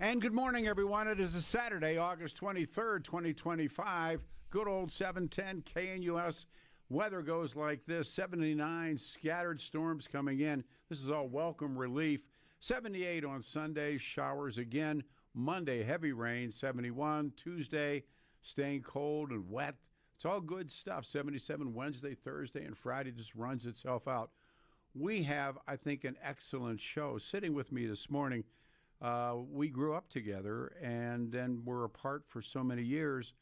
And good morning, everyone. It is a Saturday, August 23rd, 2025. Good old 710 KNUS. Weather goes like this: 79, scattered storms coming in. This is all welcome relief. 78 on Sunday, showers again. Monday, heavy rain, 71. Tuesday, staying cold and wet. It's all good stuff. 77 Wednesday, Thursday, and Friday just runs itself out. We have, I think, an excellent show. Sitting with me this morning, we grew up together and then were apart for so many years.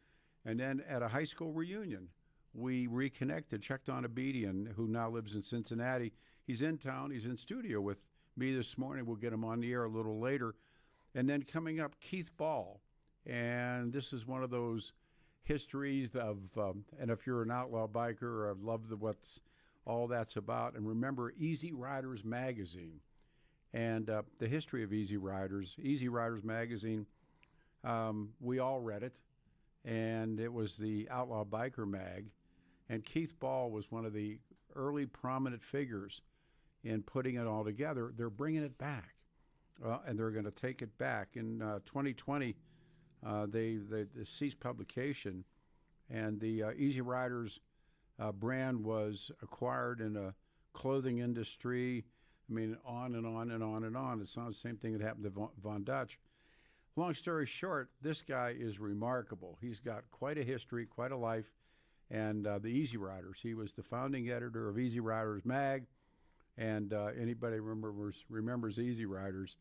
And then at a high school reunion, we reconnected. Chuck Donabedian, who now lives in Cincinnati, he's in town. He's in studio with me this morning. We'll get him on the air a little later. And then coming up, Keith Ball. And this is one of those histories of, and if you're an outlaw biker, I love what's all that's about. And remember Easyriders Magazine. And the history of Easyriders Magazine, we all read it, and it was the Outlaw Biker Mag. And Keith Ball was one of the early prominent figures in putting it all together. They're bringing it back, and they're going to take it back. In 2020, they ceased publication, and the Easyriders brand was acquired in a clothing industry. I mean, on and on and on and on. It's not the same thing that happened to Von Dutch. Long story short, this guy is remarkable. He's got quite a history, quite a life, and the Easyriders. He was the founding editor of Easyriders Mag, and anybody remembers Easyriders.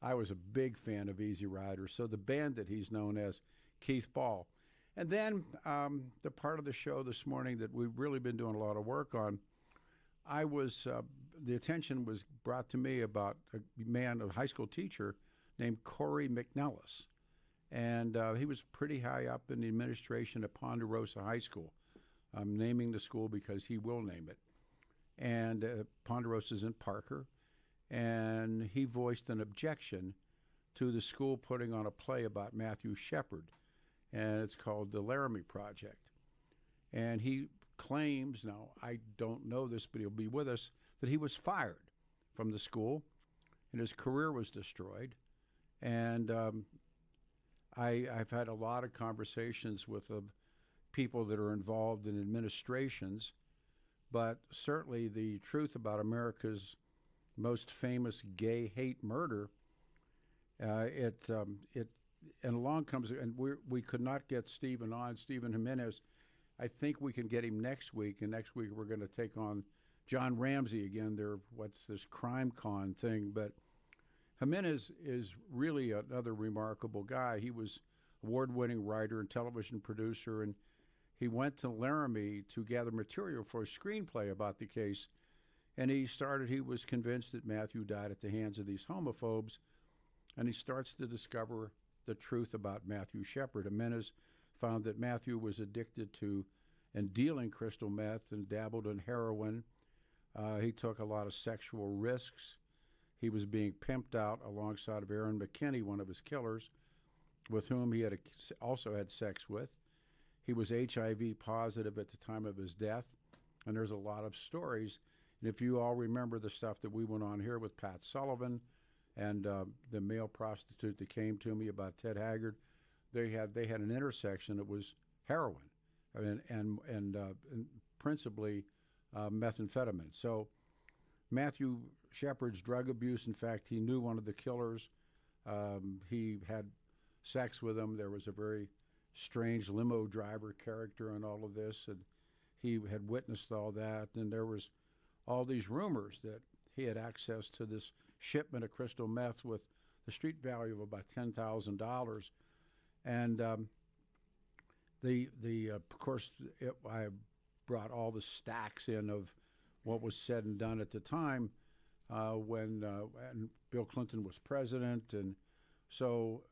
I was a big fan of Easyriders. So the Bandit, he's known as Keith Ball. And then the part of the show this morning that we've really been doing a lot of work on, the attention was brought to me about a high school teacher named Corey McNellis. And he was pretty high up in the administration at Ponderosa High School. I'm naming the school because he will name it. And Ponderosa's in Parker. And he voiced an objection to the school putting on a play about Matthew Shepard. And it's called the Laramie Project. And he claims, now I don't know this, but he'll be with us, that he was fired from the school and his career was destroyed. And I've had a lot of conversations with people that are involved in administrations, but certainly the truth about America's most famous gay hate murder, and along comes, and we could not get Stephen Jimenez. I think we can get him next week, and next week we're going to take on John Ramsey again. What's this crime con thing? But Jimenez is really another remarkable guy. He was award-winning writer and television producer, and he went to Laramie to gather material for a screenplay about the case. And he was convinced that Matthew died at the hands of these homophobes, and he starts to discover the truth about Matthew Shepard. Jimenez found that Matthew was addicted to and dealing crystal meth and dabbled in heroin. He took a lot of sexual risks. He was being pimped out alongside of Aaron McKinney, one of his killers, with whom he also had sex with. He was HIV positive at the time of his death, and there's a lot of stories. And if you all remember the stuff that we went on here with Pat Sullivan and the male prostitute that came to me about Ted Haggard, they had an intersection that was heroin and principally methamphetamine. So Matthew Shepard's drug abuse, in fact, he knew one of the killers. He had sex with him. There was a very strange limo driver character in all of this, and he had witnessed all that. And there was all these rumors that he had access to this shipment of crystal meth with the street value of about $10,000. And of course, I brought all the stacks in of what was said and done at the time when Bill Clinton was president. And so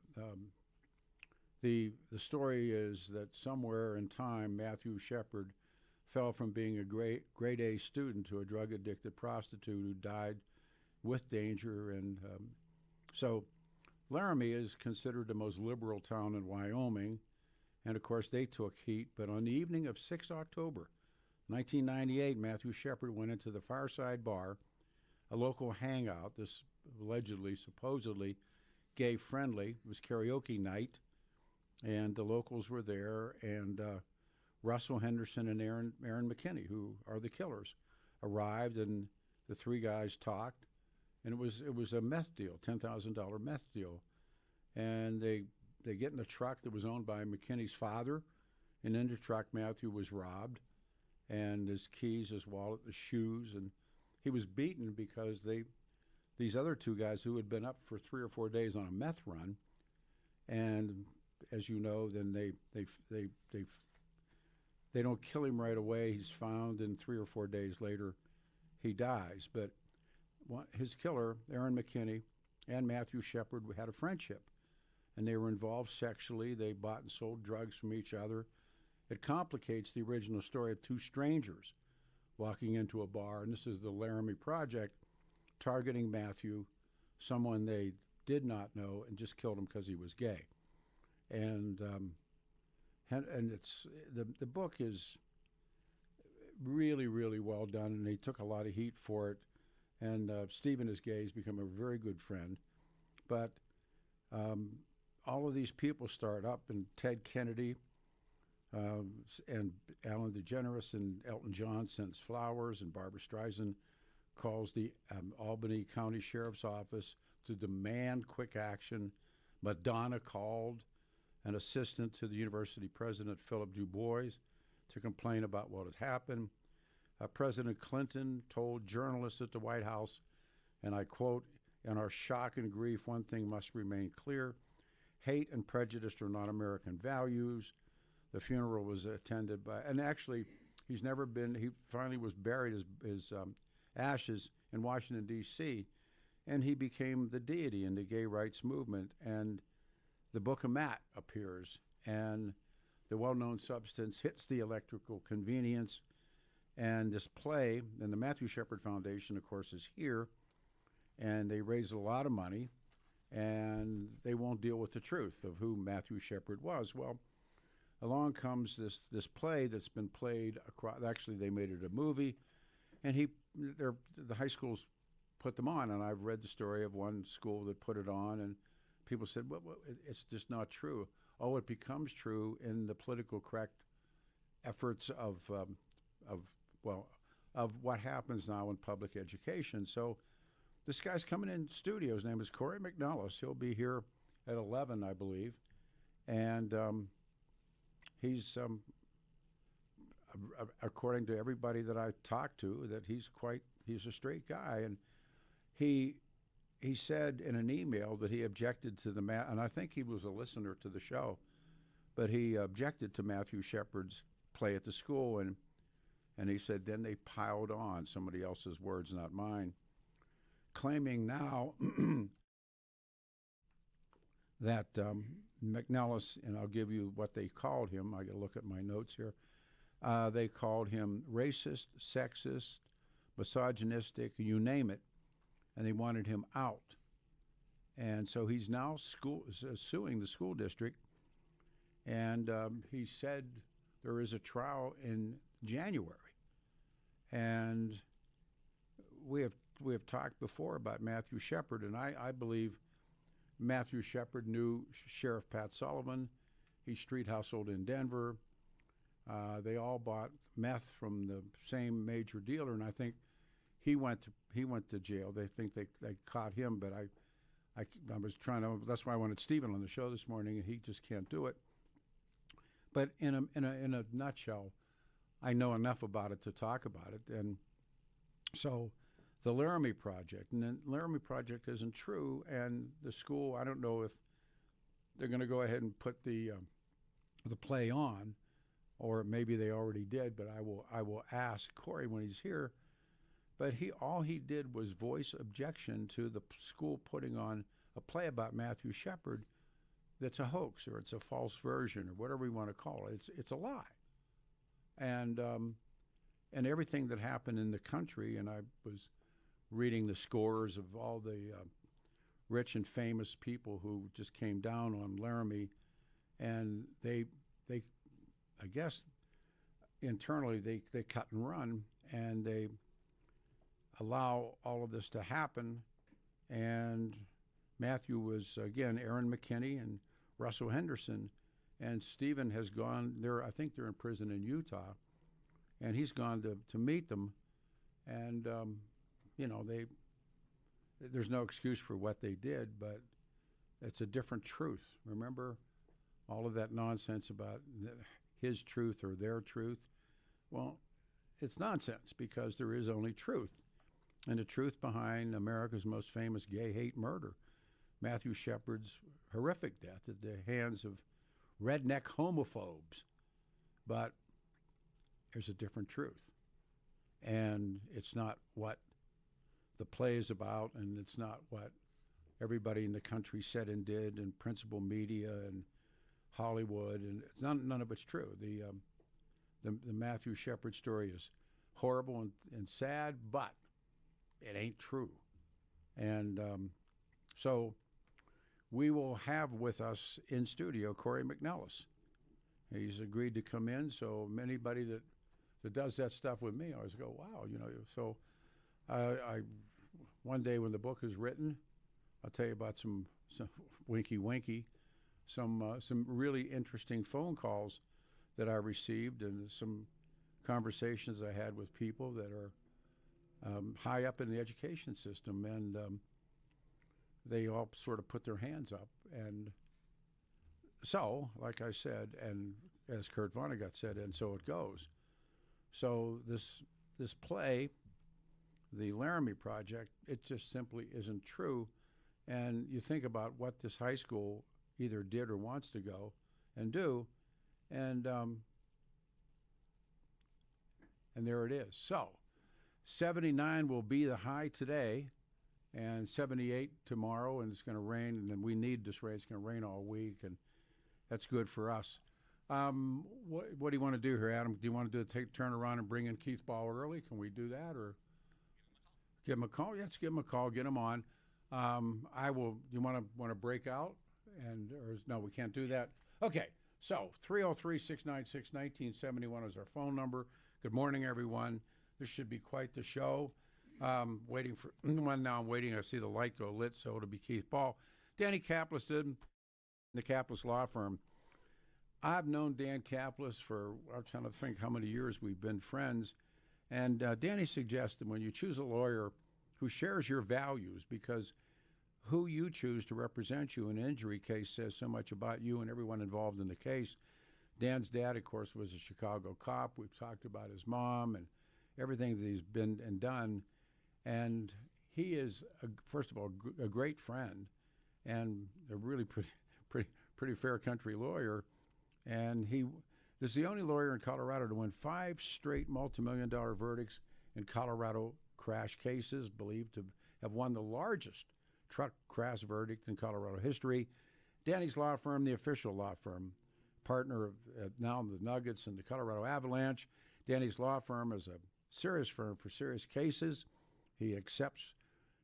the story is that somewhere in time, Matthew Shepard fell from being a grade A student to a drug-addicted prostitute who died with danger. And so Laramie is considered the most liberal town in Wyoming, and of course they took heat. But on the evening of 6 October 1998, Matthew Shepard went into the Fireside Bar, a local hangout. This supposedly, gay friendly. It was karaoke night, and the locals were there, and Russell Henderson and Aaron McKinney, who are the killers, arrived, and the three guys talked, and it was a meth deal, $10,000 meth deal, and they get in a truck that was owned by McKinney's father, and in the truck Matthew was robbed, and his keys, his wallet, his shoes, and he was beaten because these other two guys who had been up for 3 or 4 days on a meth run, and as you know, then they don't kill him right away. He's found, and 3 or 4 days later, he dies. But his killer, Aaron McKinney, and Matthew Shepard had a friendship, and they were involved sexually. They bought and sold drugs from each other. It complicates the original story of two strangers walking into a bar, and this is the Laramie Project, targeting Matthew, someone they did not know, and just killed him because he was gay. And it's the book is really, really well done, and he took a lot of heat for it. And Stephen is gay. He's become a very good friend. But all of these people start up, and Ted Kennedy and Ellen DeGeneres and Elton John sends flowers, and Barbara Streisand calls the Albany County Sheriff's Office to demand quick action. Madonna called an assistant to the university president, Philip Du Bois, to complain about what had happened. President Clinton told journalists at the White House, and I quote, "In our shock and grief, one thing must remain clear. Hate and prejudice are not American values." The funeral was attended by, and actually, he finally was buried, his ashes in Washington, D.C., and he became the deity in the gay rights movement. And the Book of Matt appears, and the well-known substance hits the electrical convenience. And this play, and the Matthew Shepard Foundation, of course, is here, and they raise a lot of money, and they won't deal with the truth of who Matthew Shepard was. Well, along comes this play that's been played across. Actually, they made it a movie, and the high schools put them on, and I've read the story of one school that put it on, and people said, well, it's just not true. Oh, it becomes true in the political correct efforts of what happens now in public education. So this guy's coming in studio. His name is Corey McNellis. He'll be here at 11, I believe. And he's, according to everybody that I talked to, that he's a straight guy. And he said in an email that he objected to and I think he was a listener to the show, but he objected to Matthew Shepard's play at the school, and he said then they piled on, somebody else's words, not mine, claiming now that McNellis, and I'll give you what they called him, I got to look at my notes here, they called him racist, sexist, misogynistic, you name it, and they wanted him out. And so he's now suing the school district, and he said there is a trial in January. And we have talked before about Matthew Shepard, and I believe Matthew Shepard knew Sheriff Pat Sullivan. He street hustled in Denver. They all bought meth from the same major dealer, and I think he went to jail. They think they caught him, but I was trying to. That's why I wanted Stephen on the show this morning, and he just can't do it. But in a nutshell, I know enough about it to talk about it. And so the Laramie Project, and the Laramie Project isn't true, and the school, I don't know if they're going to go ahead and put the play on, or maybe they already did, but I will ask Corey when he's here. But all he did was voice objection to the school putting on a play about Matthew Shepard that's a hoax, or it's a false version, or whatever you want to call it. It's a lie. And everything that happened in the country, and I was reading the scores of all the rich and famous people who just came down on Laramie, and they I guess internally they cut and run, and they allow all of this to happen. And Matthew was, again, Aaron McKinney and Russell Henderson. And Stephen has gone there. I think they're in prison in Utah. And he's gone to meet them. And, there's no excuse for what they did, but it's a different truth. Remember all of that nonsense about his truth or their truth? Well, it's nonsense because there is only truth. And the truth behind America's most famous gay hate murder, Matthew Shepard's horrific death at the hands of redneck homophobes. But there's a different truth. And it's not what the play is about, and it's not what everybody in the country said and did, and principal media and Hollywood, and none of it's true. The Matthew Shepard story is horrible and sad, but it ain't true. And so we will have with us in studio Corey McNellis. He's agreed to come in, so anybody that does that stuff with me, I always go, wow, So I one day when the book is written, I'll tell you about some winky, some really interesting phone calls that I received and some conversations I had with people that are high up in the education system, and they all sort of put their hands up. And so, like I said, and as Kurt Vonnegut said, and so it goes. So this play, the Laramie Project, it just simply isn't true. And you think about what this high school either did or wants to go and do, and there it is. So 79 will be the high today, and 78 tomorrow, and it's going to rain, and then we need this rain. It's going to rain all week, and that's good for us. What do you want to do here, Adam? Do you want to turn around and bring in Keith Ball early? Can we do that, or give him a call? Yeah, let's give him a call. Get him on. I will. You want to break out, no, we can't do that. Okay. So 303-696-1971 is our phone number. Good morning, everyone. This should be quite the show. Waiting for one now. I'm waiting. I see the light go lit, so it'll be Keith Ball. Danny Kaplis did the Kaplis Law Firm. I've known Dan Kaplis for, I'm trying to think how many years we've been friends. And Danny suggested when you choose a lawyer who shares your values, because who you choose to represent you in an injury case says so much about you and everyone involved in the case. Dan's dad, of course, was a Chicago cop. We've talked about his mom and everything that he's been and done. And he is, first of all, a great friend and a really pretty fair country lawyer. And this is the only lawyer in Colorado to win 5 straight multi-million-dollar verdicts in Colorado crash cases, believed to have won the largest truck crash verdict in Colorado history. Danny's law firm, the official law firm, partner of now the Nuggets and the Colorado Avalanche. Danny's law firm is a serious firm for serious cases. He accepts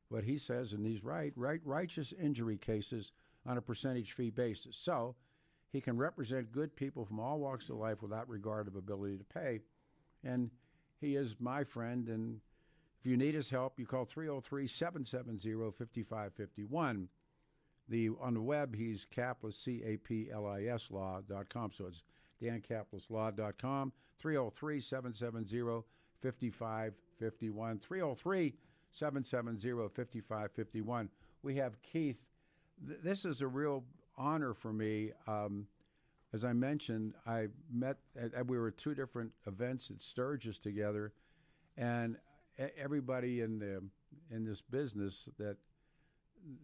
what he says, and he's righteous injury cases on a percentage fee basis. So he can represent good people from all walks of life without regard of ability to pay. And he is my friend, and if you need his help, you call 303-770-5551. On the web, he's Kaplis, C-A-P-L-I-S law.com. So it's dankaplislaw.com, 303-770-5551, 303-770-5551. We have Keith. This is a real honor for me. As I mentioned, I met, we were at 2 different events at Sturgis together, and everybody in this business that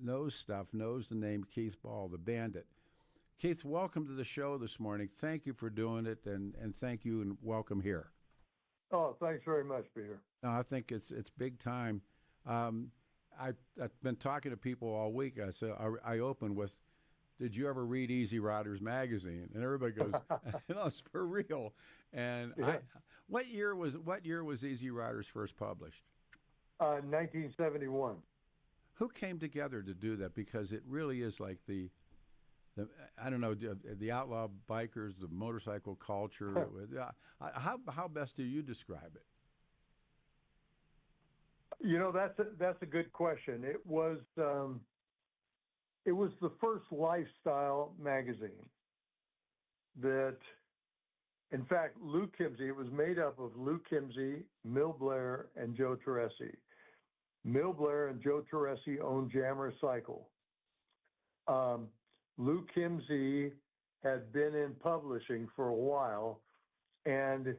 knows stuff knows the name Keith Ball, the Bandit. Keith, welcome to the show this morning. Thank you for doing it, and thank you and welcome here. Oh, thanks very much, Peter. No, I think it's big time. I've been talking to people all week. I open with, did you ever read Easyriders Magazine? And everybody goes, no, it's for real. And yeah. What year was Easyriders first published? 1971. Who came together to do that? Because it really is like the I don't know, the outlaw bikers, the motorcycle culture. How best do you describe it? You know, that's a good question. It was it was the first lifestyle magazine that, in fact, Lou Kimsey, it was made up of Lou Kimsey, Mill Blair, and Joe Teresi. Mill Blair and Joe Teresi owned Jammer Cycle. Lou Kimsey had been in publishing for a while, and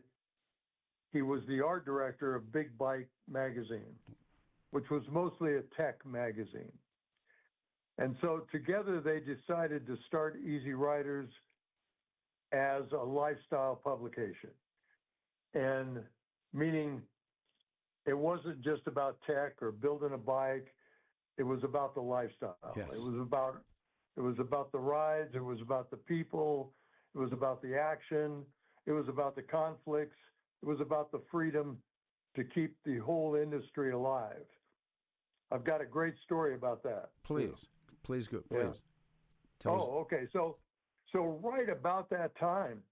he was the art director of Big Bike magazine, which was mostly a tech magazine. And so together they decided to start Easyriders as a lifestyle publication. And meaning it wasn't just about tech or building a bike, it was about the lifestyle. Yes. It was about the rides, it was about the people, it was about the action, it was about the conflicts, it was about the freedom to keep the whole industry alive. I've got a great story about that. Please go. Please. Yeah. Tell us. Okay. So right about that time,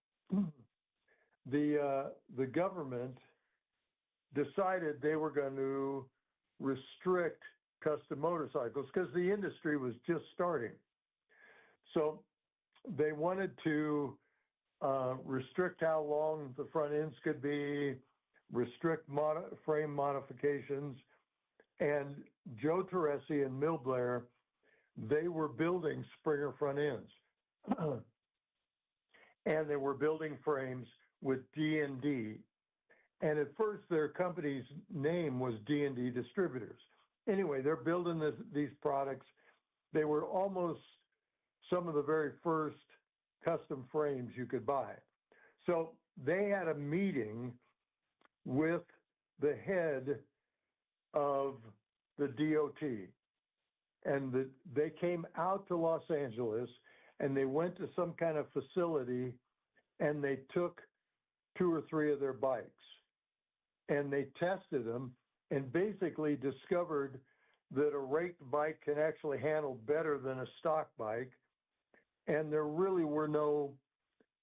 the government decided they were going to restrict custom motorcycles because the industry was just starting. So they wanted to restrict how long the front ends could be, restrict frame modifications. And Joe Teresi and Mill Blair, they were building Springer front ends. And they were building frames with D&D. And at first their company's name was D&D Distributors. Anyway, they're building these products. They were almost some of the very first custom frames you could buy. So they had a meeting with the head of the DOT, and they came out to Los Angeles, and they went to some kind of facility, and they took 2 or 3 of their bikes, and they tested them, and basically discovered that a raked bike can actually handle better than a stock bike, and there really were no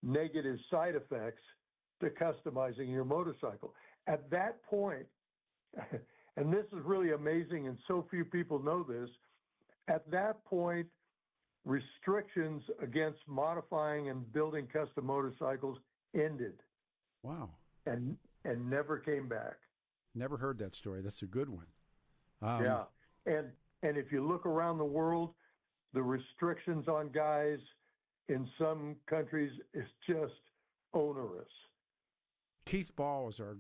negative side effects to customizing your motorcycle. At that point, and this is really amazing, and so few people know this, at that point, restrictions against modifying and building custom motorcycles ended. Wow. And never came back. Never heard that story. That's a good one. Yeah. And if you look around the world, the restrictions on guys in some countries is just onerous. Keith Ball is our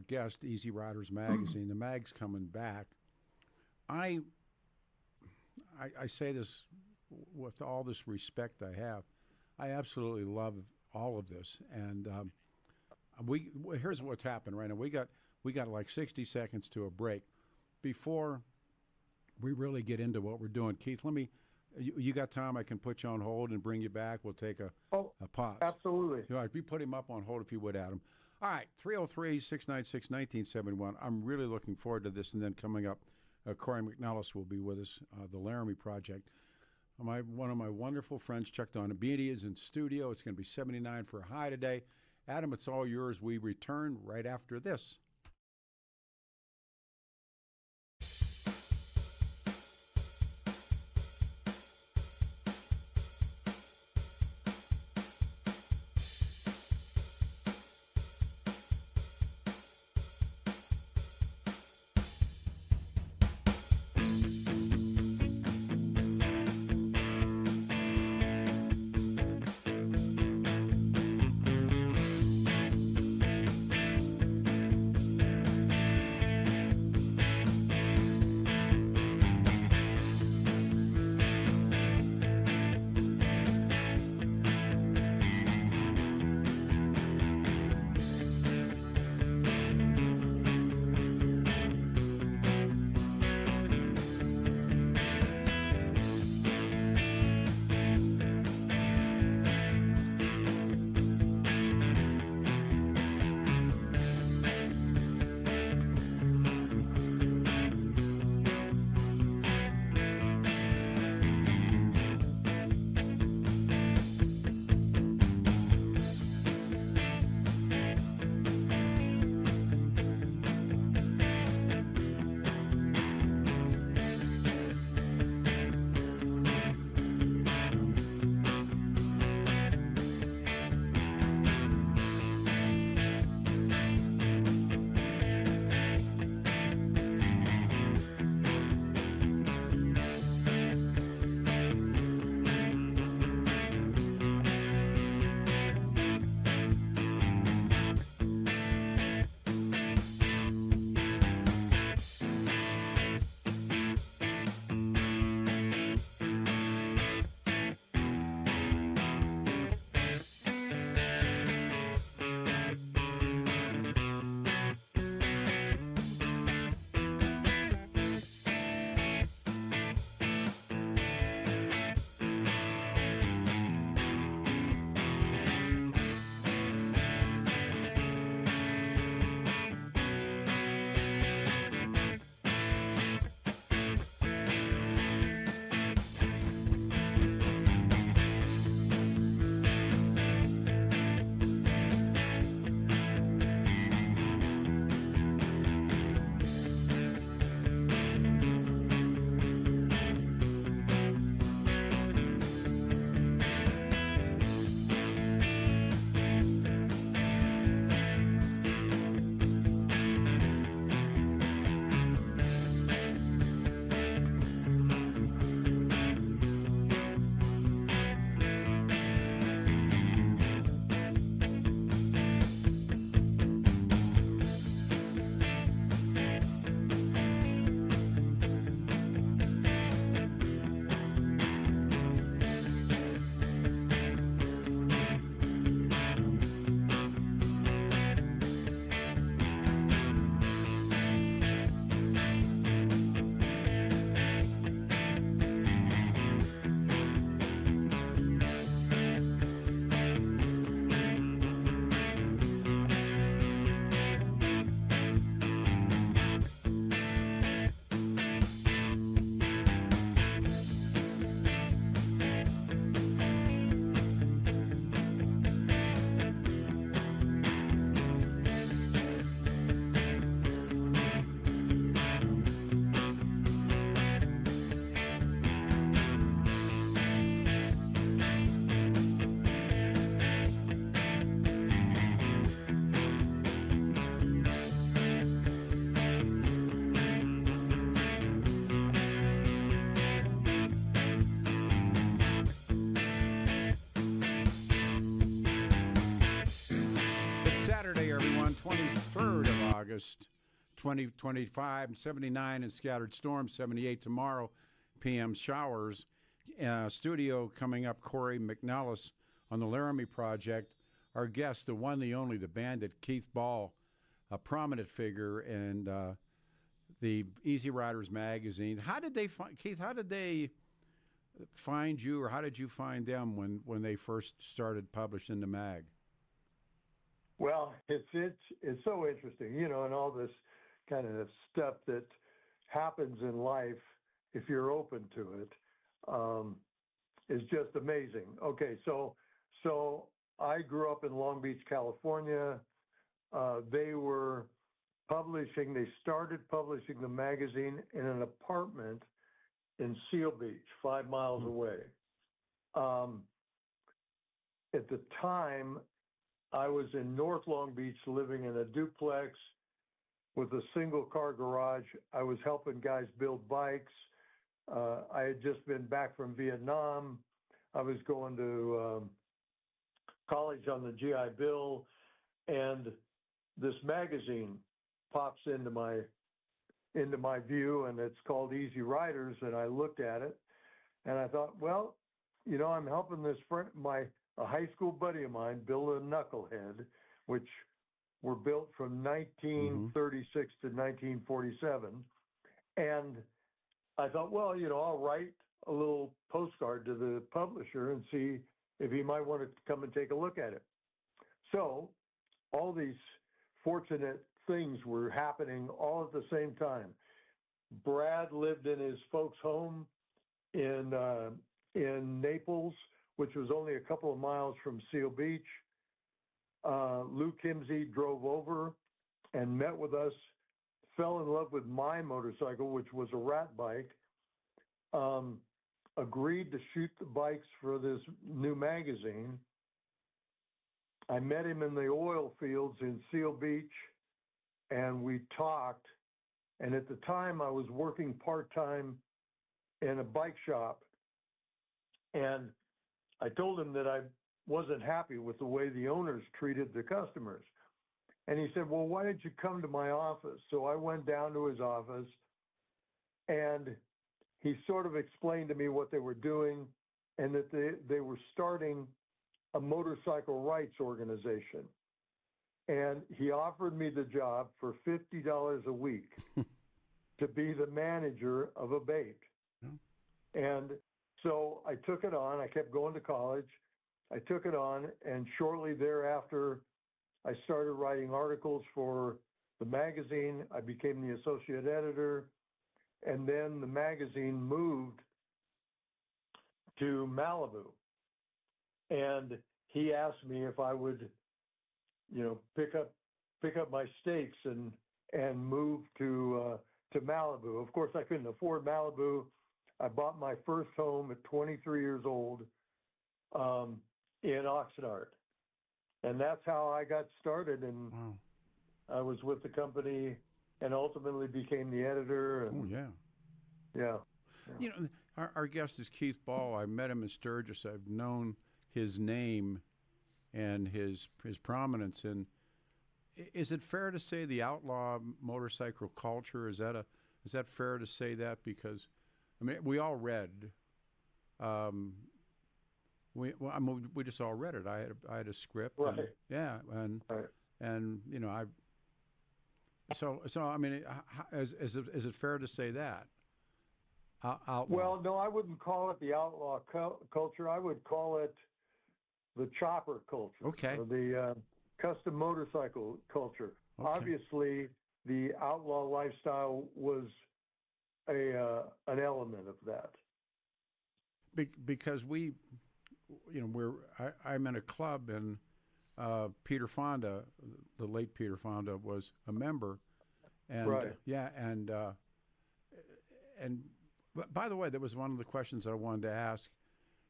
guest, Easyriders Magazine. The mag's coming back. I say this with all this respect I have. I absolutely love all of this, and here's what's happened right now. We got like 60 seconds to a break before we really get into what we're doing. Keith, you got time? I can put you on hold and bring you back. We'll take a pause. Absolutely. All right, we put him up on hold if you would, Adam. All right, 303-696-1971. I'm really looking forward to this. And then coming up, Corey McNellis will be with us, the Laramie Project. One of my wonderful friends, Chuck Donabedian, is in studio. It's going to be 79 for a high today. Adam, it's all yours. We return right after this. August 2025, 79 and scattered storms, 78 tomorrow, PM showers. Studio coming up, Corey McNellis on the Laramie Project. Our guest, the one, the only, the Bandit, Keith Ball, a prominent figure in the Easyriders Magazine. How did they find, Keith, how did they find you, or how did you find them when they first started publishing the mag? Well, it's so interesting, you know, and all this kind of stuff that happens in life, if you're open to it, is just amazing. Okay, so I grew up in Long Beach, California. They started publishing the magazine in an apartment in Seal Beach, 5 miles away. At the time, I was in North Long Beach living in a duplex with a single car garage. I was helping guys build bikes. I had just been back from Vietnam. I was going to college on the GI Bill, and this magazine pops into my view, and it's called Easyriders, and I looked at it, and I thought, well, you know, I'm helping this friend, a high school buddy of mine, build a knucklehead, which were built from 1936 to 1947, and I thought, well, you know, I'll write a little postcard to the publisher and see if he might want to come and take a look at it. So all these fortunate things were happening all at the same time. Brad lived in his folks' home in Naples, which was only a couple of miles from Seal Beach. Lou Kimsey drove over and met with us, fell in love with my motorcycle, which was a rat bike, agreed to shoot the bikes for this new magazine. I met him in the oil fields in Seal Beach, and we talked. And at the time, I was working part-time in a bike shop, and I told him that I wasn't happy with the way the owners treated the customers. And he said, well, why didn't you come to my office? So I went down to his office, and he sort of explained to me what they were doing, and that they were starting a motorcycle rights organization. And he offered me the job for $50 a week to be the manager of a bake. And so I took it on. I kept going to college. I took it on, and shortly thereafter, I started writing articles for the magazine. I became the associate editor, and then the magazine moved to Malibu. And he asked me if I would, you know, pick up my stakes and move to Malibu. Of course, I couldn't afford Malibu. I bought my first home at 23 years old in Oxnard, and that's how I got started. And wow. I was with the company and ultimately became the editor. And, yeah. You know, our guest is Keith Ball. I met him in Sturgis. I've known his name and his prominence. And is it fair to say the outlaw motorcycle culture, is that fair to say that? Because I mean, we all read. We just all read it. I had a script. Right. And you know, So I mean, is it fair to say that? Outlaw. Well, no, I wouldn't call it the outlaw culture. I would call it the chopper culture. Okay. Or the custom motorcycle culture. Okay. Obviously, the outlaw lifestyle was an element of that. Because we, you know, I'm in a club, and Peter Fonda, the late Peter Fonda, was a member, and right. And by the way, that was one of the questions I wanted to ask.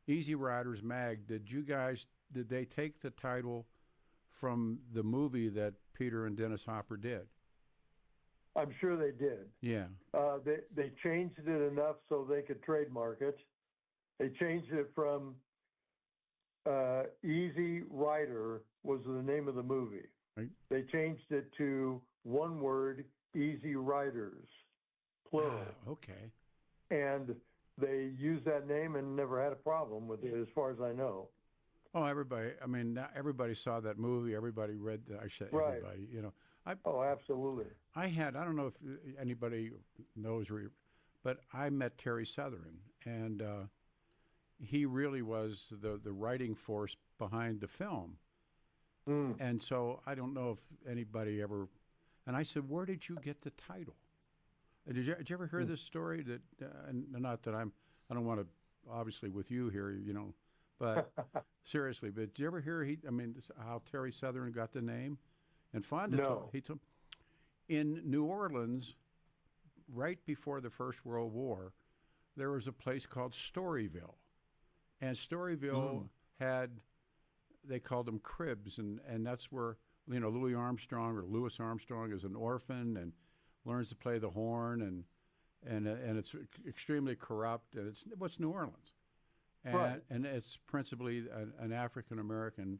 Easyriders Mag, did they take the title from the movie that Peter and Dennis Hopper did? I'm sure they did. Yeah. They changed it enough so they could trademark it. They changed it from Easy Rider was the name of the movie. Right. They changed it to one word, Easyriders, plural. Okay. And they used that name and never had a problem with it, as far as I know. Oh, everybody! I mean, everybody saw that movie. Everybody read. I said Right. everybody. Oh, absolutely. I don't know if anybody knows, but I met Terry Southern, and he really was the writing force behind the film. And so I don't know if anybody ever. And I said, "Where did you get the title?" Did you ever hear this story? That and not that I don't want to obviously with you here, but seriously. But did you ever hear how Terry Southern got the name? And Fonda No. he told in New Orleans, right before the First World War, there was a place called Storyville, and Storyville had, they called them cribs, and that's where Louis Armstrong is an orphan and learns to play the horn, and it's extremely corrupt, and it's New Orleans, and Right. and it's principally an African American,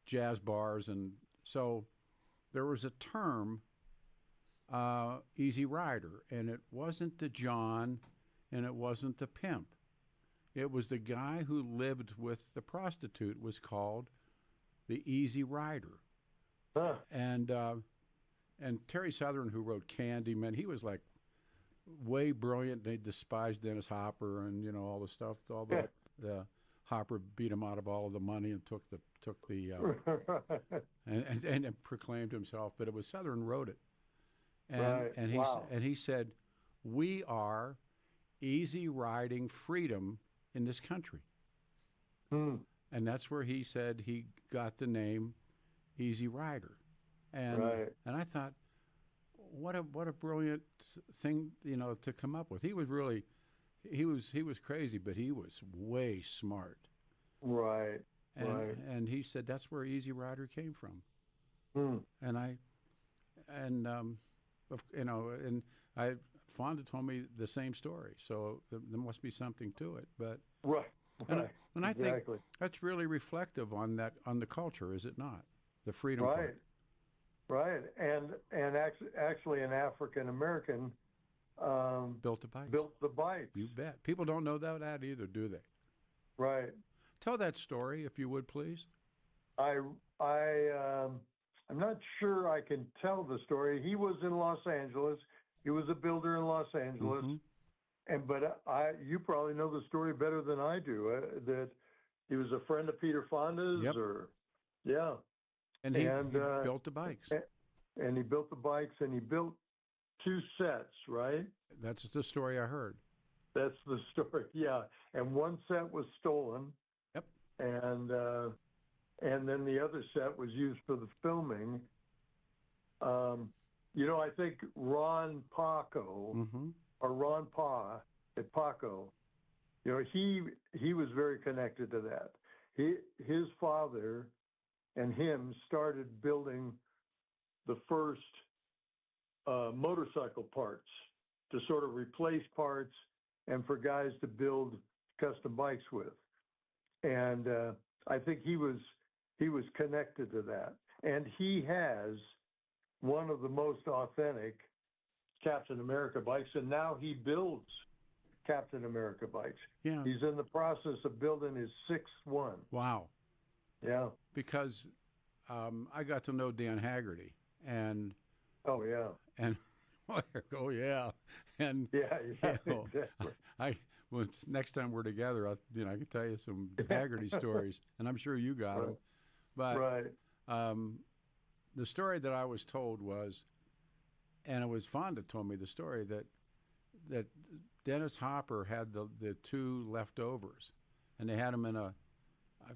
jazz bars, and so there was a term, Easy Rider, and it wasn't the John, and it wasn't the pimp. It was the guy who lived with the prostitute was called the Easy Rider. Huh. And Terry Southern, who wrote Candyman, he was like way brilliant. They despised Dennis Hopper and all the stuff. All the Hopper beat him out of all of the money and took the and proclaimed himself. But it was Southern wrote it, and Right. Wow. he said, "We are easy riding freedom in this country," and that's where he said he got the name Easy Rider, and Right. and I thought, what a brilliant thing to come up with. He was really, he was crazy, but he was way smart. Right. And Right. and he said that's where Easy Rider came from. Hmm. And Fonda told me the same story, so there must be something to it. But Right. and, Right. and I Exactly. think that's really reflective on the culture, is it not? The freedom Right. part. Right. And actually an African American Built the bikes. built the bike. You bet. People don't know that either, do they? Right. Tell that story, if you would, please. I'm not sure I can tell the story. He was in Los Angeles. He was a builder in Los Angeles. Mhm. But you probably know the story better than I do. That he was a friend of Peter Fonda's, Yep. Yeah. And he And, built the bikes. And he built the bikes, and he built 2 sets, right? That's the story I heard. That's the story, yeah. And one set was stolen. Yep. And then the other set was used for the filming. I think Ron Paco, Mm-hmm. or Ron Pa at Paco, he was very connected to that. His father and him started building the first motorcycle parts to sort of replace parts and for guys to build custom bikes with. And I think he was connected to that. And he has one of the most authentic Captain America bikes, and now he builds Captain America bikes. Yeah. He's in the process of building his 6th one. Wow. Yeah. Because I got to know Dan Haggerty, and Oh, yeah. oh yeah, and Yeah, exactly. Next time we're together, I can tell you some Haggerty stories, and I'm sure you got them. But Right. The story that I was told was, and it was Fonda told me the story that Dennis Hopper had the 2 leftovers, and they had them in I'm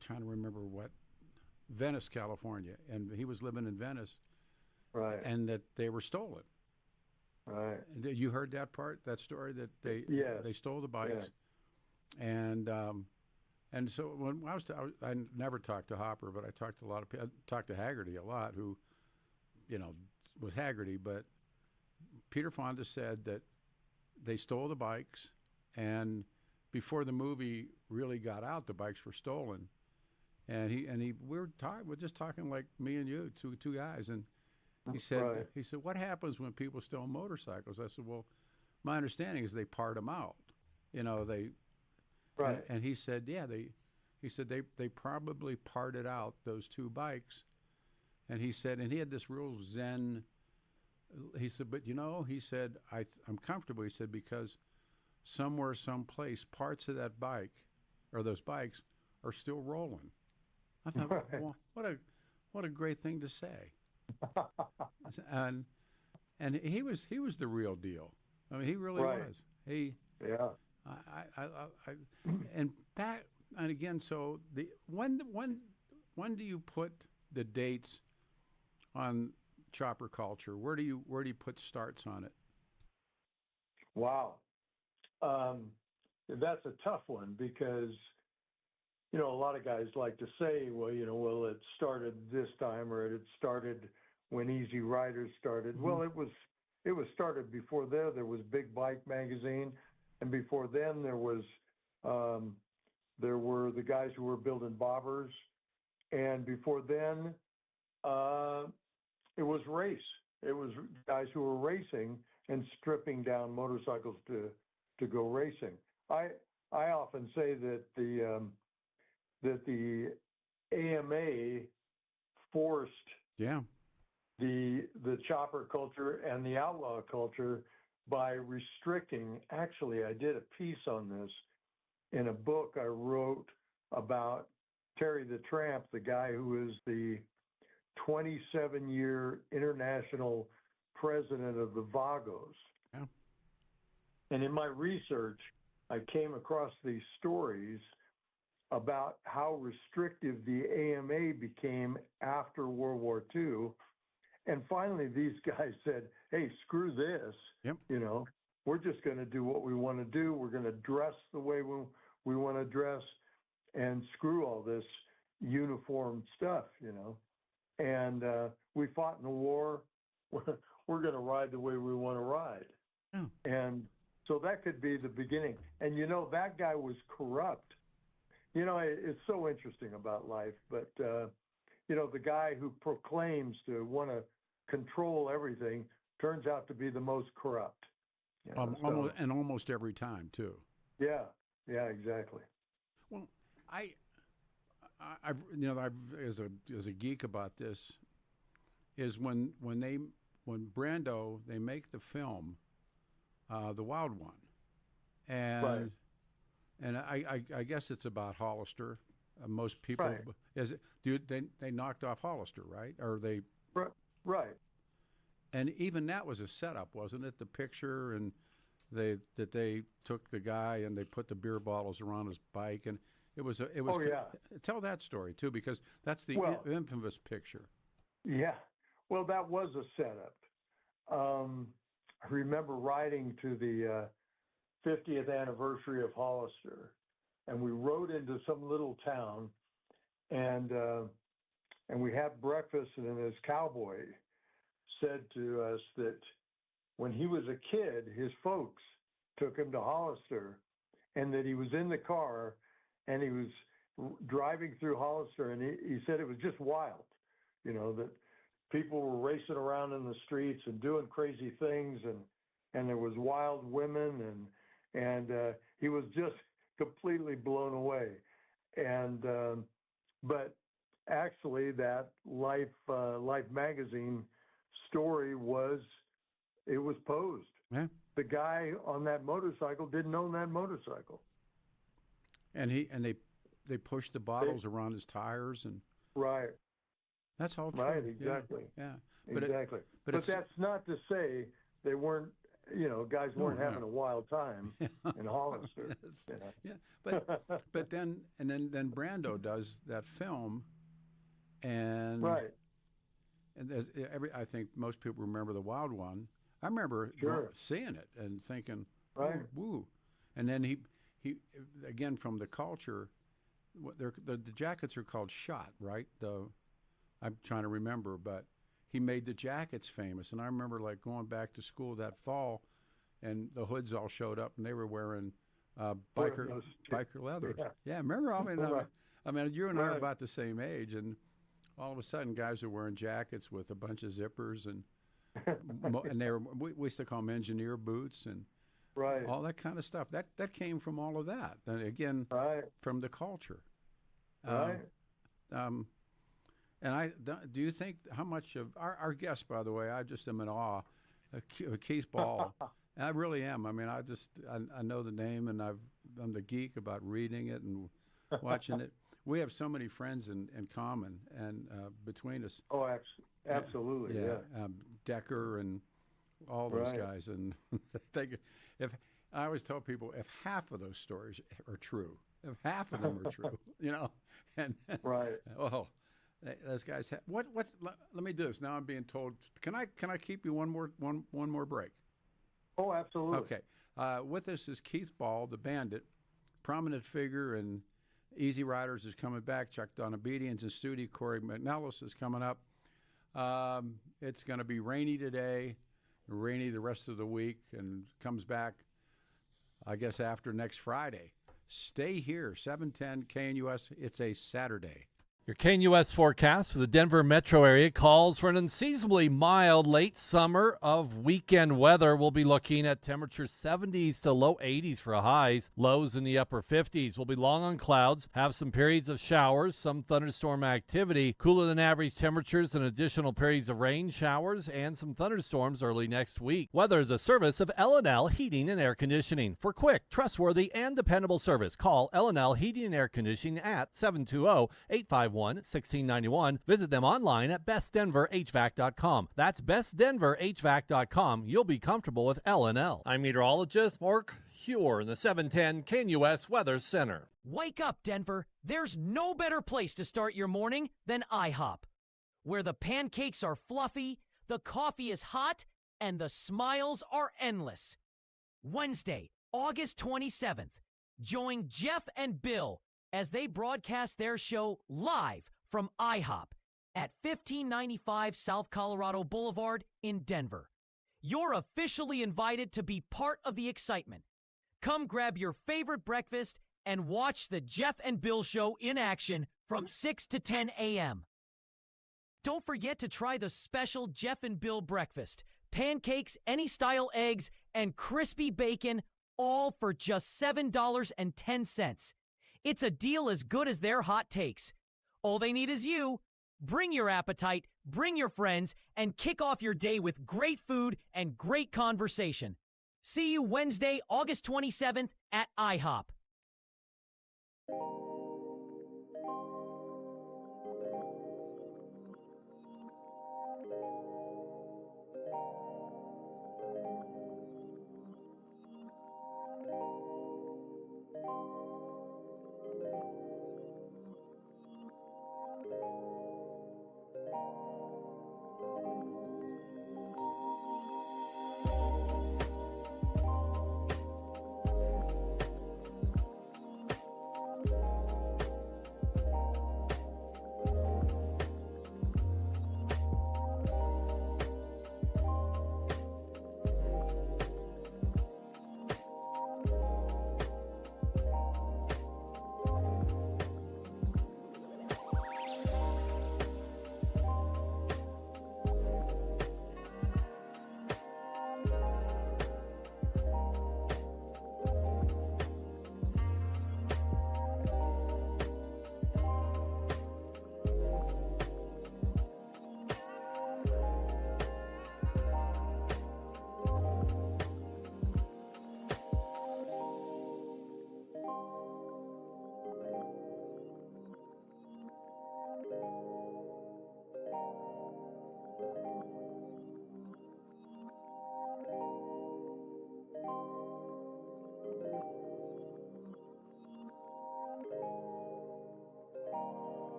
trying to remember what, Venice, California, and he was living in Venice, Right. and that they were stolen. Right. You heard that part, that story, that Yes. they stole the bikes, and so when I never talked to Hopper, but I talked to a lot of people. I talked to Haggerty a lot, who, was Haggerty. But Peter Fonda said that they stole the bikes, and before the movie really got out, the bikes were stolen, we're just talking like me and you, two guys, and he said Right. what happens when people steal motorcycles? I said, well, my understanding is they part them out, they. Right. And he said, yeah, he said they probably parted out those two bikes, and he said, and he had this real zen. He said, but he said, I'm comfortable. He said, because somewhere, someplace, parts of that bike, or those bikes, are still rolling. I thought, Right. well, what a great thing to say. and he was the real deal. I mean, he really Right. was. He. Yeah. And back and again. So when do you put the dates on chopper culture? Where do you put starts on it? Wow. That's a tough one because, a lot of guys like to say, well, it started this time or it started when Easyriders started. Mm-hmm. Well, it was started before there. There was Big Bike Magazine, and before then there were the guys who were building bobbers, and before then it was race. It was guys who were racing and stripping down motorcycles to go racing. I often say that the AMA forced the chopper culture and the outlaw culture by restricting. Actually, I did a piece on this in a book I wrote about Terry the Tramp, the guy who is the 27-year international president of the Vagos. Yeah. And in my research, I came across these stories about how restrictive the AMA became after World War II. And finally, these guys said, hey, screw this. Yep. We're just going to do what we want to do. We're going to dress the way we want to dress and screw all this uniform stuff, And we fought in the war. We're going to ride the way we want to ride. Yeah. And so that could be the beginning. And, that guy was corrupt. It's so interesting about life. But, the guy who proclaims to want to control everything turns out to be the most corrupt. Almost every time, too. Yeah. Yeah, exactly. Well, I've as a geek about this, is when Brando, they make the film, The Wild One, and right. and I guess it's about Hollister. Most people, right. They knocked off Hollister, right? Or they right. And even that was a setup, wasn't it? The picture and they took the guy and they put the beer bottles around his bike, and it was. Oh, yeah. Tell that story too, because that's the infamous picture. Yeah. Well, that was a setup. I remember riding to the 50th anniversary of Hollister, and we rode into some little town, and we had breakfast, and this cowboy said to us that when he was a kid, his folks took him to Hollister, and that he was in the car, and he was driving through Hollister, and he said it was just wild, that people were racing around in the streets and doing crazy things, and there was wild women, and he was just completely blown away. And but actually, that Life magazine story was posed. Yeah. The guy on that motorcycle didn't own that motorcycle. And they pushed the bottles around his tires and. Right. That's all true. Right, exactly. Yeah. Exactly. But that's not to say they weren't, guys weren't having a wild time in Hollister. Yeah. But then Brando does that film, and right. And I think most people remember The Wild One. I remember seeing it and thinking, right. Woo. And then he again, from the culture, the jackets are called Shot, right? I'm trying to remember, but he made the jackets famous. And I remember going back to school that fall, and the hoods all showed up, and they were wearing biker leathers. Yeah, remember? I mean, you and I are Right. about the same age, and all of a sudden, guys are wearing jackets with a bunch of zippers, and we used to call them engineer boots, and Right. all that kind of stuff. That came from all of that, and again, Right. from the culture. Right. Um, and do you think how much of our guest, by the way, I just am in awe, Keith Ball. I really am. I mean, I know the name, and I'm the geek about reading it and watching it. We have so many friends in common, and between us. Oh, absolutely. Yeah. Decker and all those Right. guys, and if I always tell people, if half of those stories are true, if half of them are true, and Right. oh, those guys. Let me do this. Now I'm being told. Can I keep you one more break? Oh, absolutely. Okay. With us is Keith Ball, the Bandit, prominent figure in Easyriders is coming back. Chuck Donabedian's in studio. Corey McNellis is coming up. It's going to be rainy today, rainy the rest of the week, and comes back, I guess, after next Friday. Stay here, 710 KNUS. It's a Saturday. Your KNUS forecast for the Denver metro area calls for an unseasonably mild late summer of weekend weather. We'll be looking at temperatures 70s to low 80s for highs, lows in the upper 50s. We'll be long on clouds, have some periods of showers, some thunderstorm activity, cooler than average temperatures and additional periods of rain, showers, and some thunderstorms early next week. Weather is a service of L&L Heating and Air Conditioning. For quick, trustworthy, and dependable service, call L&L Heating and Air Conditioning at 720-851-1691. Visit them online at bestdenverhvac.com. That's bestdenverhvac.com. You'll be comfortable with L&L. I'm meteorologist Mark Huer in the 710 KNUS Weather Center. Wake up, Denver. There's no better place to start your morning than IHOP, where the pancakes are fluffy, the coffee is hot, and the smiles are endless. Wednesday, August 27th, join Jeff and Bill as they broadcast their show live from IHOP at 1595 South Colorado Boulevard in Denver. You're officially invited to be part of the excitement. Come grab your favorite breakfast and watch the Jeff and Bill show in action from 6 to 10 a.m. Don't forget to try the special Jeff and Bill breakfast. Pancakes, any style eggs, and crispy bacon, all for just $7.10. It's a deal as good as their hot takes. All they need is you. Bring your appetite, bring your friends, and kick off your day with great food and great conversation. See you Wednesday, August 27th at IHOP.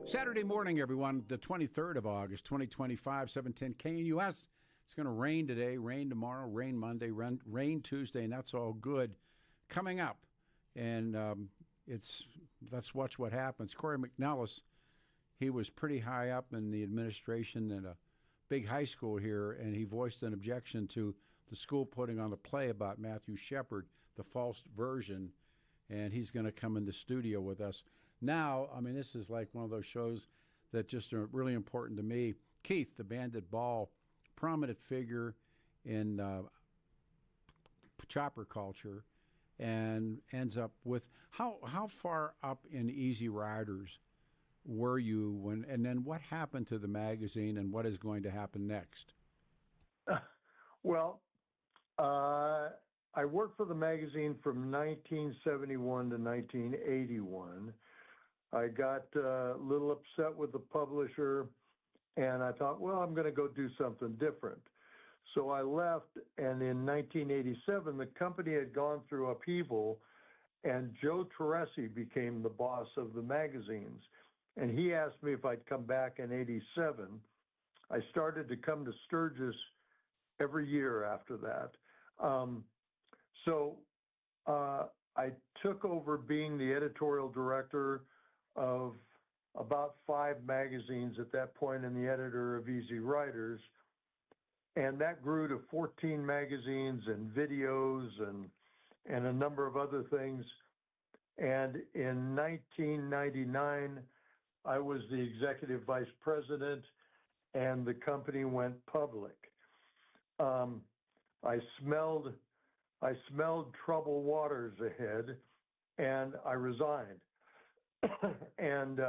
Saturday morning, everyone, the 23rd of August, 2025, 710 KNUS. It's going to rain today, rain tomorrow, rain Monday, rain Tuesday, and that's all good. Coming up, and let's watch what happens. Corey McNellis, he was pretty high up in the administration at a big high school here, and he voiced an objection to the school putting on a play about Matthew Shepard, the false version, and he's going to come in the studio with us. Now, I mean, this is like one of those shows that just are really important to me. Keith, the Bandit Ball, prominent figure in chopper culture, and ends up with how far up in Easyriders were you when, and then what happened to the magazine, and what is going to happen next? Well, I worked for the magazine from 1971 to 1981. I got a little upset with the publisher, and I thought, well, I'm going to go do something different. So I left, and in 1987, the company had gone through upheaval, and Joe Teresi became the boss of the magazines. And he asked me if I'd come back in 87. I started to come to Sturgis every year after that. So I took over being the editorial director of about 5 magazines at that point, and the editor of Easyriders. And that grew to 14 magazines and videos and a number of other things. And in 1999, I was the executive vice president, and the company went public. I smelled troubled waters ahead, and I resigned. And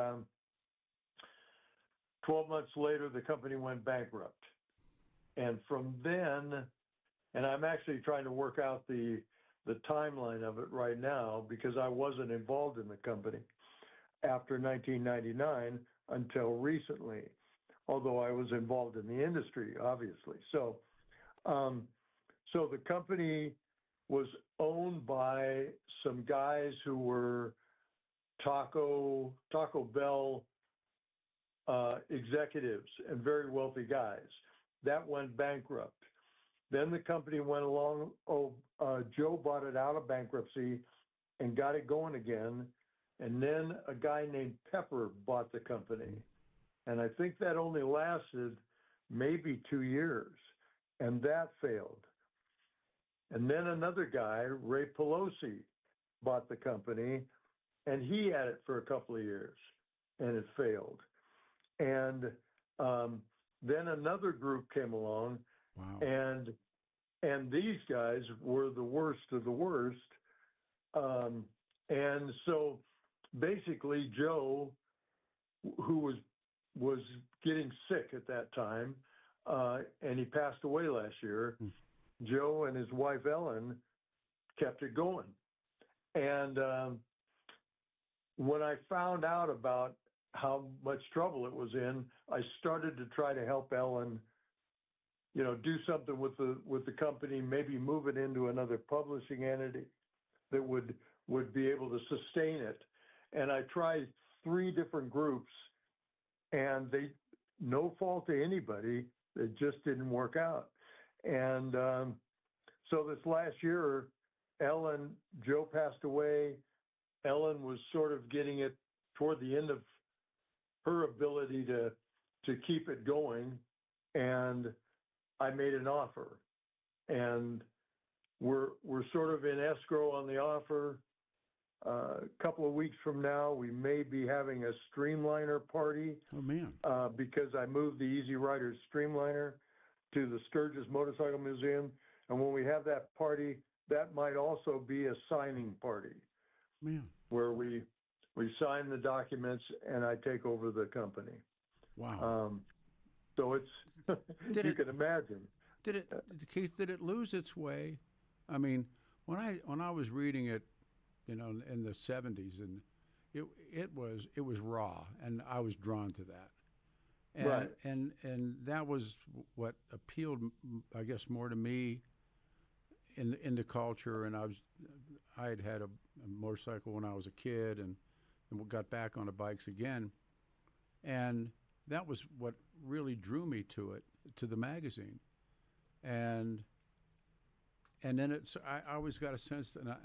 12 months later, the company went bankrupt. And from then, and I'm actually trying to work out the timeline of it right now, because I wasn't involved in the company after 1999 until recently, although I was involved in the industry, obviously. So the company was owned by some guys who were Taco Bell executives and very wealthy guys. That went bankrupt. Then the company went along. Joe bought it out of bankruptcy and got it going again. And then a guy named Pepper bought the company. And I think that only lasted maybe 2 years. And that failed. And then another guy, Ray Pelosi, bought the company. And he had it for a couple of years. And it failed. And then another group came along. Wow. And these guys were the worst of the worst. And so basically Joe, who was getting sick at that time, and he passed away last year, Joe and his wife Ellen kept it going. And when I found out about how much trouble it was in, I started to try to help Ellen, do something with the company, maybe move it into another publishing entity that would be able to sustain it. And I tried 3 different groups, and they, no fault to anybody, it just didn't work out. And so this last year, Joe passed away. Ellen was sort of getting it toward the end of her ability to keep it going, and I made an offer, and we're sort of in escrow on the offer. A couple of weeks from now, we may be having a Streamliner party. Oh man! Because I moved the Easyriders Streamliner to the Sturgis Motorcycle Museum, and when we have that party, that might also be a signing party. Man, where we sign the documents and I take over the company. Wow. So it's, you can imagine. Keith, did it lose its way? I mean, when I was reading it, in the 70s, and it was raw, and I was drawn to that. And, right. And that was what appealed, I guess, more to me in the culture. And I had had a motorcycle when I was a kid, and got back on the bikes again. And that was what really drew me to it, to the magazine. And then I always got a sense that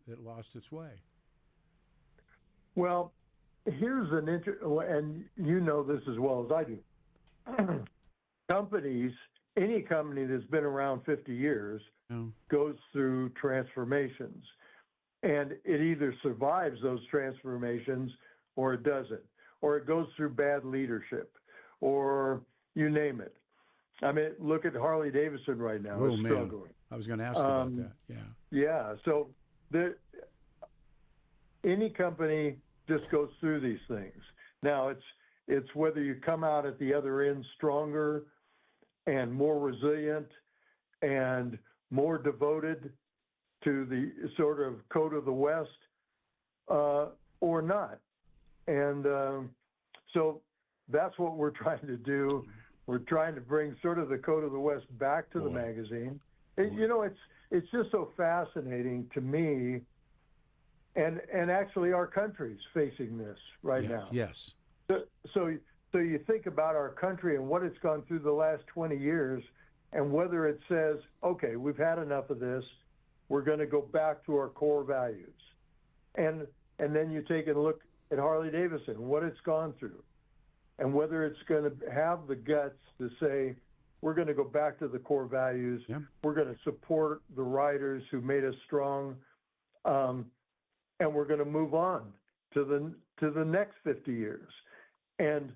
it lost its way. Well, here's and you know this as well as I do. Any company that's been around 50 years goes through transformations. And it either survives those transformations or it doesn't. Or it goes through bad leadership, or you name it. I mean, look at Harley Davidson right now. Oh, it's man. struggling. I was going to ask about that. Yeah. Yeah. So any company just goes through these things. Now, it's whether you come out at the other end stronger and more resilient and more devoted to the sort of code of the West or not. And so that's what we're trying to do. We're trying to bring sort of the code of the West back to the magazine. It's just so fascinating to me, and actually our country's facing this right now. Yes. So you think about our country and what it's gone through the last 20 years, and whether it says, okay, we've had enough of this, we're going to go back to our core values. And then you take a look at Harley Davidson, what it's gone through, and whether it's going to have the guts to say, we're going to go back to the core values. Yeah. We're going to support the riders who made us strong, and we're going to move on to the next 50 years. And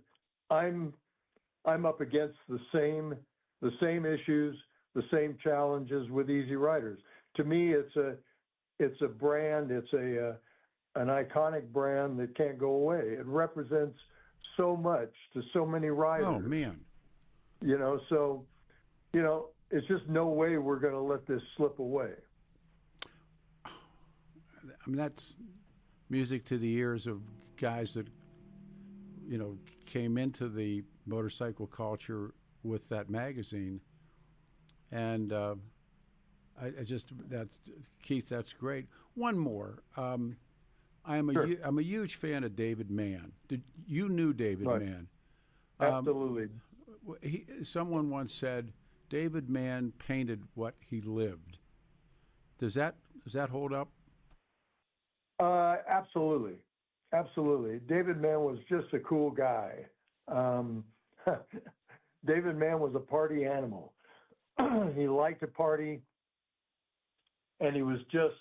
I'm up against the same issues, the same challenges with Easyriders. To me, it's a brand, it's an iconic brand that can't go away. It represents so much to so many riders. Oh, man. It's just no way we're going to let this slip away. I mean, that's music to the ears of guys that, came into the motorcycle culture with that magazine. And Keith, that's great. One more. I'm a huge fan of David Mann. You knew David Mann? Absolutely. Someone once said, David Mann painted what he lived. Does that hold up? Absolutely. Absolutely. David Mann was just a cool guy. David Mann was a party animal. He liked to party, and he was just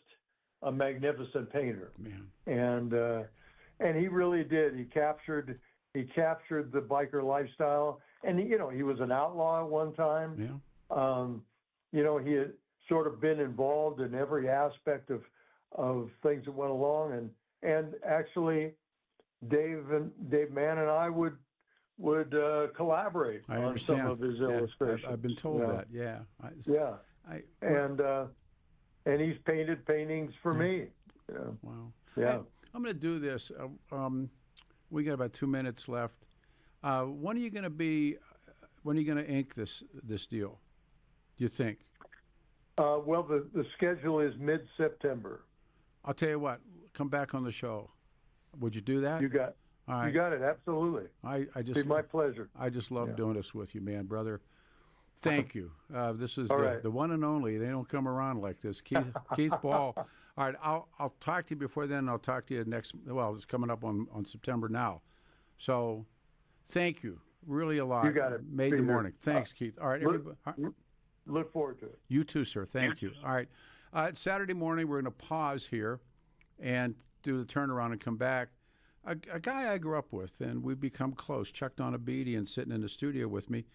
a magnificent painter. Man. And he really did. He captured the biker lifestyle, and he was an outlaw at one time. Yeah. He had sort of been involved in every aspect of things that went along, and actually Dave Mann and I would collaborate on some of his illustrations. I've been told that. Yeah. And he's painted paintings for me. Yeah. Wow. Yeah. Hey, I'm going to do this. We got about 2 minutes left. When are you going to ink this deal? Do you think? Well, the schedule is mid-September. I'll tell you what. Come back on the show. Would you do that? You got it. Absolutely. It's be my pleasure. I just love doing this with you, man, brother. Thank you. This is the one and only. They don't come around like this. Keith Ball. All right, I'll talk to you before then. I'll talk to you next. Well, it's coming up on September now. So, thank you. Really a lot. You got it. Made the morning. Thanks, Keith. All right, everybody. Look forward to it. You too, sir. Thank you. All right. Saturday morning, we're going to pause here and do the turnaround and come back. A guy I grew up with, and we've become close, Chuck Donabedian, sitting in the studio with me.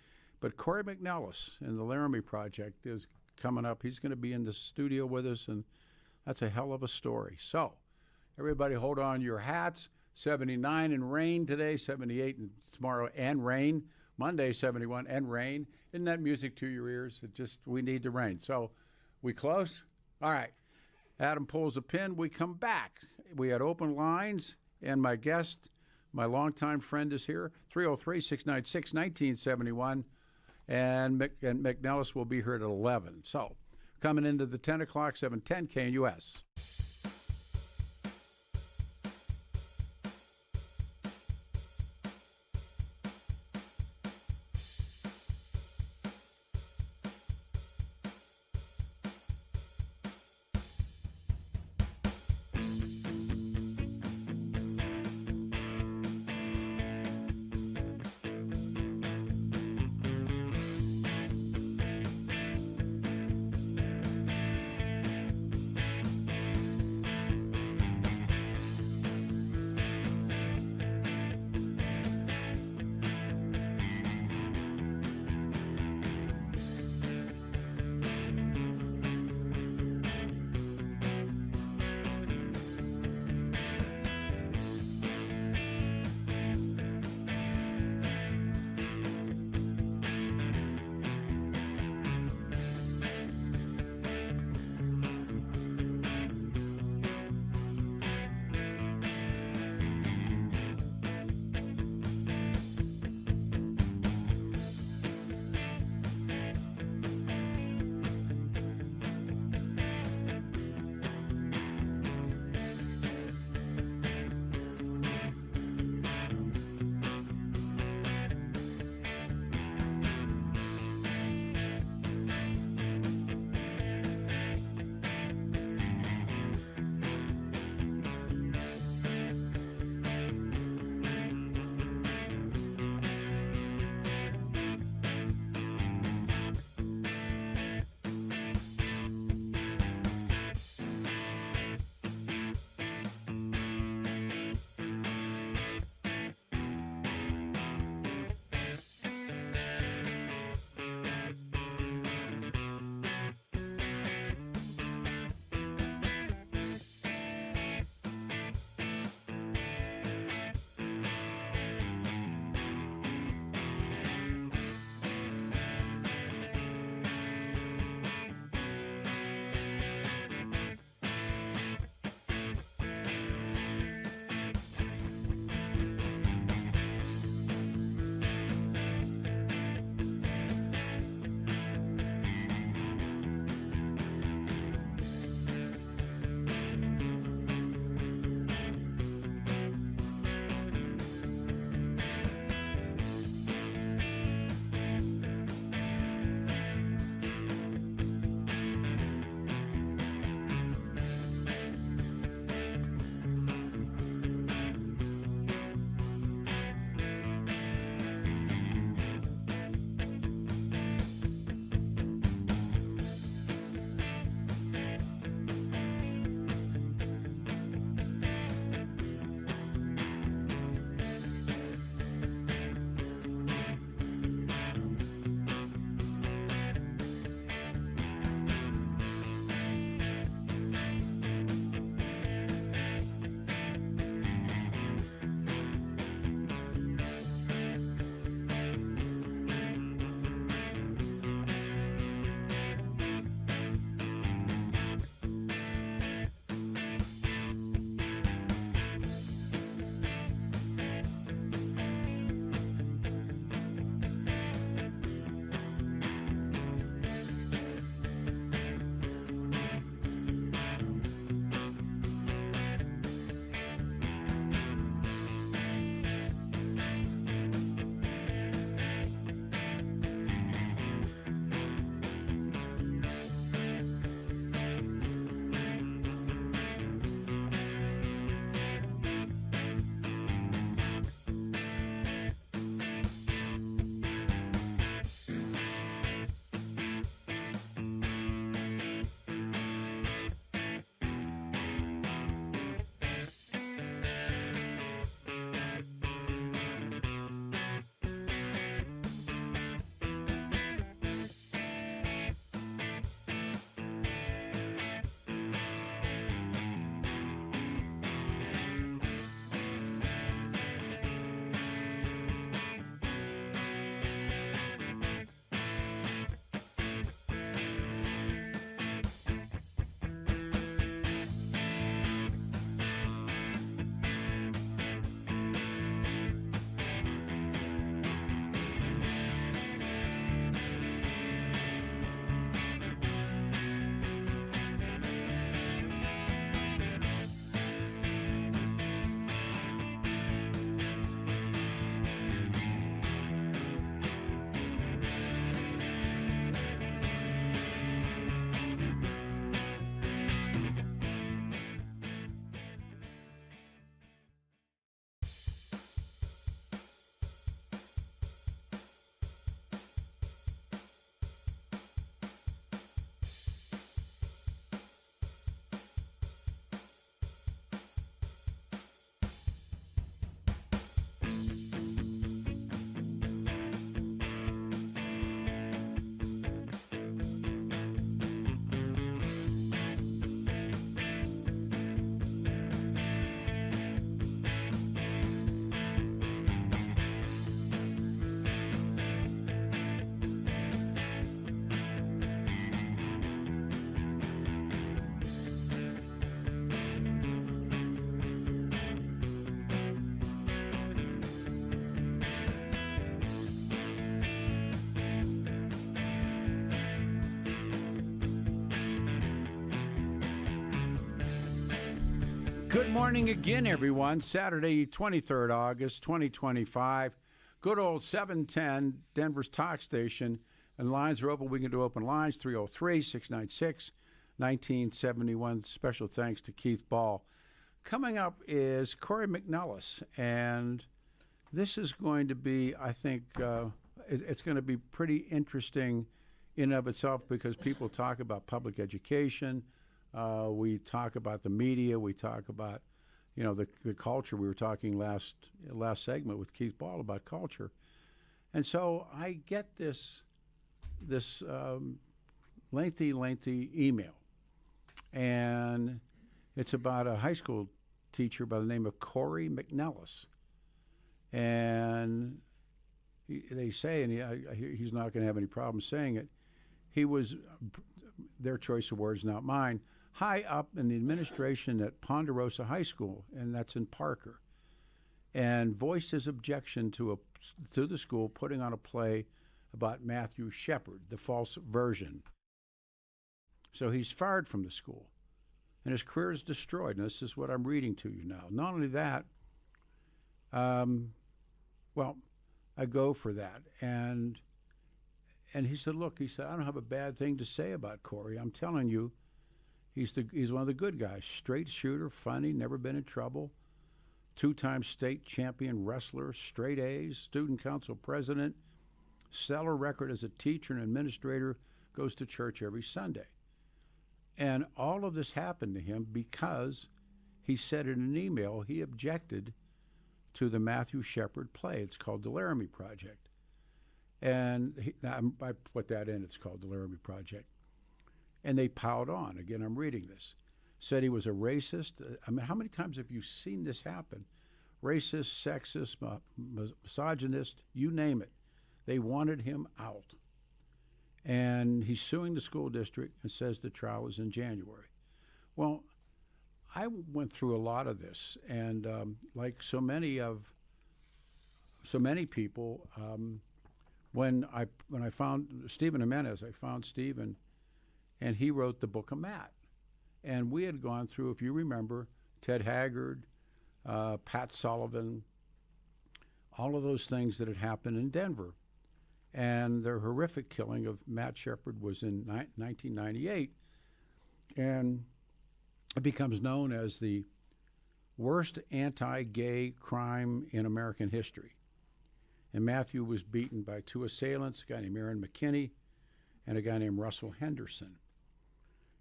But Corey McNellis in the Laramie Project is coming up. He's going to be in the studio with us, and that's a hell of a story. So, everybody hold on your hats. 79 and rain today, 78 and tomorrow and rain. Monday, 71 and rain. Isn't that music to your ears? We need the rain. So, we close? All right. Adam pulls a pin. We come back. We had open lines, and my guest, my longtime friend, is here. 303-696-1971. And McNellis will be here at 11. So, coming into the 10 o'clock, 710 KNUS. Good morning again, everyone. Saturday, 23rd August, 2025. Good old 710, Denver's talk station. And lines are open. We can do open lines, 303-696-1971. Special thanks to Keith Ball. Coming up is Corey McNellis. And this is going to be, I think, it's going to be pretty interesting in and of itself because people talk about public education. We talk about the media. We talk about, the culture. We were talking last segment with Keith Ball about culture, and so I get this lengthy email, and it's about a high school teacher by the name of Corey McNellis, and they say, and he's not going to have any problem saying it. He was their choice of words, not mine. High up in the administration at Ponderosa High School, and that's in Parker, and voiced his objection to the school putting on a play about Matthew Shepard, the false version. So he's fired from the school, and his career is destroyed. And this is what I'm reading to you now. Not only that, I go for that, and he said, look, I don't have a bad thing to say about Corey. I'm telling you. He's one of the good guys, straight shooter, funny, never been in trouble, 2-time state champion wrestler, straight A's, student council president, stellar record as a teacher and administrator, goes to church every Sunday. And all of this happened to him because he said in an email he objected to the Matthew Shepard play. It's called The Laramie Project. And I put that in, it's called The Laramie Project. And they piled on. Again, I'm reading this. Said he was a racist. I mean, how many times have you seen this happen? Racist, sexist, misogynist, you name it. They wanted him out. And he's suing the school district and says the trial is in January. Well, I went through a lot of this. And like so many people, when I found Stephen Jimenez, I found Stephen, and he wrote the Book of Matt. And we had gone through, if you remember, Ted Haggard, Pat Sullivan, all of those things that had happened in Denver. And the horrific killing of Matt Shepard was in 1998. And it becomes known as the worst anti-gay crime in American history. And Matthew was beaten by 2 assailants, a guy named Aaron McKinney and a guy named Russell Henderson.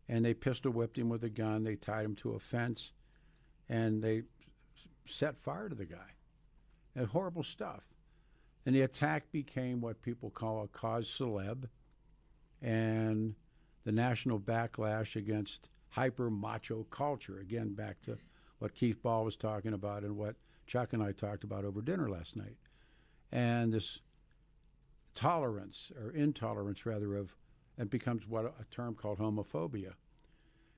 And they pistol whipped him with a gun. They tied him to a fence, and they set fire to the guy. And horrible stuff. And the attack became what people call a cause célèbre, and the national backlash against hyper-macho culture. Again, back to what Keith Ball was talking about and what Chuck and I talked about over dinner last night. And this tolerance, or intolerance rather, of and becomes what a term called homophobia.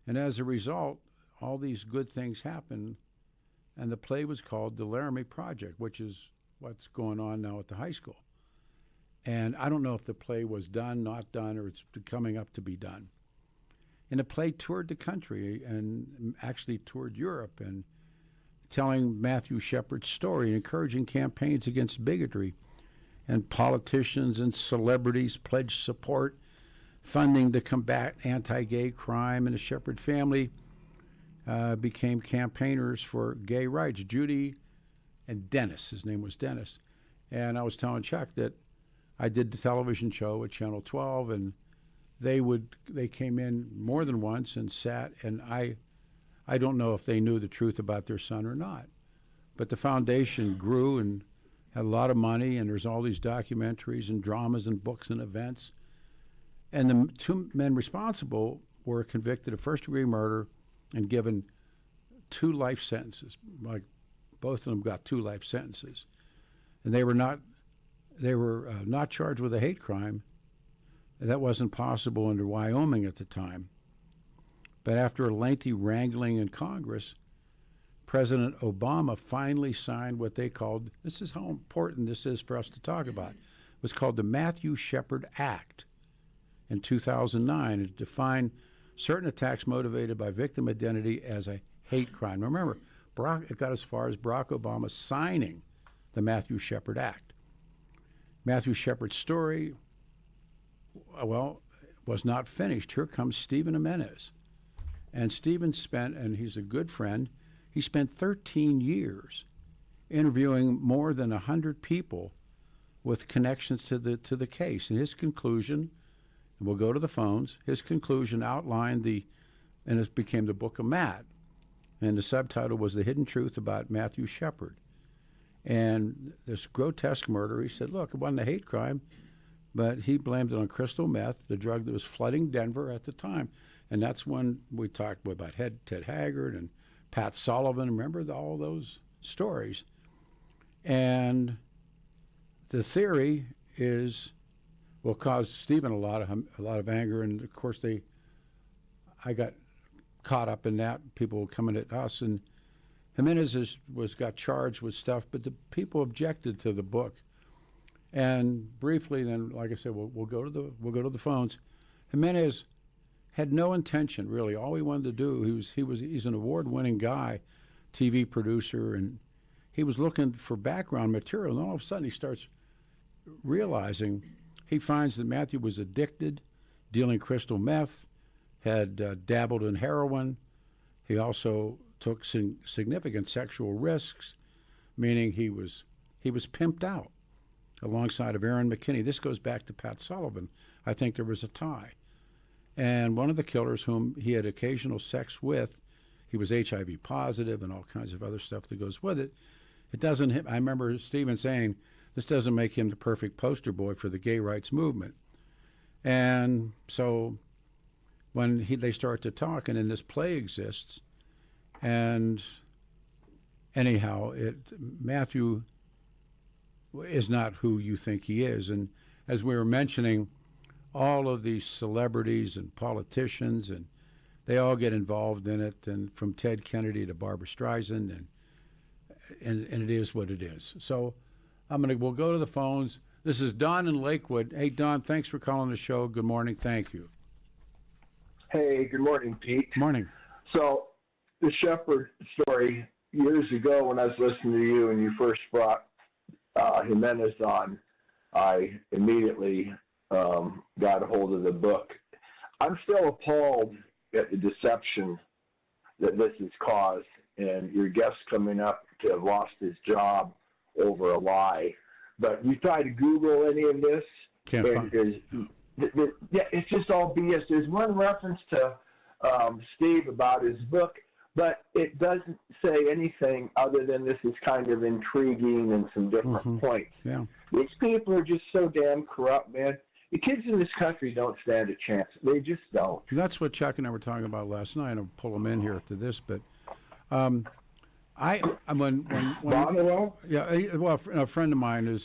And as a result, all these good things happen, and the play was called The Laramie Project, which is what's going on now at the high school. And I don't know if the play was done, not done, or it's coming up to be done. And the play toured the country and actually toured Europe and telling Matthew Shepard Story, encouraging campaigns against bigotry, and politicians and celebrities pledged support, funding to combat anti-gay crime, and the Shepard family became campaigners for gay rights. Judy and Dennis, his name was Dennis. And I was telling Chuck that I did the television show at Channel 12, and they came in more than once and sat, and I don't know if they knew the truth about their son or not. But the foundation grew and had a lot of money, and there's all these documentaries and dramas and books and events. And the 2 men responsible were convicted of first-degree murder and given 2 life sentences. Like, both of them got 2 life sentences. And they were not charged with a hate crime. That wasn't possible under Wyoming at the time. But after a lengthy wrangling in Congress, President Obama finally signed what they called, this is how important this is for us to talk about, it was called the Matthew Shepard Act in 2009. It defined certain attacks motivated by victim identity as a hate crime. Remember, it got as far as Barack Obama signing the Matthew Shepard Act. Matthew Shepard Story, well, was not finished. Here comes Stephen Jimenez. And Stephen and he's a good friend, he spent 13 years interviewing more than 100 people with connections to the case. And his conclusion, and we'll go to the phones, his conclusion outlined and it became the Book of Matt. And the subtitle was The Hidden Truth About Matthew Shepard. And this grotesque murder, he said, look, it wasn't a hate crime, but he blamed it on crystal meth, the drug that was flooding Denver at the time. And that's when we talked about Ted Haggard and Pat Sullivan. Remember all those stories? And the theory will cause Stephen a lot of anger. And, of course, I got caught up in that, people coming at us. And Jimenez got charged with stuff, but the people objected to the book. And briefly, then, like I said, we'll go to the phones. Jimenez had no intention, really. All he wanted to do, he's an award-winning guy, TV producer, and he was looking for background material. And all of a sudden, he starts realizing he finds that Matthew was addicted, dealing crystal meth, had dabbled in heroin. He also took significant sexual risks, meaning he was pimped out alongside of Aaron McKinney. This goes back to Pat Sullivan. I think there was a tie. And one of the killers whom he had occasional sex with, he was HIV positive and all kinds of other stuff that goes with it. I remember Stephen saying, this doesn't make him the perfect poster boy for the gay rights movement. And so when they start to talk, and then this play exists, and anyhow, Matthew is not who you think he is. And as we were mentioning, all of these celebrities and politicians, and they all get involved in it, and from Ted Kennedy to Barbara Streisand, and it is what it is. So we'll go to the phones. This is Don in Lakewood. Hey, Don, thanks for calling the show. Good morning. Thank you. Hey, good morning, Pete. Morning. So the Shepard story, years ago when I was listening to you and you first brought Jimenez on, I immediately got a hold of the book. I'm still appalled at the deception that this has caused, and your guest coming up to have lost his job over a lie. But you try to Google any of this, Can't find. Yeah, it's just all BS. There's one reference to Steve about his book, but it doesn't say anything other than this is kind of intriguing and some different points. Yeah. These people are just so damn corrupt, man. The kids in this country don't stand a chance. They just don't. That's what Chuck and I were talking about last night. I'll pull them in here to this, but when Bonnewell? yeah, well, a friend of mine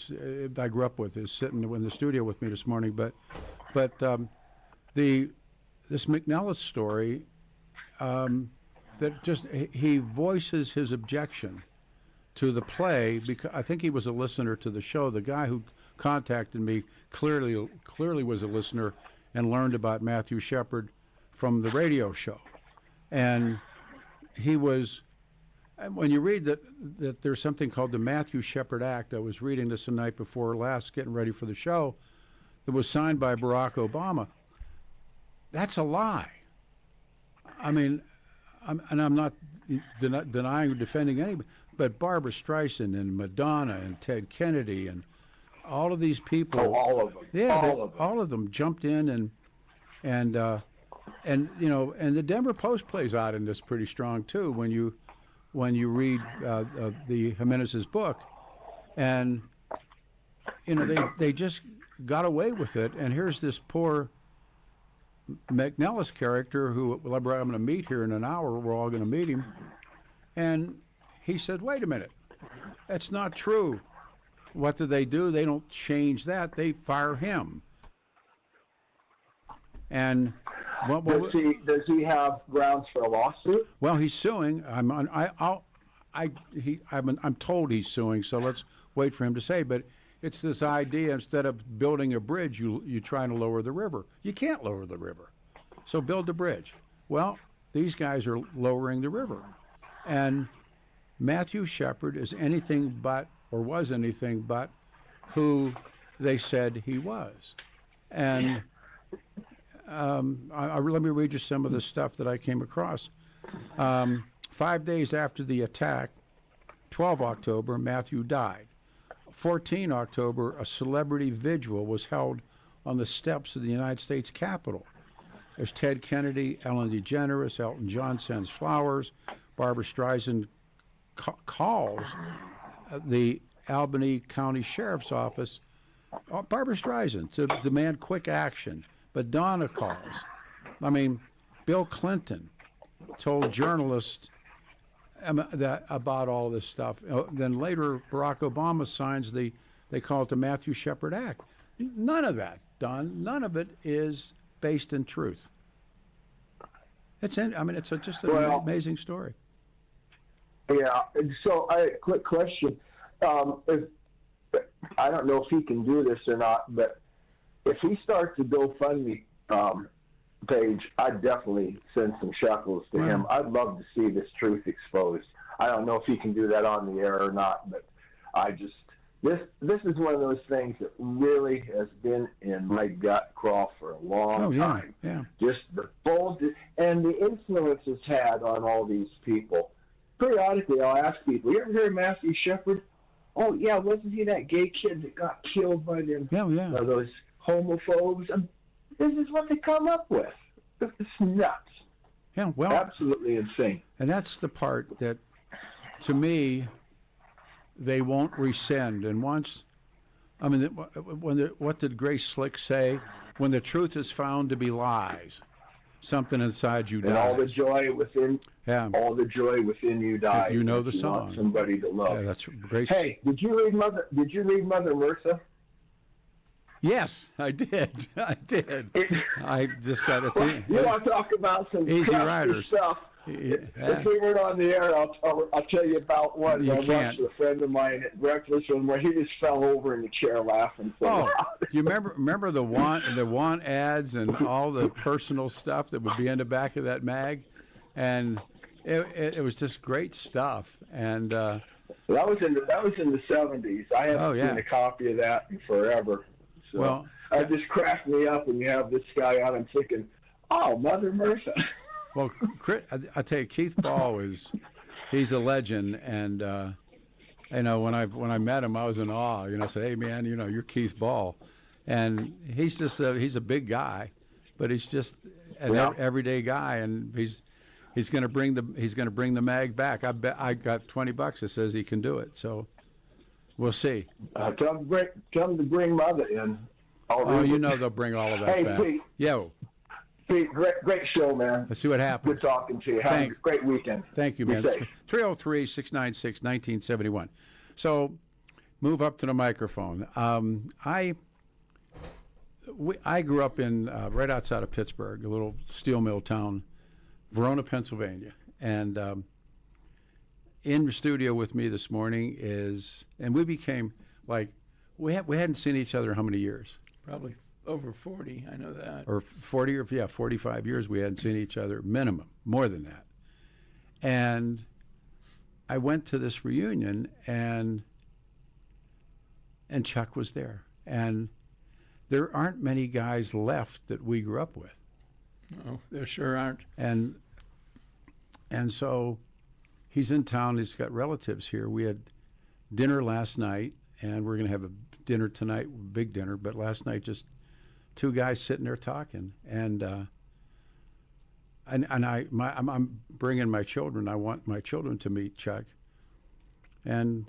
I grew up with is sitting in the studio with me this morning, but this McNellis story, that just he voices his objection to the play because I think he was a listener to the show. The guy who contacted me clearly was a listener and learned about Matthew Shepard from the radio show, and he was. When you read that there's something called the Matthew Shepard Act, I was reading this the night before last, getting ready for the show, that was signed by Barack Obama. That's a lie. I mean, I'm not denying or defending anybody, but Barbara Streisand and Madonna and Ted Kennedy and all of these people. Oh, all of them. Yeah, all of them jumped in and you know, and the Denver Post plays out in this pretty strong too when you read the Jimenez's book, and you know they just got away with it. And here's this poor McNellis character who I'm going to meet here in an hour. We're all going to meet him, and he said, "Wait a minute, that's not true." What do? They don't change that. They fire him. And does he have grounds for a lawsuit? Well, he's suing. I'm told he's suing. So let's wait for him to say. But it's this idea: instead of building a bridge, you trying to lower the river. You can't lower the river, so build the bridge. Well, these guys are lowering the river, And Matthew Shepard is anything but, or was anything but, who they said he was. And let me read you some of the stuff that I came across. 5 days after the attack, 12 October, Matthew died. 14 October, a celebrity vigil was held on the steps of the United States Capitol. There's Ted Kennedy, Ellen DeGeneres, Elton John sends flowers, Barbara Streisand calls the Albany County Sheriff's Office, Barbara Streisand, to demand quick action. But Donna calls. I mean, Bill Clinton told journalists about all this stuff. Then later, Barack Obama signs they call it the Matthew Shepard Act. None of that, Don. None of it is based in truth. It's just an amazing story. Yeah. So, quick question. I don't know if he can do this or not, but if he starts a GoFundMe page, I'd definitely send some shekels to him. I'd love to see this truth exposed. I don't know if he can do that on the air or not, but this is one of those things that really has been in my gut crawl for a long time. Yeah. Just the bold and the influence it's had on all these people. Periodically, I'll ask people, "You ever heard of Matthew Shepard?" "Oh yeah, wasn't he that gay kid that got killed by them? Those homophobes?" And this is what they come up with. It's nuts. Yeah, well, absolutely insane. And that's the part that, to me, they won't rescind. And once, what did Grace Slick say? When the truth is found to be lies, something inside you dies. And all the joy within. Yeah. All the joy within you dies. You know the song. Want somebody to love. Yeah, that's Grace. Hey, did you read Mother Mirtha? Yes, I did. I just got it. Well, you want to talk about some Easyriders stuff? If we weren't on the air, I'll tell you about one. I watched a friend of mine at breakfast where he just fell over in the chair laughing. You remember the want ads and all the personal stuff that would be in the back of that mag, and it was just great stuff. And that was in the 70s. I haven't seen a copy of that in forever. So it just cracked me up when you have this guy on. I'm thinking, oh, Mother Mirtha. Well, I tell you, Keith Ball he's a legend, and when I met him, I was in awe. I said, "Hey, man, you're Keith Ball," and he's just he's a big guy, but he's just an everyday guy, and he's going to bring the mag back. I bet I got $20 that says he can do it. So we'll see. Tell them to bring Mother in. They'll bring all of that back. Pete. Yo. Pete, great show, man. Let's see what happens. Good talking to you. Have a great weekend. Thank you, man. 303-696-1971. So move up to the microphone. I grew up in right outside of Pittsburgh, a little steel mill town, Verona, Pennsylvania. And in the studio with me this morning and we became we hadn't seen each other in how many years? Probably over 40, I know that. Or 45 years we hadn't seen each other, minimum, more than that. And I went to this reunion, and Chuck was there. And there aren't many guys left that we grew up with. No, there sure aren't. And so he's in town, he's got relatives here. We had dinner last night, and we're going to have a dinner tonight, big dinner, but last night just two guys sitting there talking, and I'm bringing my children. I want my children to meet Chuck, and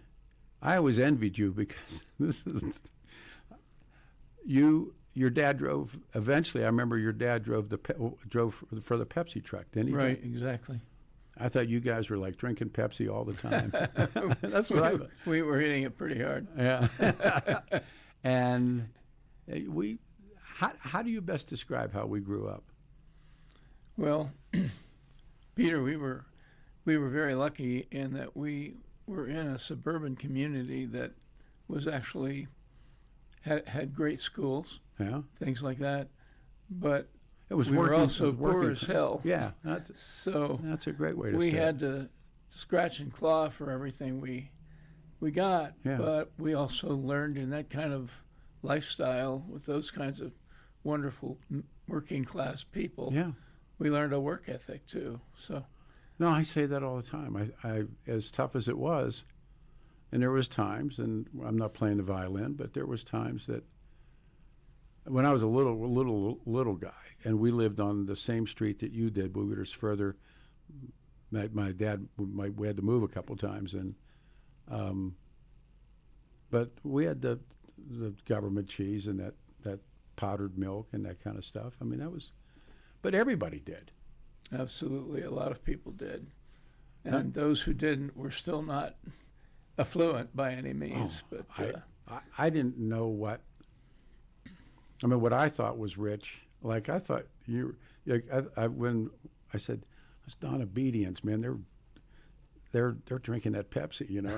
I always envied you because this is you. Your dad drove. Eventually, I remember your dad drove for the Pepsi truck, didn't he? Right, exactly. I thought you guys were like drinking Pepsi all the time. That's what we were hitting it pretty hard. Yeah, and we. How do you best describe how we grew up? Well, Peter, we were very lucky in that we were in a suburban community that was actually had great schools, things like that. But we were also poor as hell. Yeah, that's a great way to say it. We had to scratch and claw for everything we got, Yeah. but we also learned in that kind of lifestyle with those kinds of wonderful working class people. Yeah. We learned a work ethic too. So No, I say that all the time. I as tough as it was, and there was times, and I'm not playing the violin, but there was times that when I was a little guy, and we lived on the same street that you did, but we were just further. My dad, we had to move a couple times, and but we had the government cheese and that powdered milk and that kind of stuff. I mean, that was, but everybody did. absolutely, a lot of people did, and those who didn't were still not affluent by any means. But I didn't know what. I mean, what I thought was rich. Like I thought when I said, "It's Donabedians, man. They're drinking that Pepsi, you know."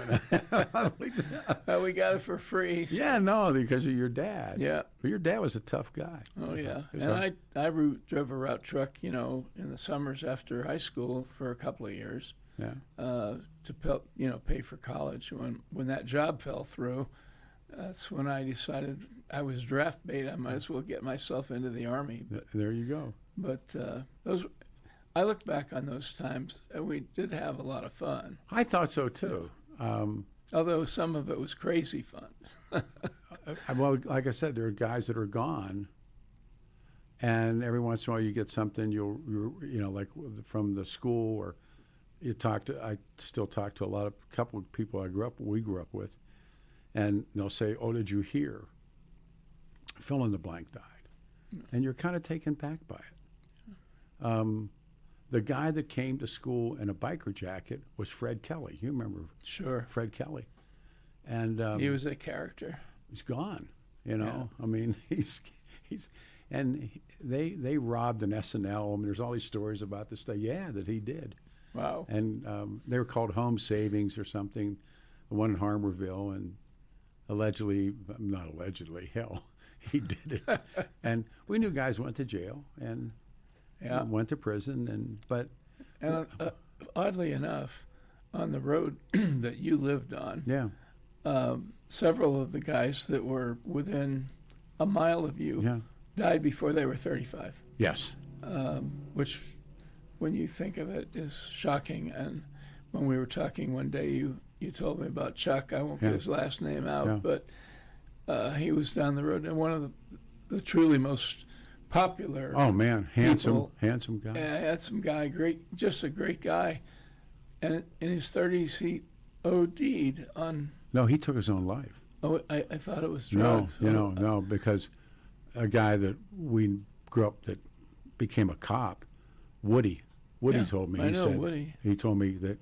we got it for free. So. Yeah, no, because of your dad. Yeah. But your dad was a tough guy. Oh yeah, It was and I drove a route truck, you know, in the summers after high school for a couple of years. Yeah. To pay for college. When that job fell through, that's when I decided I was draft bait. I might as well get myself into the Army. But, There you go. but I look back on those times, and we did have a lot of fun. I thought so too. Although some of it was crazy fun. Well, like I said, there are guys that are gone, and every once in a while you get something like from the school, or I still talk to a couple of people we grew up with, and they'll say, "Oh, did you hear? Fill in the blank died," and you're kind of taken back by it. The guy that came to school in a biker jacket was Fred Kelly. You remember Sure. Fred Kelly? And He was a character. he's gone. You know, I mean, they robbed an SNL. I mean, there's all these stories about this stuff. Yeah, that he did. Wow. And they were called home savings or something. The one in Harmerville, and not allegedly, hell, he did it. And we knew guys went to jail and went to prison, but oddly enough, on the road that you lived on, several of the guys that were within a mile of you died before they were 35. Yes. Which, when you think of it, is shocking. And when we were talking one day, you told me about Chuck. I won't get his last name out, but he was down the road, and one of the truly most popular. Oh man, handsome guy. Yeah, handsome guy, just a great guy. And in his 30s, he OD'd on. No, he took his own life. Oh, I thought it was drugs. No, because a guy that we grew up that became a cop, Woody told me. I know Woody. He told me that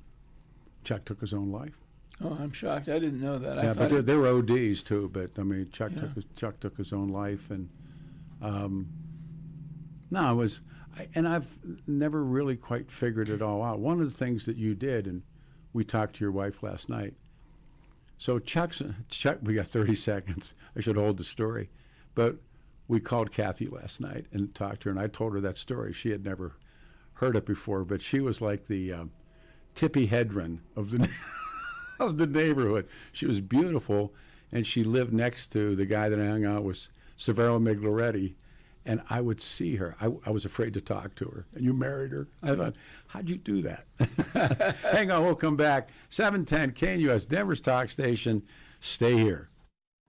Chuck took his own life. Oh, I'm shocked. I didn't know that. Yeah, but there were ODs too. But I mean, Chuck took his own life, and I've never really quite figured it all out. One of the things that you did, and we talked to your wife last night. So Chuck, we got 30 seconds. I should hold the story, but we called Kathy last night and talked to her, and I told her that story. She had never heard it before, but she was like the Tippi Hedren of the of the neighborhood. She was beautiful, and she lived next to the guy that I hung out with, Severo Migloretti, and I would see her. I was afraid to talk to her. And you married her. I thought, how'd you do that? Hang on, we'll come back. 710 KNUS, Denver's talk station. Stay here.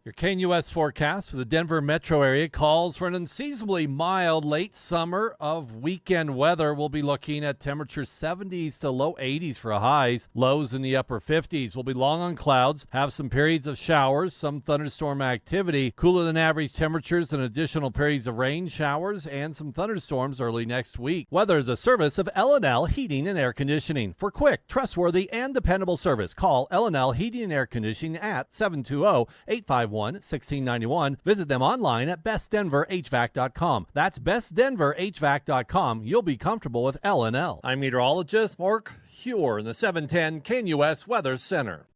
Your KNUS forecast for the Denver metro area calls for an unseasonably mild late summer of weekend weather. We'll be looking at temperatures 70s to low 80s for highs. Lows in the upper 50s. We'll be long on clouds, have some periods of showers, some thunderstorm activity, cooler than average temperatures and additional periods of rain, showers, and some thunderstorms early next week. Weather is a service of L&L Heating and Air Conditioning. For quick, trustworthy, and dependable service, call L&L Heating and Air Conditioning at 720-851-1691. Visit them online at bestdenverhvac.com. That's bestdenverhvac.com. You'll be comfortable with L&L. I'm meteorologist Mark Huer in the 710 KNUS Weather Center.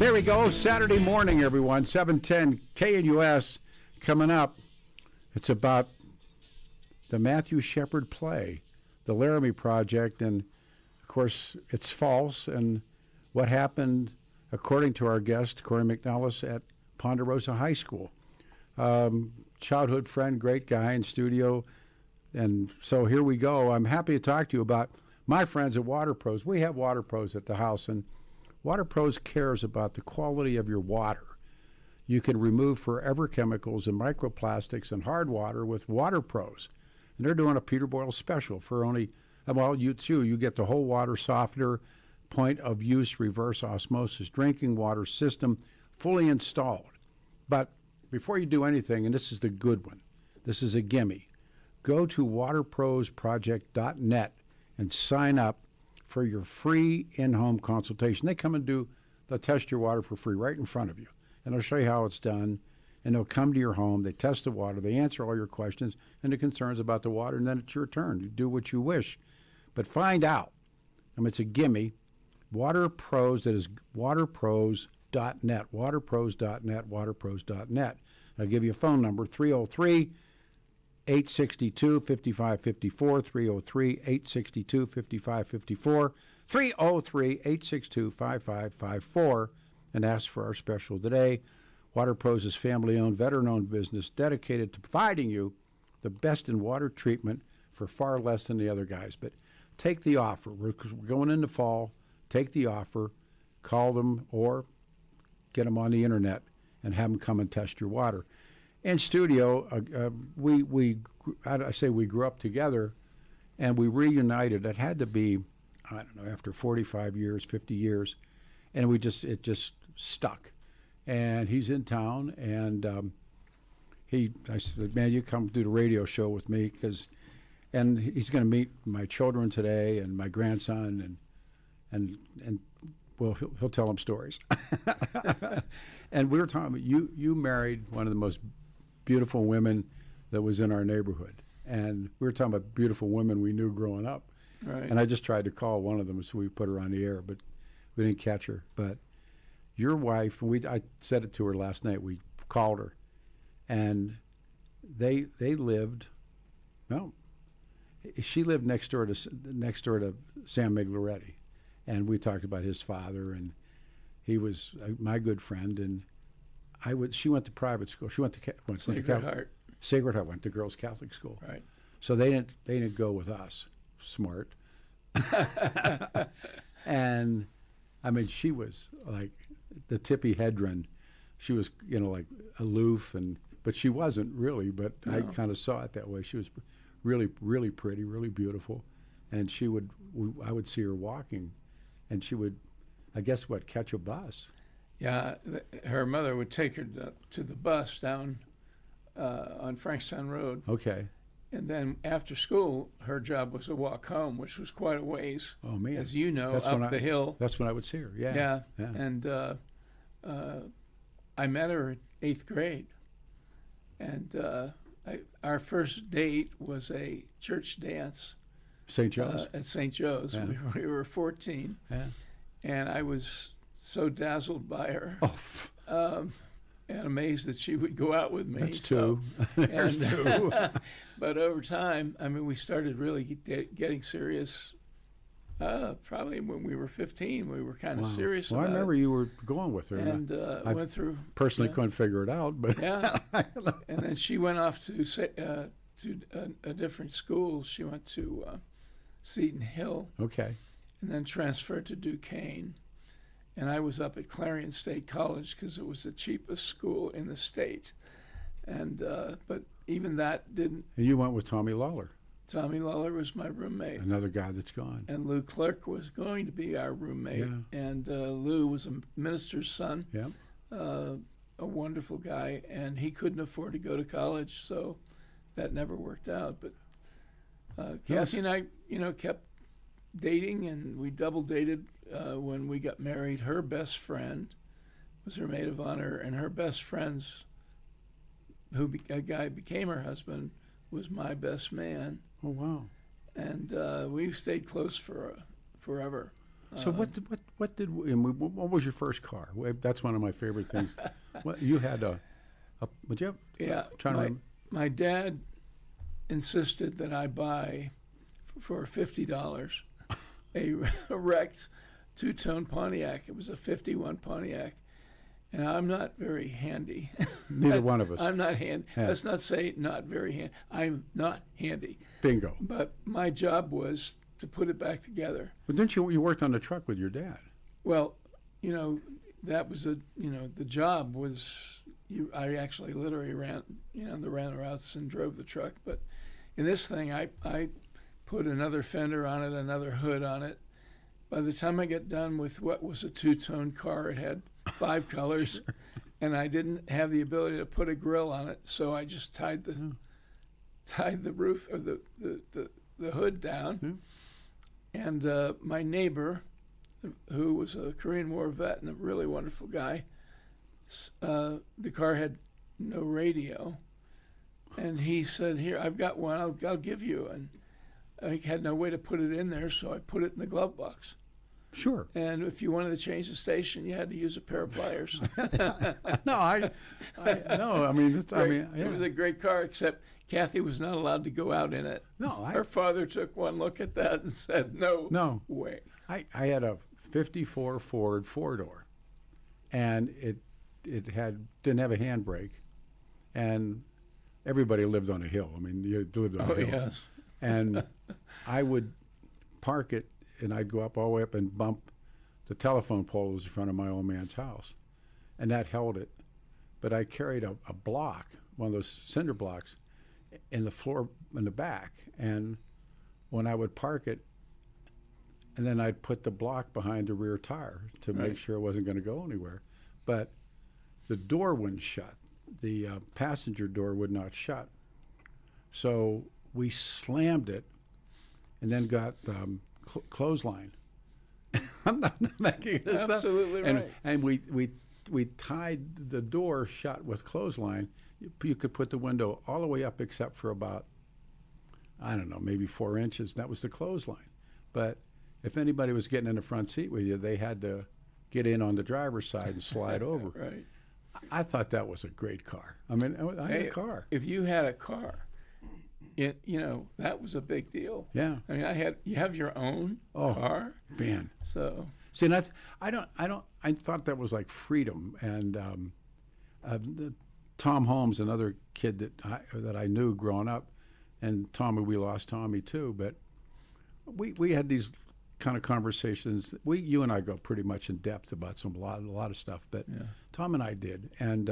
There we go. Saturday morning, everyone. 710 KNUS coming up. It's about the Matthew Shepard play, the Laramie Project, and of course it's false. And what happened, according to our guest Corey McNellis at Ponderosa High School, childhood friend, great guy in studio. And so here we go. I'm happy to talk to you about my friends at Water Pros. We have Water Pros at the house, and Water Pros cares about the quality of your water. You can remove forever chemicals and microplastics and hard water with Water Pros. And they're doing a Peter Boyles special for only, well, you too. You get the whole water softener, point of use reverse osmosis drinking water system fully installed. But before you do anything, and this is the good one, this is a gimme, go to waterprosproject.net and sign up for your free in-home consultation. They come and they'll test your water for free right in front of you. And they'll show you how it's done. And they'll come to your home, they test the water, they answer all your questions and the concerns about the water, and then it's your turn. You do what you wish. But find out. It's a gimme. Water Pros, that is waterpros.net, waterpros.net, waterpros.net. I'll give you a phone number, 303-862-5554, 303-862-5554, 303-862-5554, and ask for our special today. Water Pros is family-owned, veteran-owned business dedicated to providing you the best in water treatment for far less than the other guys. But take the offer. We're going into fall. Take the offer. Call them or get them on the internet and have them come and test your water. In studio, I say we grew up together, and we reunited. It had to be, I don't know, after 45 years, 50 years, and it just stuck. And he's in town, and I said, man, you come do the radio show with me, and he's going to meet my children today and my grandson, and well, he'll tell them stories. And we were talking about you married one of the most beautiful women that was in our neighborhood, and we were talking about beautiful women we knew growing up. Right. And I just tried to call one of them, so we put her on the air, but we didn't catch her. But your wife, and I said it to her last night. We called her, and they lived. No, she lived next door to Sam Migloretti, and we talked about his father, and he was my good friend. And she went to private school. She went to Sacred Heart went to girls' Catholic school. Right. So they didn't go with us. Smart. And she was like the Tippi Hedren. She was, like aloof, but she wasn't really. But no. I kind of saw it that way. She was really, really pretty, really beautiful, and I would see her walking, and she would, I guess, catch a bus. Yeah, her mother would take her to the bus down on Frankstown Road. Okay. And then after school, her job was to walk home, which was quite a ways. Oh, man. As you know, up the hill. That's when I would see her, yeah. Yeah. And I met her in 8th grade. And our first date was a church dance. St. Joe's? At St. Joe's. Yeah. We were 14. Yeah. And I was so dazzled by her. Oh. And amazed that she would go out with me. That's two. There's two. But over time, we started really getting serious. Probably when we were 15, we were kind of serious about it. I remember you were going with her. And I went through. Personally couldn't figure it out, but. Yeah. And then she went off to a different school. She went to Seton Hill. Okay. And then transferred to Duquesne. And I was up at Clarion State College because it was the cheapest school in the state. And but even that didn't. And you went with Tommy Lawler. Tommy Lawler was my roommate. Another guy that's gone. And Lou Clark was going to be our roommate. Yeah. And Lou was a minister's son. Yeah. A wonderful guy, and he couldn't afford to go to college, so that never worked out. But Kathy and I, kept dating, and we double dated. When we got married, her best friend was her maid of honor, and her best friend's, a guy became her husband, was my best man. Oh, wow. And we stayed close for forever. So what was your first car? That's one of my favorite things. You had would you have? Yeah, my dad insisted that I buy for $50 a wrecked two-tone Pontiac. It was a 51 Pontiac. And I'm not very handy. Neither one of us. I'm not handy. Yeah. Let's not say not very handy. I'm not handy. Bingo. But my job was to put it back together. But didn't you worked on the truck with your dad? Well, that was the job was, I actually literally ran the routes and drove the truck. But in this thing, I put another fender on it, another hood on it. By the time I get done with what was a two-tone car, it had 5 colors, sure. And I didn't have the ability to put a grill on it, so I just tied the roof or the hood down. And my neighbor, who was a Korean War vet and a really wonderful guy, the car had no radio, and he said, "Here, I've got one. I'll give you." And I had no way to put it in there, so I put it in the glove box. Sure. And if you wanted to change the station, you had to use a pair of pliers. No, I mean, It was a great car, except Kathy was not allowed to go out in it. No, her father took one look at that and said, "No way." I had a '54 Ford 4-door, and it didn't have a handbrake, and everybody lived on a hill. I mean, you lived on a hill. Yes. And I would park it, and I'd go up all the way up and bump the telephone poles in front of my old man's house, and that held it. But I carried a block, one of those cinder blocks, in the floor in the back, and when I would park it, and then I'd put the block behind the rear tire to make sure it wasn't going to go anywhere. But the door wouldn't shut. The passenger door would not shut. So we slammed it and then got clothesline. I'm not making this Absolutely up. right. And we tied the door shut with clothesline. You could put the window all the way up except for about, I don't know, maybe 4 inches. That was the clothesline. But if anybody was getting in the front seat with you, they had to get in on the driver's side and slide over. Right. I thought that was a great car. I mean, I had a car. If you had a car, that was a big deal. Yeah. I mean, you have your own car. Man. So see, and I thought that was like freedom. And Tom Holmes, another kid that I knew growing up, and Tommy, we lost Tommy too, but we had these kind of conversations. You and I go pretty much in depth about a lot of stuff, but Tom and I did. And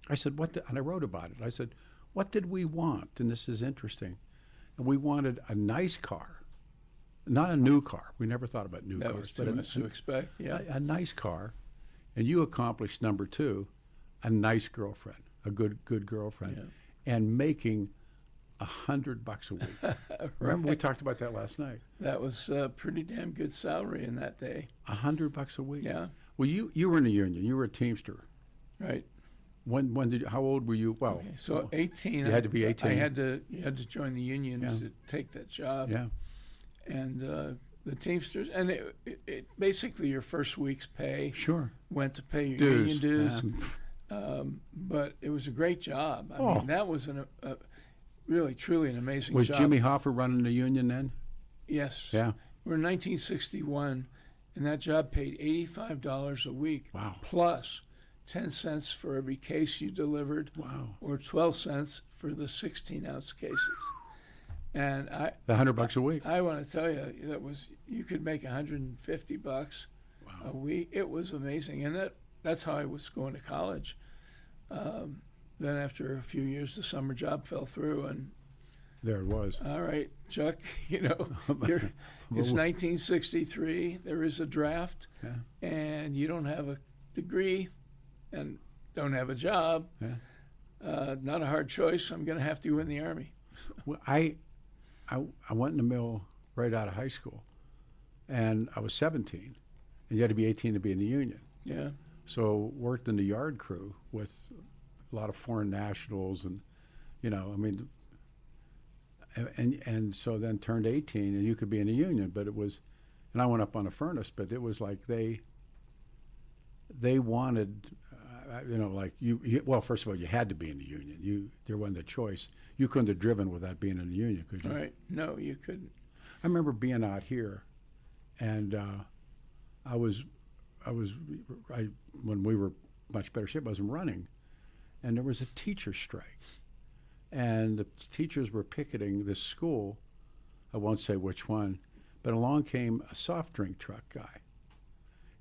I said, and I wrote about it. I said, what did we want? And this is interesting. And we wanted a nice car, not a new car. We never thought about new cars. That was too much to expect, yeah. A nice car. And you accomplished number 2, a nice girlfriend, a good girlfriend, and making $100 a week. Right. Remember, we talked about that last night. That was a pretty damn good salary in that day. $100 a week. Yeah. Well, you were in the union. You were a Teamster. Right. How old were you? Well, okay, so 18. You had to be 18. You had to join the union to take that job. Yeah. And the Teamsters, and it basically your first week's pay went to pay your union dues. But it was a great job. I mean, that was really, truly an amazing job. Was Jimmy Hoffa running the union then? Yes. Yeah. We're in 1961, and that job paid $85 a week. Wow. Plus 10 cents for every case you delivered. Wow. Or 12 cents for the 16-ounce cases. And the $100 a week. I want to tell you, you could make $150 a week. It was amazing, and that's how I was going to college. Then after a few years, the summer job fell through, and there it was. All right, Chuck, it's 1963. There is a draft, and you don't have a degree and don't have a job. Yeah. Not a hard choice. I'm going to have to go in the Army. Well, I went in the mill right out of high school, and I was 17, and you had to be 18 to be in the union. Yeah. So worked in the yard crew with a lot of foreign nationals, and and so then turned 18, and you could be in a union, but it was and I went up on a furnace, but it was like they wanted, like well, first of all, you had to be in the union. There wasn't a choice. You couldn't have driven without being in the union, could you? Right. No, you couldn't. I remember being out here, and when we were much better shape, I was running, and there was a teacher strike, and the teachers were picketing this school. I won't say which one, but along came a soft drink truck guy,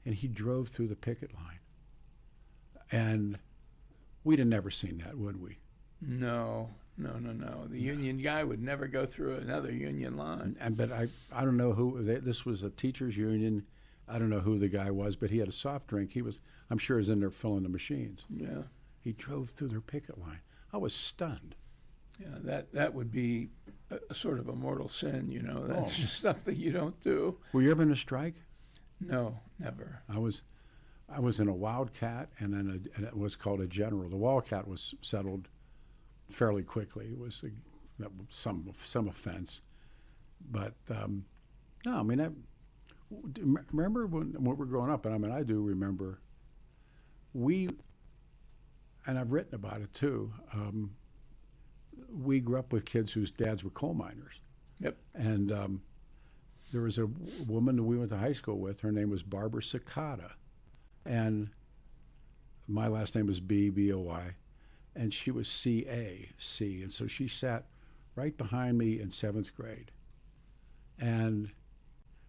and he drove through the picket line, and we'd have never seen that, would we? No. The union guy would never go through another union line. But I don't know who. This was a teachers' union. I don't know who the guy was, but he had a soft drink. I'm sure, he was in there filling the machines. Yeah. He drove through their picket line. I was stunned. Yeah, that would be a sort of a mortal sin. That's just something you don't do. Were you ever in a strike? No, never. I was in a Wildcat and then it was called a General. The Wildcat was settled fairly quickly. It was some offense, but no. I mean, remember when we were growing up, and I do remember. And I've written about it too. We grew up with kids whose dads were coal miners. Yep. And there was a woman that we went to high school with. Her name was Barbara Cicada, and my last name was B-O-Y. And she was C-A-C, and so she sat right behind me in 7th grade. And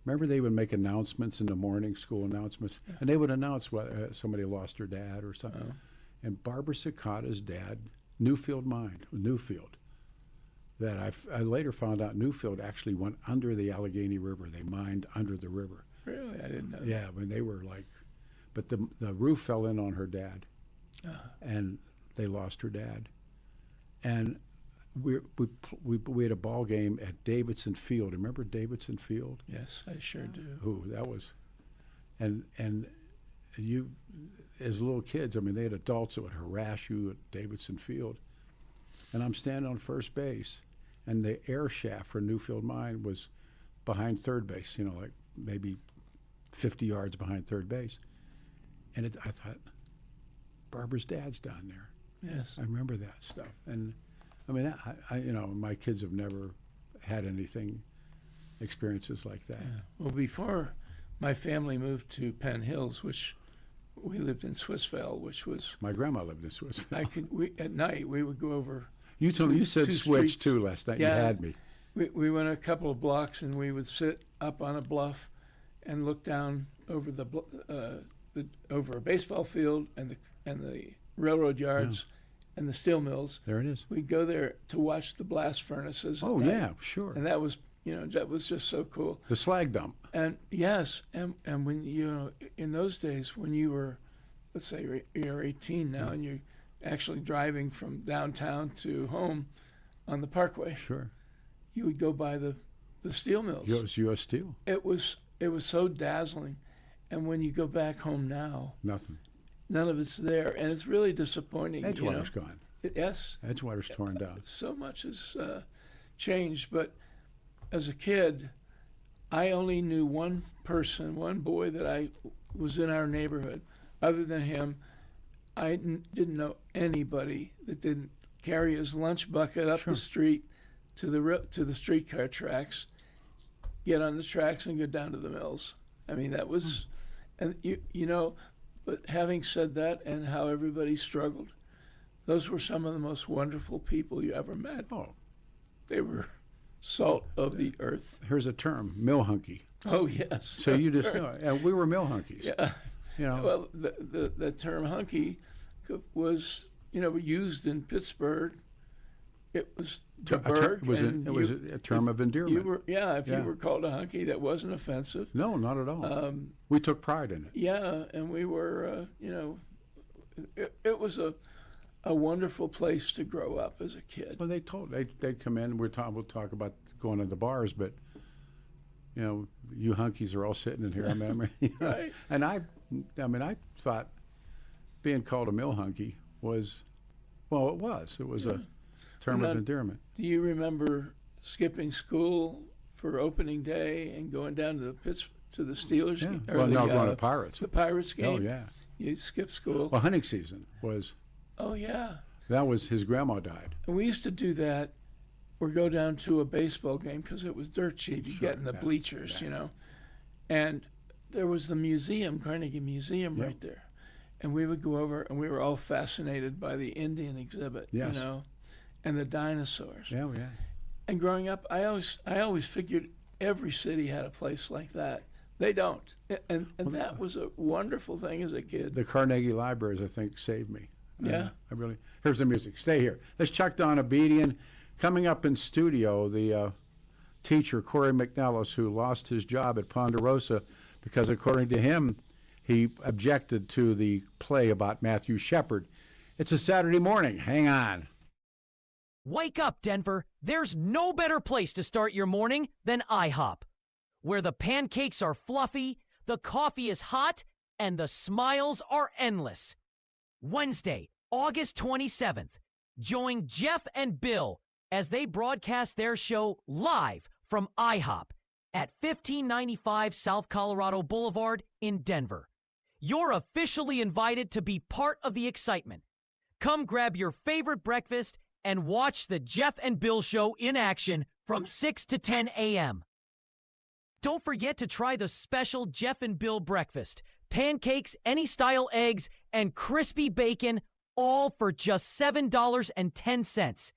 remember, they would make announcements in the morning, school announcements, and they would announce whether somebody lost their dad or something. Oh. And Barbara Cicada's dad, Newfield, that I later found out Newfield actually went under the Allegheny River. They mined under the river. Really? I didn't know that. Yeah, when they were but the roof fell in on her dad, and they lost her dad. And we had a ball game at Davidson Field. Remember Davidson Field? Yes, I sure do. Ooh, that was, and you, as little kids, they had adults that would harass you at Davidson Field. And I'm standing on first base, and the air shaft for Newfield Mine was behind third base, like maybe 50 yards behind third base. And I thought, Barbara's dad's down there. Yes. I remember that stuff. And my kids have never had experiences like that. Yeah. Well, before my family moved to Penn Hills, which we lived in Swissvale, which was... My grandma lived in Swissvale. At night, we would go over... You said Switch, too, last night. Yeah, you had me. We went a couple of blocks, and we would sit up on a bluff and look down over over a baseball field and the railroad yards and the steel mills. There it is. We'd go there to watch the blast furnaces. Oh, yeah, sure. And that was just so cool. The slag dump. And yes, and when in those days when you were, let's say you're 18 now, and you're actually driving from downtown to home on the Parkway. Sure. You would go by the steel mills. U.S. Steel. It was so dazzling, and when you go back home now, nothing. None of it's there, and it's really disappointing. Edgewater's gone. Yes. Edgewater's torn down. So much has changed, but as a kid, I only knew one boy that was in our neighborhood. Other than him, I didn't know anybody that didn't carry his lunch bucket up the street to the streetcar tracks, get on the tracks, and go down to the mills. That was, and but having said that, and how everybody struggled, those were some of the most wonderful people you ever met. Oh. They were salt of the earth. Here's a term, mill hunky. Oh, yes. So you just know, and we were mill hunkies. Yeah. Well, the term hunky was, used in Pittsburgh. It was it was a term of endearment. If you were called a hunky, that wasn't offensive. No, not at all. We took pride in it. Yeah, and we were, it was a wonderful place to grow up as a kid. Well, they'd come in. We'll talk about going to the bars, but you hunkies are all sitting in here. Right. And I thought being called a mill hunky was, well, it was a term of endearment. Do you remember skipping school for opening day and going down to to the Steelers. Yeah. Or Well, the, no, going to Pirates. The Pirates game. Oh, yeah. You skip school. Well, hunting season was, Oh yeah. that was, his grandma died. And we used to do that, or go down to a baseball game because it was dirt cheap. You Sure, get in the yeah, bleachers, yeah. you know. And there was the museum, Carnegie Museum, Yep. right there. And we would go over, and we were all fascinated by the Indian exhibit, Yes. you know, and the dinosaurs. Yeah, yeah. And growing up, I always figured every city had a place like that. They don't, and that was a wonderful thing as a kid. The Carnegie Libraries, I think, saved me. Yeah. I really. Here's the music. Stay here. There's Chuck Donabedian. Coming up in studio, the teacher, Corey McNellis, who lost his job at Ponderosa because, according to him, he objected to the play about Matthew Shepard. It's a Saturday morning. Hang on. Wake up, Denver. There's no better place to start your morning than IHOP, where the pancakes are fluffy, the coffee is hot, and the smiles are endless. Wednesday, August 27th, join Jeff and Bill as they broadcast their show live from IHOP at 1595 South Colorado Boulevard in Denver. You're officially invited to be part of the excitement. Come grab your favorite breakfast and watch the Jeff and Bill show in action from 6 to 10 a.m. Don't forget to try the special Jeff and Bill breakfast. Pancakes, any style eggs, and crispy bacon, all for just $7.10.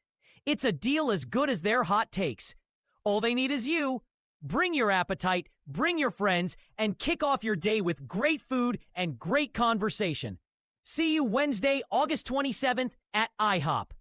It's a deal as good as their hot takes. All they need is you. Bring your appetite, bring your friends, and kick off your day with great food and great conversation. See you Wednesday, August 27th at IHOP.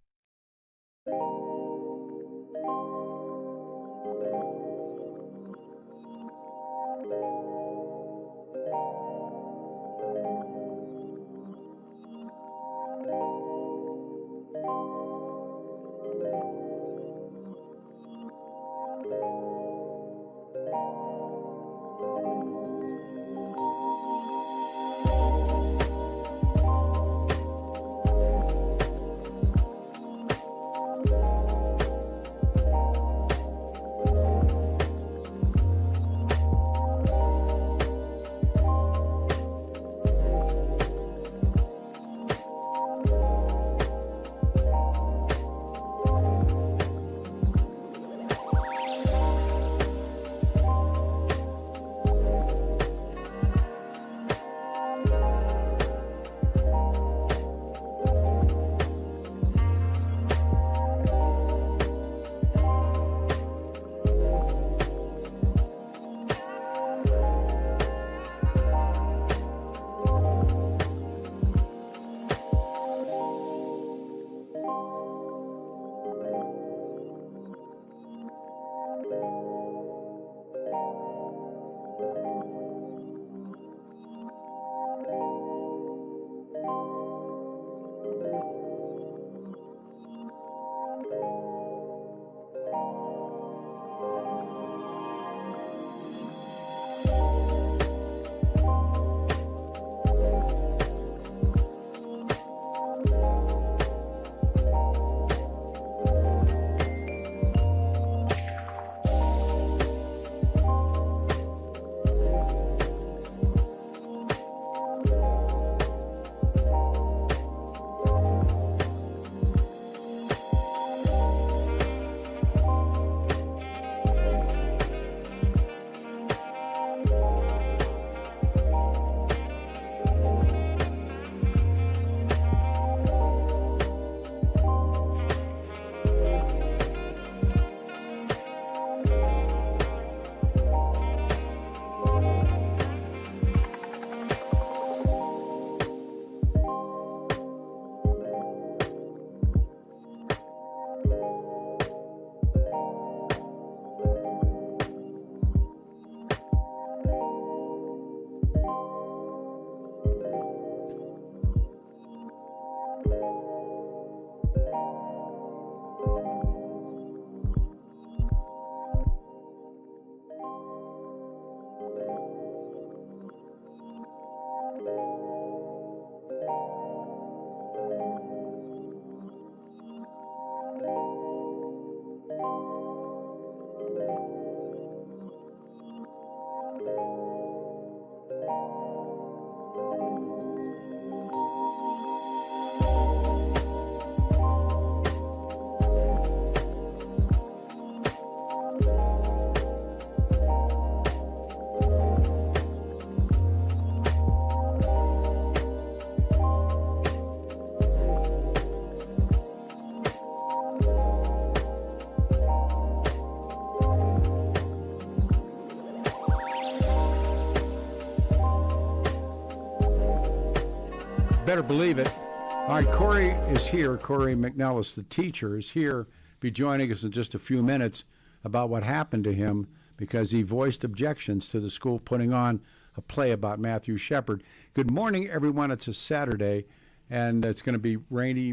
Better believe it. All right, Corey is here. Corey McNellis, the teacher, is here. Be joining us in just a few minutes about what happened to him because he voiced objections to the school putting on a play about Matthew Shepard. Good morning, everyone. It's a Saturday, and it's going to be rainy,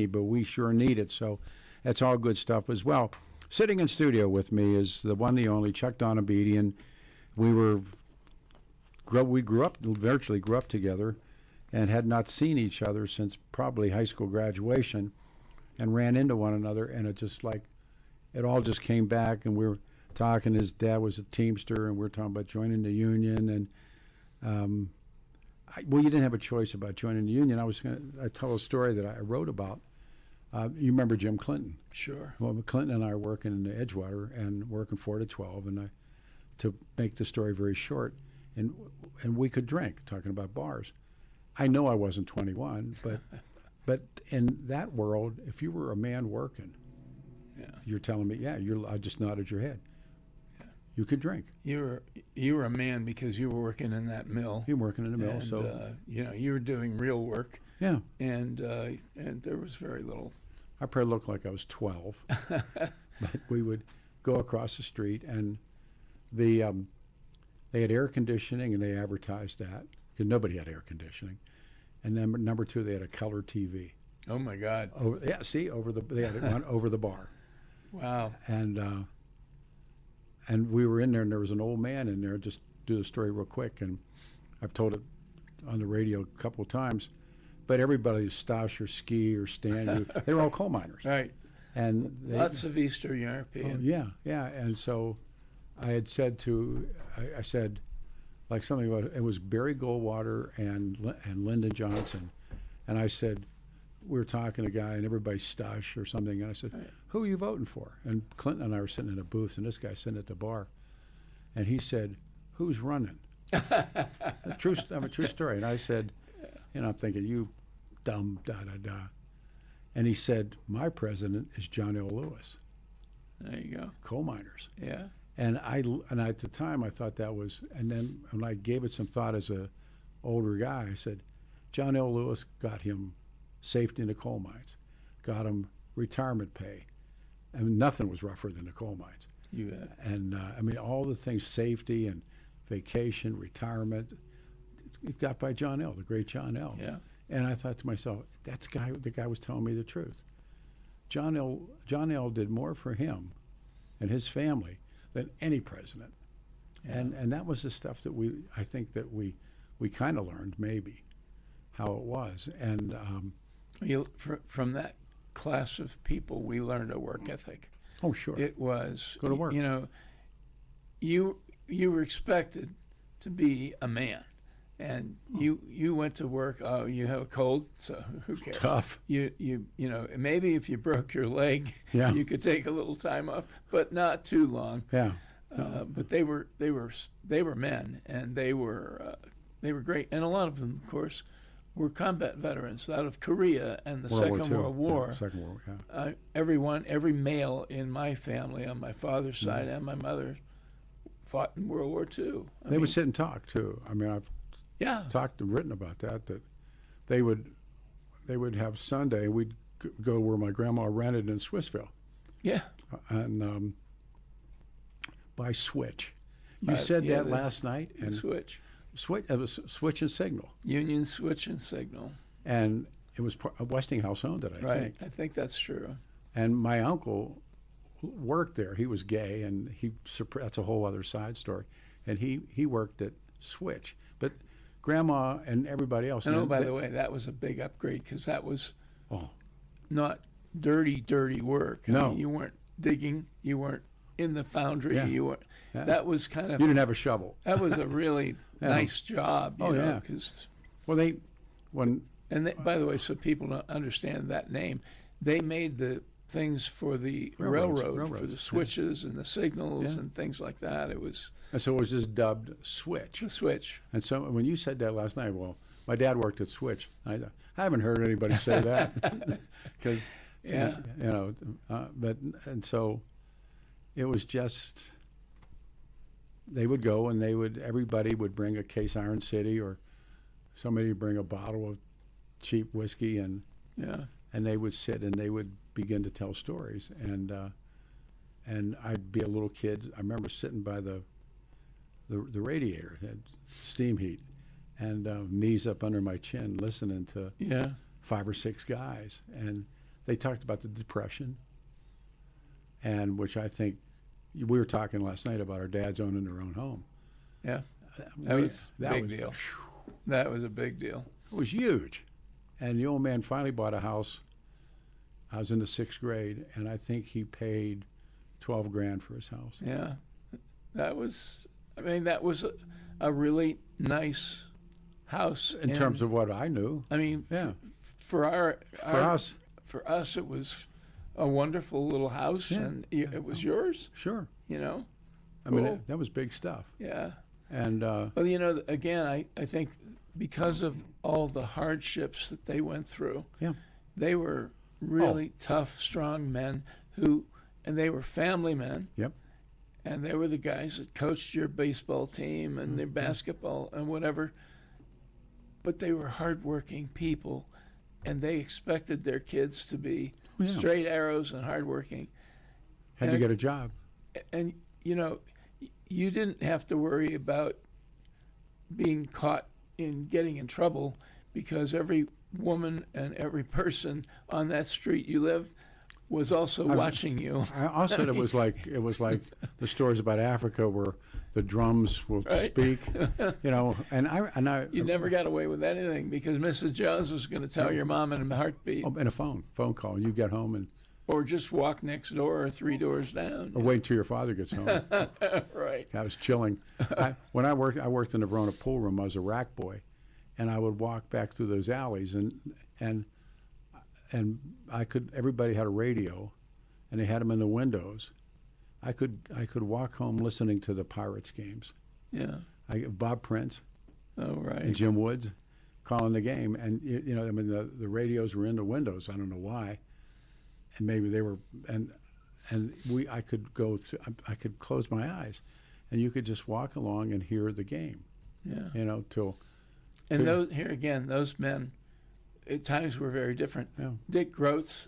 but we sure need it. So that's all good stuff as well. Sitting in studio with me is the one, the only Chuck Donabedian. We virtually grew up together and had not seen each other since probably high school graduation and ran into one another, and it all just came back, and we were talking. His dad was a Teamster, and we were talking about joining the union, and you didn't have a choice about joining the union. I tell a story that I wrote about. You remember Jim Clinton? Sure. Well, Clinton and I were working in Edgewater and working 4 to 12, and to make the story very short, and we could drink, talking about bars. I know I wasn't 21, but in that world, if you were a man working, you're telling me, I just nodded your head. Yeah. You could drink. You were a man because you were working in that mill. You were working in the mill, and, so you were doing real work. Yeah. And there was very little. I probably looked like I was 12, but we would go across the street, and they had air conditioning, and they advertised that because nobody had air conditioning. And then number 2, they had a color TV. Oh my God! They had it run over the bar. Wow! And we were in there, and there was an old man in there. Just do the story real quick, and I've told it on the radio a couple of times. But everybody, Stash or Ski or Stan, they were all coal miners. Right. And lots of Eastern European. Oh, yeah. And so I had said I said, like something about it was Barry Goldwater and Lyndon Johnson, and I said, we were talking to a guy, and everybody's Stash or something, and I said, who are you voting for? And Clinton and I were sitting in a booth, and this guy sitting at the bar, and he said, who's running? a true story. And I said, I'm thinking, you dumb da-da-da. And he said, my president is John L. Lewis. There you go. Coal miners. Yeah. And at the time I thought that was, and then when I gave it some thought as a older guy, I said, John L. Lewis got him safety in the coal mines, got him retirement pay. I mean, nothing was rougher than the coal mines. You bet. And all the things, safety and vacation, retirement, it got by John L., the great John L. Yeah. And I thought to myself, the guy was telling me the truth. John L. did more for him and his family than any president. Yeah. And that was the stuff that I think that we kind of learned maybe how it was. And from that class of people, we learned a work ethic. Oh, sure. It was go to work. You were expected to be a man. And you went to work. Oh, you have a cold, so who cares? Tough. You maybe if you broke your leg, you could take a little time off, but not too long. Yeah. But they were men, and they were great. And a lot of them, of course, were combat veterans out of Korea and the Second World War. Yeah, Second World War. Yeah. Every male in my family on my father's side and my mother's fought in World War II. They would sit and talk too. I mean, I've talked and written about that they would have Sunday. We'd go where my grandma rented in Swissville. Yeah. And by Switch. You said that last night. And Switch. It was Switch and Signal. Union Switch and Signal. And it was Westinghouse owned it, I think. I think that's true. And my uncle worked there. He was gay, and that's a whole other side story. And he worked at Switch. But Grandma and everybody else. And by the way, that was a big upgrade because that was not dirty work. I mean, you weren't digging. You weren't in the foundry. Yeah. You weren't. Yeah. That was kind of. You didn't have a shovel. That was a really nice job. You know, Cause, by the way, so people don't understand that name, they made the things for the railroad for the switches and the signals and things like that. It was. And so it was just dubbed Switch. The Switch. And so when you said that last night, well, my dad worked at Switch. I haven't heard anybody say that, because so it was just they would go and everybody would bring a case Iron City or somebody would bring a bottle of cheap whiskey, and they would sit and they would begin to tell stories. And I'd be a little kid. I remember sitting by the radiator, it had steam heat, and knees up under my chin, listening to 5 or 6 guys, and they talked about the Depression, and which I think we were talking last night about our dads owning their own home. Yeah, that was a big deal. That was a big deal. It was huge, and the old man finally bought a house. I was in the 6th grade, and I think he paid $12,000 for his house. Yeah, that was a really nice house in terms of what I knew. I mean, for us, it was a wonderful little house, and it was yours. Sure. You know, I mean, that was big stuff. Yeah. And well, you know, again, I think because of all the hardships that they went through, they were really tough, strong men and they were family men. Yep. And they were the guys that coached your baseball team and their basketball and whatever. But they were hardworking people, and they expected their kids to be straight arrows and hardworking. Had to get a job. And, you know, you didn't have to worry about being caught in getting in trouble, because every woman and every person on that street you lived was also watching you. I also, it was like the stories about Africa where the drums will speak, you know. And I you never got away with anything because Mrs. Jones was going to tell your mom in a heartbeat. In a phone call, and you get home and. Or just walk next door or 3 doors down. Or wait until your father gets home. Right. I was chilling. When I worked in the Verona pool room. I was a rack boy, and I would walk back through those alleys, and I could. Everybody had a radio, and they had them in the windows. I could walk home listening to the Pirates games. Yeah. Bob Prince. Oh, right. And Jim Woods calling the game, and you know, I mean, the radios were in the windows. I don't know why. And maybe they were, I could go through, I could close my eyes, and you could just walk along and hear the game. Yeah. You know, those men, at times were very different. Yeah. Dick Groat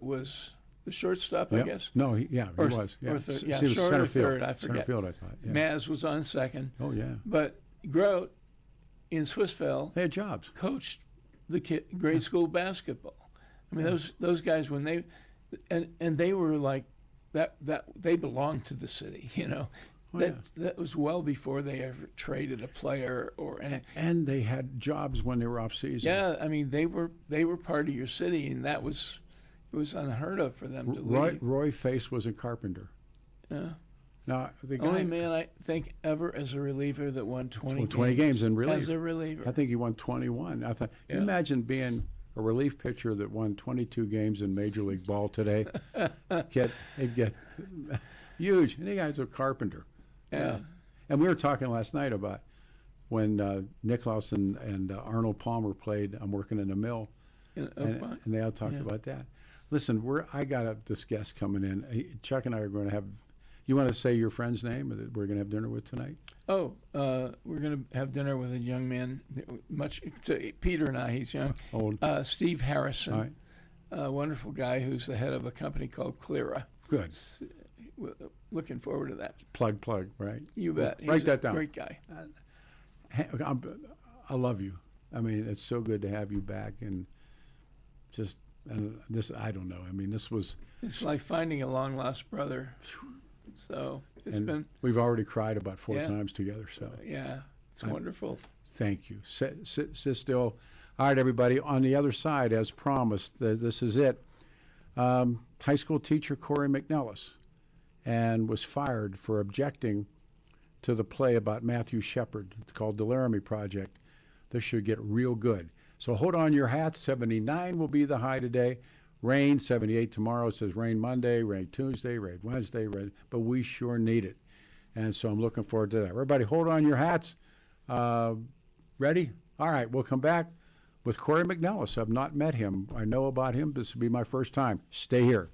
was the shortstop, I guess. No, he was. Yeah. Or third, he was short center or field. third, I forget. Center field, I thought. Yeah. Maz was on second. Oh yeah. But Groat in Swissville, they had jobs. Coached the grade school basketball. I mean, those guys, when they, and they were like that they belonged to the city, you know. That was well before they ever traded a player or anything. And they had jobs when they were off season. Yeah, I mean, they were part of your city, and it was unheard of for them to leave. Roy Face was a carpenter. Yeah. Now, the guy, only man I think ever as a reliever that won 20 games in relief. As a reliever. I think he won 21. I thought, you imagine being a relief pitcher that won 22 games in Major League Ball today. It'd get huge. And the guy's a carpenter. Yeah. And we were talking last night about when Nicklaus and Arnold Palmer played I'm Working in a Mill. And they all talked about that. Listen, I got this guest coming in. Chuck and I are going to have, you want to say your friend's name that we're going to have dinner with tonight? Oh, we're going to have dinner with a young man, Peter and I, he's young. Old. Steve Harrison, all right. A wonderful guy who's the head of a company called Cleara. Good. Looking forward to that. Plug, right? You bet. Write that down. Great guy. I love you. I mean, it's so good to have you back, and this, I don't know. I mean, it's like finding a long lost brother. So we've already cried about 4 times together. So it's wonderful. Thank you. Sit still. All right, everybody. On the other side, as promised, this is it. High school teacher Corey McNellis, and was fired for objecting to the play about Matthew Shepard. It's called The Laramie Project. This should get real good. So hold on your hats. 79 will be the high today. Rain, 78 tomorrow. It says rain Monday, rain Tuesday, rain Wednesday, but we sure need it. And so I'm looking forward to that. Everybody hold on your hats. Ready? All right, we'll come back with Corey McNellis. I've not met him. I know about him. This will be my first time. Stay here.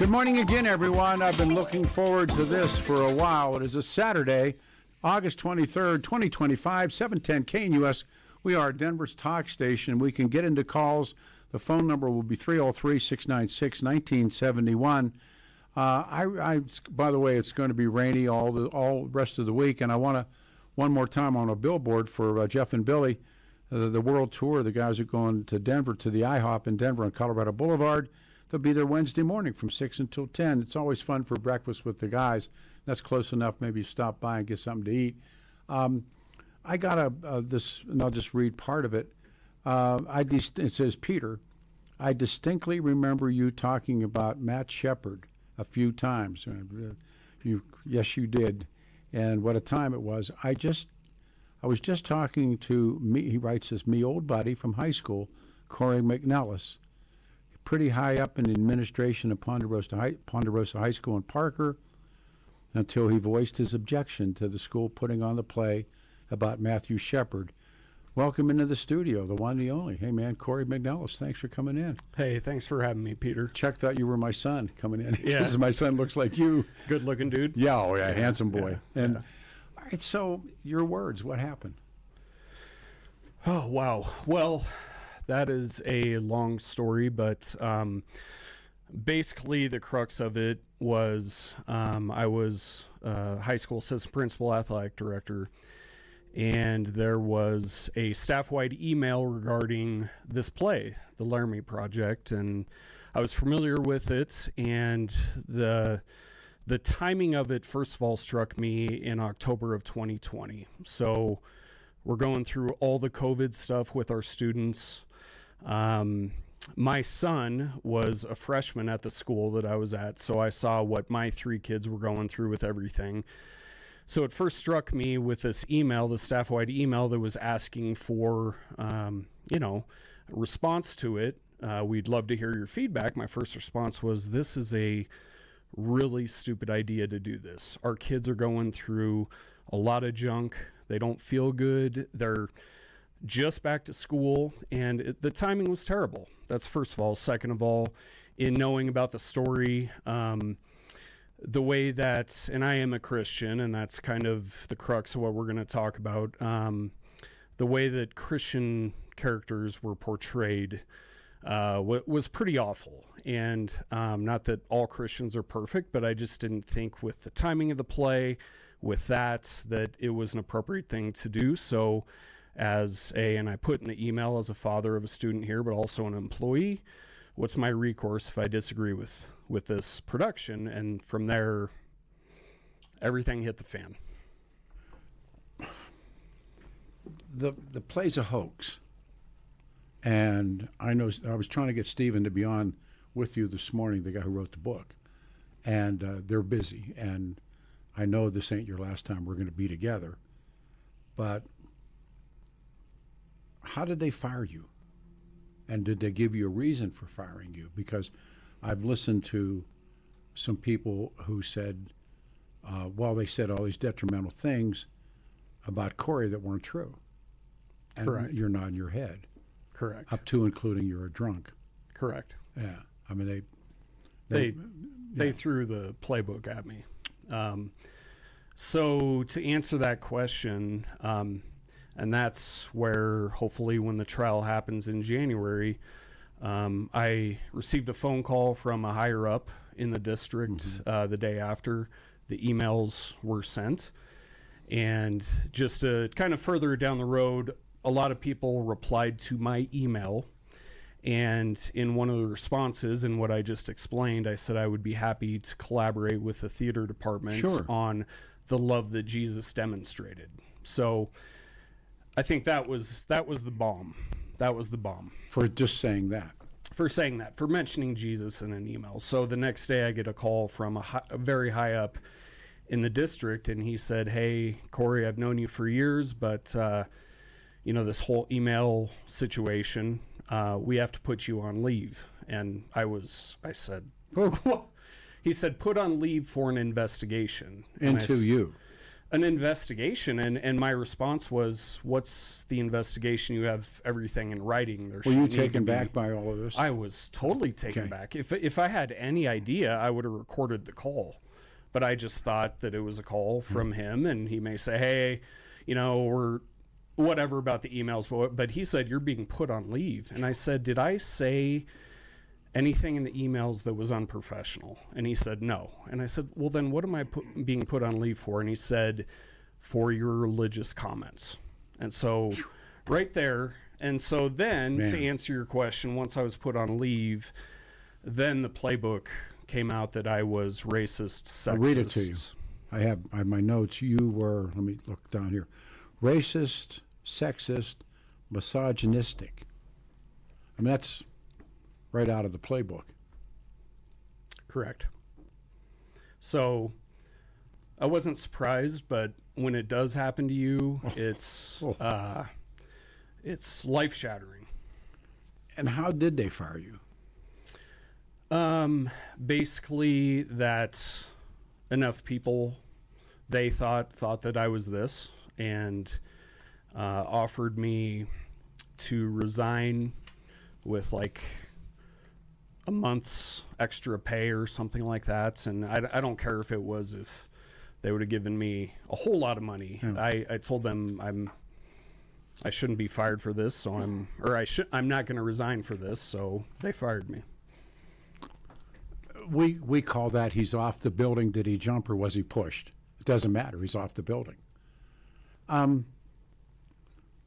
Good morning again, everyone. I've been looking forward to this for a while. It is a Saturday, August 23rd, 2025, 710 KNUS. We are Denver's talk station. We can get into calls. The phone number will be 303-696-1971. By the way, it's going to be rainy all rest of the week, and I want to, one more time on a billboard for Jeff and Billy, the world tour. The guys are going to Denver, to the IHOP in Denver on Colorado Boulevard. They'll be there Wednesday morning from 6 until 10. It's always fun for breakfast with the guys. That's close enough. Maybe stop by and get something to eat. I got this, and I'll just read part of it. It says, Peter, I distinctly remember you talking about Matt Shepard a few times. Yes, you did. And what a time it was. I was just talking to me, he writes this, me old buddy from high school, Corey McNellis, pretty high up in the administration of Ponderosa High School in Parker, until he voiced his objection to the school putting on the play about Matthew Shepard. Welcome into the studio, the one, the only. Hey, man, Corey McNellis, thanks for coming in. Hey, thanks for having me, Peter. Chuck thought you were my son coming in. Yeah. Because my son looks like you. Good-looking dude. Yeah, oh yeah, handsome boy. Yeah. And all right, so your words, what happened? Oh, wow. Well, that is a long story, but basically the crux of it was I was high school assistant principal, athletic director, and there was a staff-wide email regarding this play, the Laramie Project, and I was familiar with it, and the timing of it, first of all, struck me in October of 2020. So we're going through all the COVID stuff with our students. My son was a freshman at the school that I was at, so I saw what my three kids were going through with everything. So it first struck me with this email, the staff-wide email that was asking for, a response to it. We'd love to hear your feedback. My first response was, this is a really stupid idea to do this. Our kids are going through a lot of junk. They don't feel good. They're just back to school, and the timing was terrible. That's first of all. Second of all, in knowing about the story, the way that, and I am a Christian, and that's kind of the crux of what we're going to talk about, the way that Christian characters were portrayed was pretty awful. And not that all Christians are perfect, but I just didn't think with the timing of the play, with that it was an appropriate thing to do. So and I put in the email, as a father of a student here, but also an employee, what's my recourse if I disagree with this production? And from there, everything hit the fan. The play's a hoax. And I know I was trying to get Stephen to be on with you this morning, the guy who wrote the book. And they're busy. And I know this ain't your last time we're going to be together. But how did they fire you? And did they give you a reason for firing you? Because I've listened to some people who said, they said all these detrimental things about Corey that weren't true. And Correct. You're nodding your head. Correct. Up to including you're a drunk. Correct. Yeah. I mean, they threw the playbook at me. So to answer that question, and that's where hopefully when the trial happens in January, I received a phone call from a higher up in the district the day after the emails were sent. And just to kind of further down the road, a lot of people replied to my email. And in one of the responses, in what I just explained, I said I would be happy to collaborate with the theater department on the love that Jesus demonstrated. So I think that was the bomb. That was the bomb. For just saying that. For mentioning Jesus in an email. So the next day I get a call from a very high up in the district, and he said, "Hey, Corey, I've known you for years, but this whole email situation, we have to put you on leave." And I said, "He said, put on leave for an investigation." Into you. an investigation, and my response was, what's the investigation? You have everything in writing. There Were you shouldn't need taken to be- back by all of this? I was totally taken back. If I had any idea, I would have recorded the call, but I just thought that it was a call from him, and he may say, hey, or whatever about the emails, but he said, you're being put on leave. And I said, did I say anything in the emails that was unprofessional? And he said, no. And I said, well, then what am I being put on leave for? And he said, for your religious comments. And so right there. And so then to answer your question, once I was put on leave, then the playbook came out that I was racist, sexist. I'll read it to you. I have my notes. You were, let me look down here, racist, sexist, misogynistic. I mean, that's right out of the playbook. Correct. So I wasn't surprised, but when it does happen to you, it's life-shattering. And how did they fire you? Basically that enough people, they thought that I was this, and offered me to resign with like a month's extra pay or something like that. And I don't care if they would have given me a whole lot of money. I told them I shouldn't be fired for this, so I'm not going to resign for this, so they fired me. We call that he's off the building. Did he jump or was he pushed? It doesn't matter. He's off the building.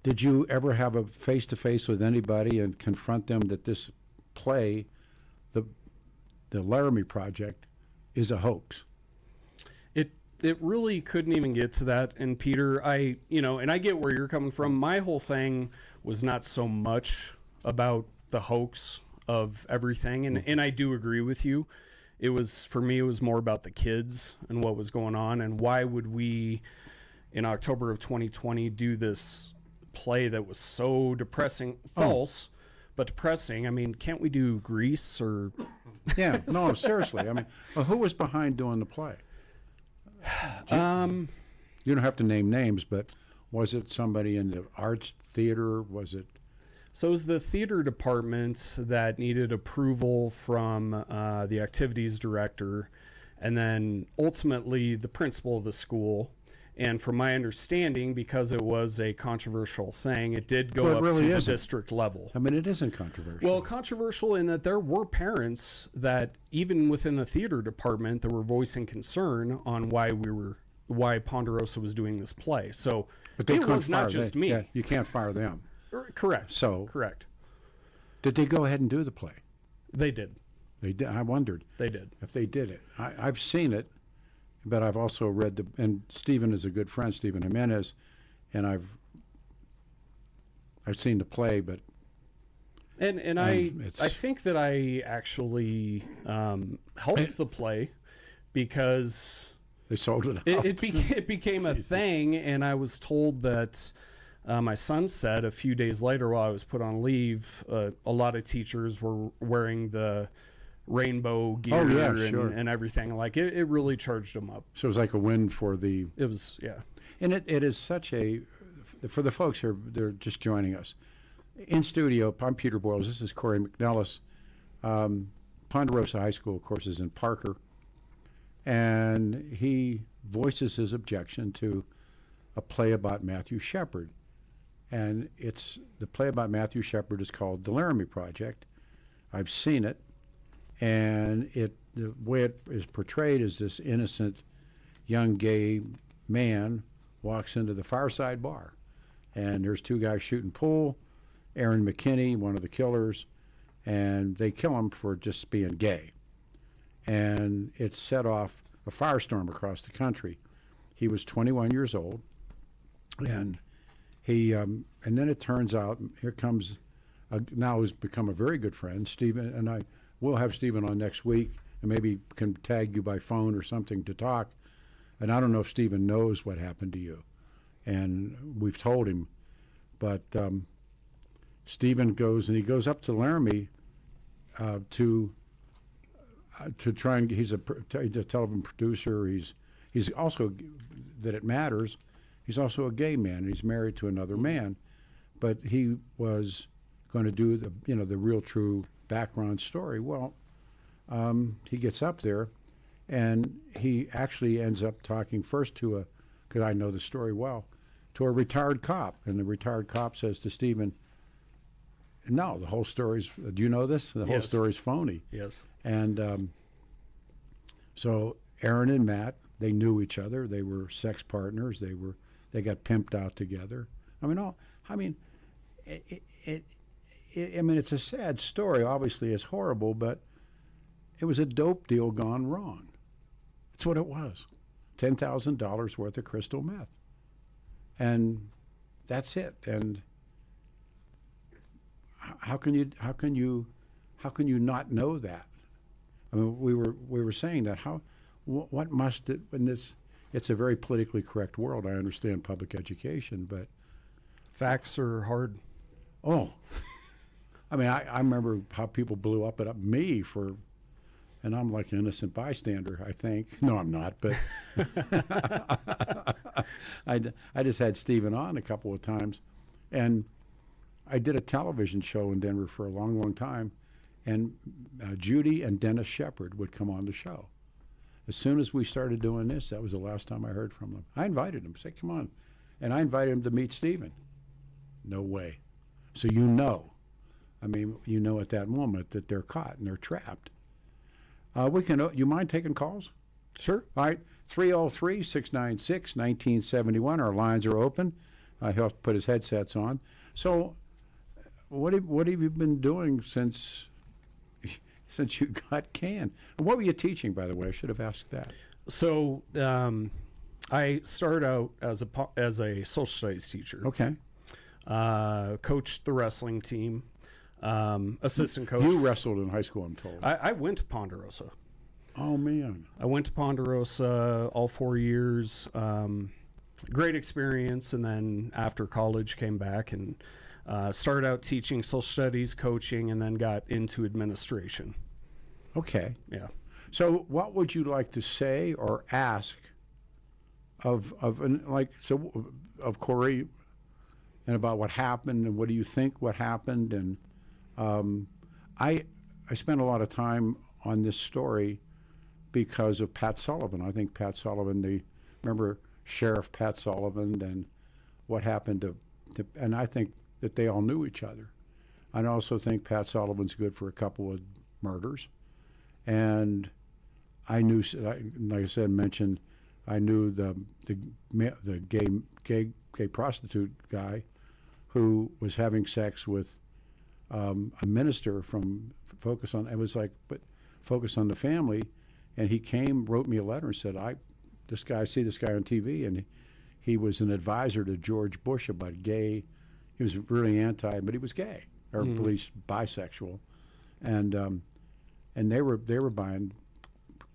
Did you ever have a face-to-face with anybody and confront them that this play, the Laramie Project, is a hoax? It really couldn't even get to that. And Peter, and I get where you're coming from. My whole thing was not so much about the hoax of everything. And I do agree with you. For me, it was more about the kids and what was going on. And why would we, in October of 2020, do this play that was so depressing, false, but depressing? I mean, can't we do Grease or... Yeah, no, seriously. I mean, who was behind doing the play? You don't have to name names, but was it somebody in the arts theater? Was it? So it was the theater department that needed approval from the activities director, and then ultimately the principal of the school. And from my understanding, because it was a controversial thing, it did go up to the district level. I mean, it isn't controversial. Well, controversial in that there were parents that, even within the theater department, that were voicing concern on why Ponderosa was doing this play. So but they it was not just me. Yeah, you can't fire them. Correct. So correct. Did they go ahead and do the play? They did. They did. I wondered. They did. If they did it. I've seen it. But I've also read and Stephen is a good friend, Stephen Jimenez, and I've seen the play, but and I think that I actually helped the play because they sold it out. It became a thing, and I was told that my son said a few days later while I was put on leave, a lot of teachers were wearing the rainbow gear and everything. Like it really charged them up. So it was like a win for the... It was, yeah. And it is such a... For the folks here, they're just joining us. In studio, I'm Peter Boyles. This is Corey McNellis. Ponderosa High School, of course, is in Parker. And he voices his objection to a play about Matthew Shepard. And the play about Matthew Shepard is called The Laramie Project. I've seen it. And the way it is portrayed is this innocent young gay man walks into the Fireside Bar, and there's two guys shooting pool, Aaron McKinney, one of the killers, and they kill him for just being gay. And it set off a firestorm across the country. He was 21 years old, and and then it turns out, here comes, now who's become a very good friend, Stephen, and we'll have Stephen on next week, and maybe can tag you by phone or something to talk. And I don't know if Stephen knows what happened to you, and we've told him, but Stephen goes up to Laramie to try and he's a television producer. he's also, that it matters, he's also a gay man, and he's married to another man. But he was going to do the real true background story. Well, he gets up there, and he actually ends up talking first to because I know the story well, to a retired cop. And the retired cop says to Stephen, no, the whole story's, do you know this? The whole story's phony. Yes. And so Aaron and Matt, they knew each other. They were sex partners. They got pimped out together. It's a sad story. Obviously, it's horrible, but it was a dope deal gone wrong. That's what it was. $10,000 worth of crystal meth. And that's it. And how can you not know that? I mean, we were saying that. What must it, in this, it's a very politically correct world. I understand public education, but facts are hard. Oh, I mean, I remember how people blew up at me and I'm like an innocent bystander, I think. No, I'm not, but I just had Stephen on a couple of times, and I did a television show in Denver for a long, long time, and Judy and Dennis Shepard would come on the show. As soon as we started doing this, that was the last time I heard from them. I invited them, said, come on. And I invited them to meet Stephen. No way. So you know at that moment that they're caught and they're trapped. You mind taking calls? Sure. All right, 303-696-1971. Our lines are open. He'll put his headsets on. So what have you been doing since you got canned? What were you teaching, by the way? I should have asked that. So I started out as a social studies teacher. Okay. Coached the wrestling team. Assistant coach. You wrestled in high school, I'm told. I went to Ponderosa. Oh, man. I went to Ponderosa all 4 years. Great experience. And then after college, came back and started out teaching social studies, coaching, and then got into administration. Okay. Yeah. So what would you like to say or ask of Corey, and about what happened, and what do you think what happened? And I spent a lot of time on this story because of Pat Sullivan. I think Pat Sullivan, remember Sheriff Pat Sullivan, and what happened to and I think that they all knew each other. I also think Pat Sullivan's good for a couple of murders. And I knew, like I said, I knew the gay prostitute guy who was having sex with a minister from Focus on the Family, and he wrote me a letter and said, I see this guy on TV, and he was an advisor to George Bush about gay. He was really anti, but he was gay, or at least bisexual, and they were buying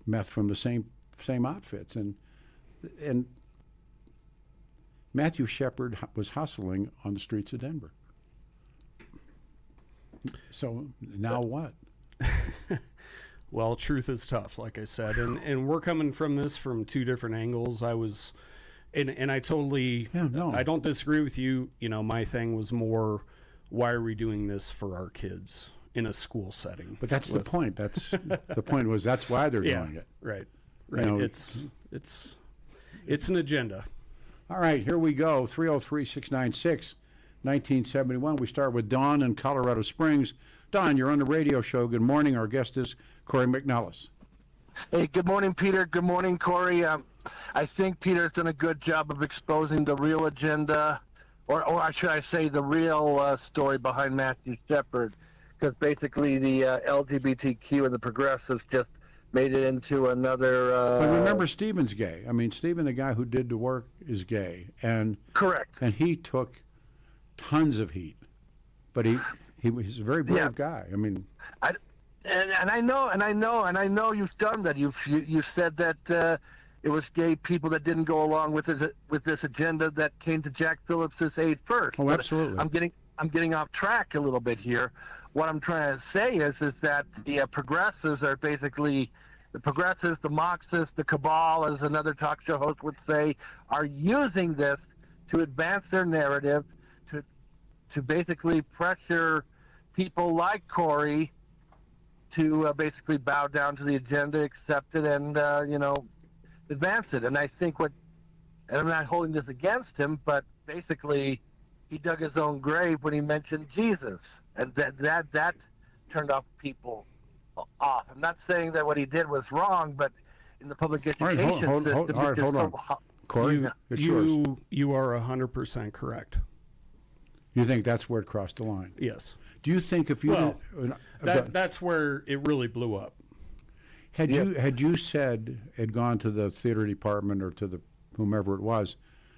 meth from the same outfits, and Matthew Shepard was hustling on the streets of Denver. So now what? Well, truth is tough, like I said, and we're coming from this from two different angles. I was, and I totally, I don't disagree with you. You know, my thing was more, why are we doing this for our kids in a school setting? But that's the point. That's the point was that's why they're doing it. Right. You know, it's an agenda. All right, here we go. 303-696-1971. We start with Don in Colorado Springs. Don, you're on the radio show. Good morning. Our guest is Corey McNellis. Hey, good morning, Peter. Good morning, Corey. I think Peter's done a good job of exposing the real agenda, or should I say the real story behind Matthew Shepard, because basically the LGBTQ and the progressives just made it into another... but remember, Stephen's gay. I mean, Stephen, the guy who did the work, is gay. And correct. And he took tons of heat. But he's a very brave guy. I mean... And I know you've done that. You've said that it was gay people that didn't go along with this agenda that came to Jack Phillips's aid first. Oh, but absolutely. I'm getting off track a little bit here. What I'm trying to say is that the progressives are basically the progressives, the Marxists, the cabal, as another talk show host would say, are using this to advance their narrative, to basically pressure people like Corey to basically bow down to the agenda, accept it, and advance it. And I think and I'm not holding this against him, but basically he dug his own grave when he mentioned Jesus, and that turned off people off. I'm not saying that what he did was wrong, but in the public education system, hold on. Corey, it's yours. You are 100% correct. You think that's where it crossed the line? Yes. Do you think if you that's where it really blew up. Had you had gone to the theater department or to the whomever it was,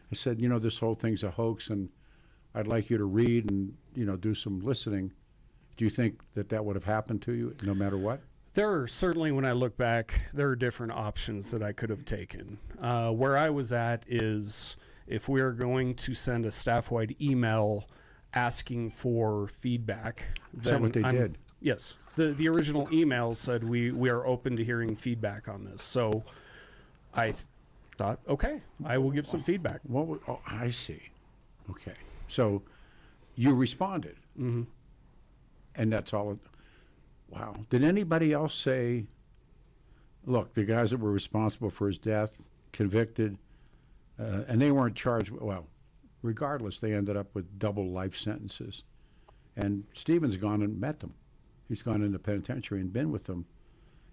and said, this whole thing's a hoax, and I'd like you to read and do some listening, do you think that would have happened to you no matter what? There are certainly, when I look back, there are different options that I could have taken. Where I was at is, if we are going to send a staff-wide email asking for feedback, is that what they did? Yes. The original email said we are open to hearing feedback on this. So I thought, okay, I will give some feedback. I see. Okay. So you responded. Mm-hmm. And that's all. Wow. Did anybody else say, look, the guys that were responsible for his death, convicted, and they weren't charged, well, regardless, they ended up with double life sentences. And Stephen's gone and met them. He's gone into penitentiary and been with them.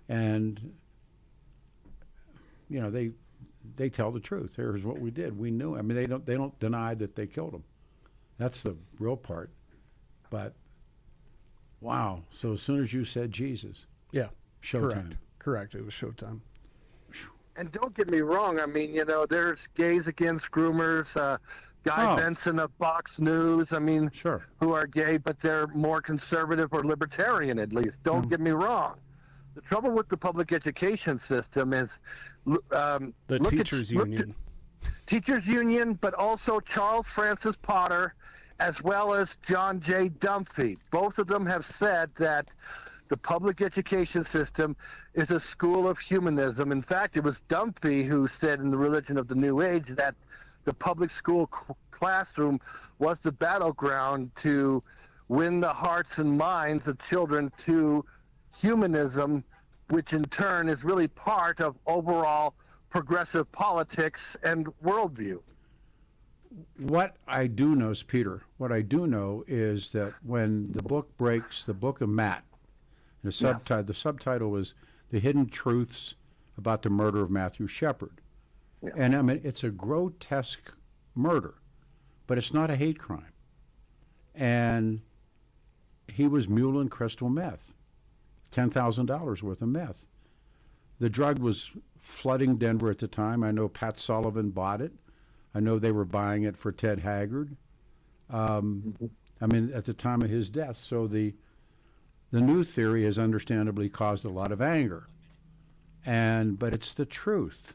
And, they tell the truth. Here's what we did. We knew. I mean, they don't deny that they killed him. That's the real part. But, wow. So as soon as you said Jesus. Yeah. Showtime. Correct. It was showtime. And don't get me wrong. I mean, there's gays against groomers, Guy Benson of Fox News, sure, who are gay, but they're more conservative or libertarian, at least. Don't get me wrong. The trouble with the public education system is the teachers union. Teachers union, but also Charles Francis Potter, as well as John J. Dunphy. Both of them have said that the public education system is a school of humanism. In fact, it was Dunphy who said in The Religion of the New Age that the public school classroom was the battleground to win the hearts and minds of children to humanism, which in turn is really part of overall progressive politics and worldview. What I do know is, Peter, is that when the book breaks, the book of Matt, the subtitle was The Hidden Truths About the Murder of Matthew Shepard. Yeah. And it's a grotesque murder, but it's not a hate crime. And he was muling crystal meth, $10,000 worth of meth. The drug was flooding Denver at the time. I know Pat Sullivan bought it. I know they were buying it for Ted Haggard. At the time of his death. So the new theory has understandably caused a lot of anger. But it's the truth.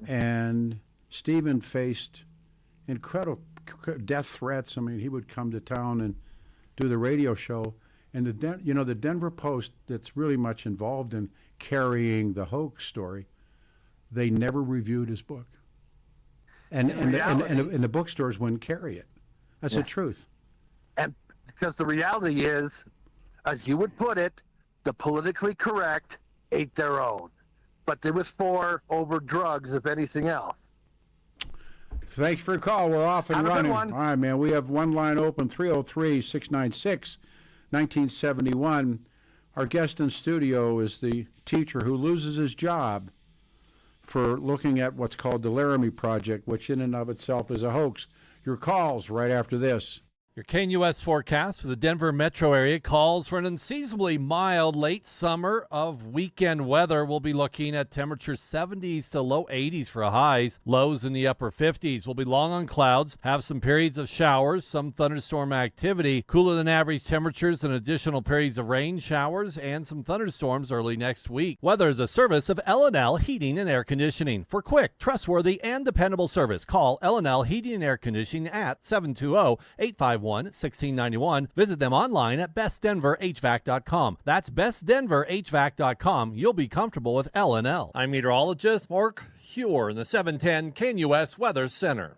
And Stephen faced incredible death threats. He would come to town and do the radio show. And the Denver Post, that's really much involved in carrying the hoax story, they never reviewed his book. And the bookstores wouldn't carry it. That's the truth. And because the reality is, as you would put it, the politically correct ate their own. But there was 4 over drugs, if anything else. Thanks for your call. We're off and running. All right, man. We have one line open, 303-696-1971. Our guest in studio is the teacher who loses his job for looking at what's called the Laramie Project, which in and of itself is a hoax. Your calls right after this. Your KNUS forecast for the Denver metro area calls for an unseasonably mild late summer of weekend weather. We'll be looking at temperatures 70s to low 80s for highs, lows in the upper 50s. We'll be long on clouds, have some periods of showers, some thunderstorm activity, cooler than average temperatures and additional periods of rain, showers, and some thunderstorms early next week. Weather is a service of L&L Heating and Air Conditioning. For quick, trustworthy, and dependable service, call L&L Heating and Air Conditioning at 720-851 851-1691. Visit them online at bestdenverhvac.com. That's bestdenverhvac.com. You'll be comfortable with L&L. I'm meteorologist Mark Huer in the 710 KNUS Weather Center.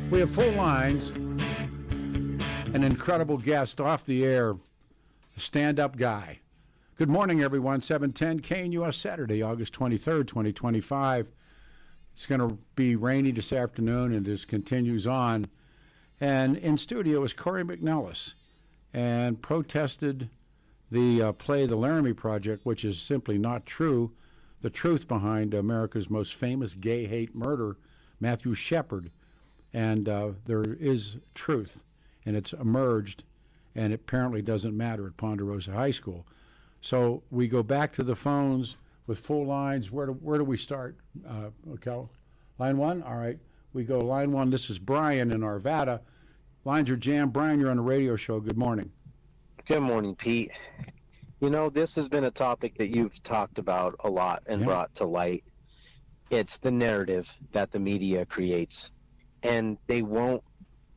We have full lines, an incredible guest off the air, a stand-up guy. Good morning, everyone. 710 KNUS Saturday, August 23rd, 2025. It's going to be rainy this afternoon, and this continues on. And in studio is Corey McNellis, and protested the play The Laramie Project, which is simply not true. The truth behind America's most famous gay hate murder, Matthew Shepard. And there is truth, and it's emerged, and it apparently doesn't matter at Ponderosa High School. So we go back to the phones with full lines. Where do we start? Okay, line one? All right. We go line one. This is Brian in Arvada. Lines are jammed. Brian, you're on the radio show. Good morning. Good morning, Pete. You know, this has been a topic that you've talked about a lot and brought to light. It's the narrative that the media creates, and they won't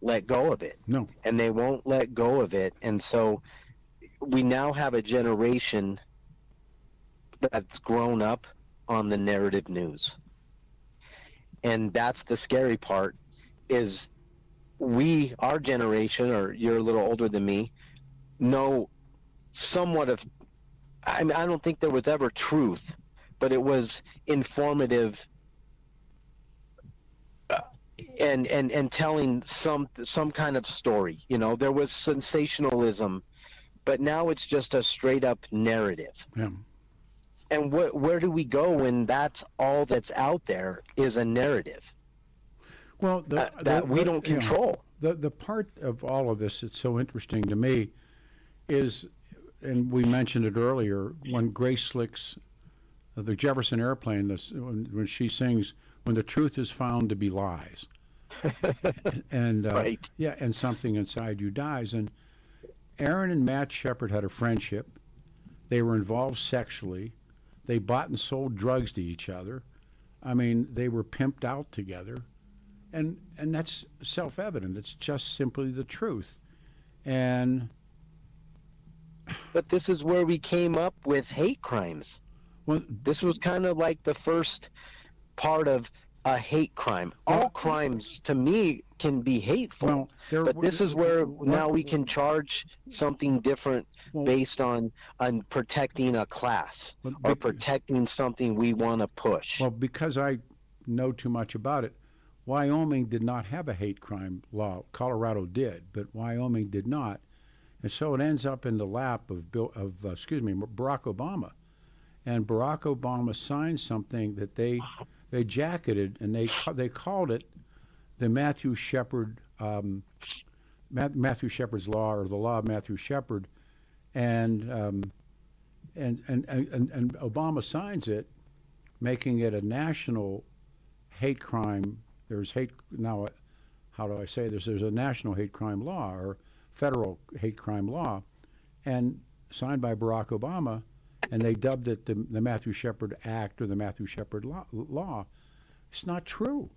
let go of it. No. And they won't let go of it. And so we now have a generation that's grown up on the narrative news. And that's the scary part, is our generation, or you're a little older than me, know somewhat of, I mean, I don't think there was ever truth, but it was informative and telling some kind of story. You know, there was sensationalism, but now it's just a straight up narrative. Yeah. And where do we go when that's all that's out there is a narrative? Well, that we don't control. The part of all of this that's so interesting to me is, and we mentioned it earlier, when Grace Slick's the Jefferson Airplane, when she sings, "When the truth is found to be lies," and right. yeah, and something inside you dies. And Aaron and Matt Shepard had a friendship. They were involved sexually. They bought and sold drugs to each other. I mean, they were pimped out together. And that's self-evident. It's just simply the truth. And but this is where we came up with hate crimes. Well, this was kind of like the first part of a hate crime. All crimes, to me, can be hateful. But this is where now we can charge something different based on protecting a class or protecting something we want to push. Well, because I know too much about it, Wyoming did not have a hate crime law. Colorado did, but Wyoming did not. And so it ends up in the lap of Barack Obama. And Barack Obama signed something that they jacketed, and they called it the Matthew Shepard Matthew Shepard's law, or the law of Matthew Shepard, and Obama signs it, making it a national hate crime. There's hate now. How do I say this? There's a national hate crime law or federal hate crime law, and signed by Barack Obama, and they dubbed it the Matthew Shepard Act or the Matthew Shepard law. It's not true.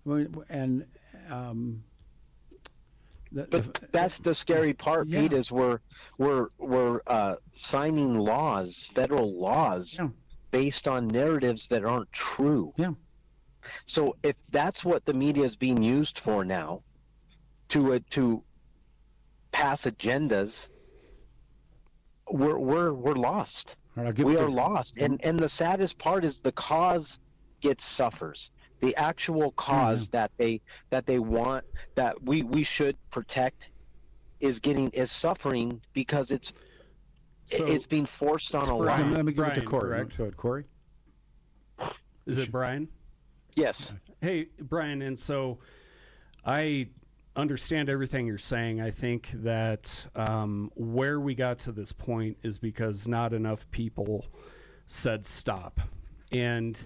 I mean, and but that's the scary part, yeah. Pete, is we're signing laws, federal laws, yeah. based on narratives that aren't true. Yeah. So if that's what the media is being used for now, to pass agendas, we're lost. We are lost. And the saddest part is the cause suffers. The actual cause that they want, that we should protect, is suffering because it's being forced on a lie. Let me give it to Brian, Corey. correct? Go ahead, Corey. Is it Brian? Yes. Hey, Brian, and so I understand everything you're saying. I think that where we got to this point is because not enough people said stop. And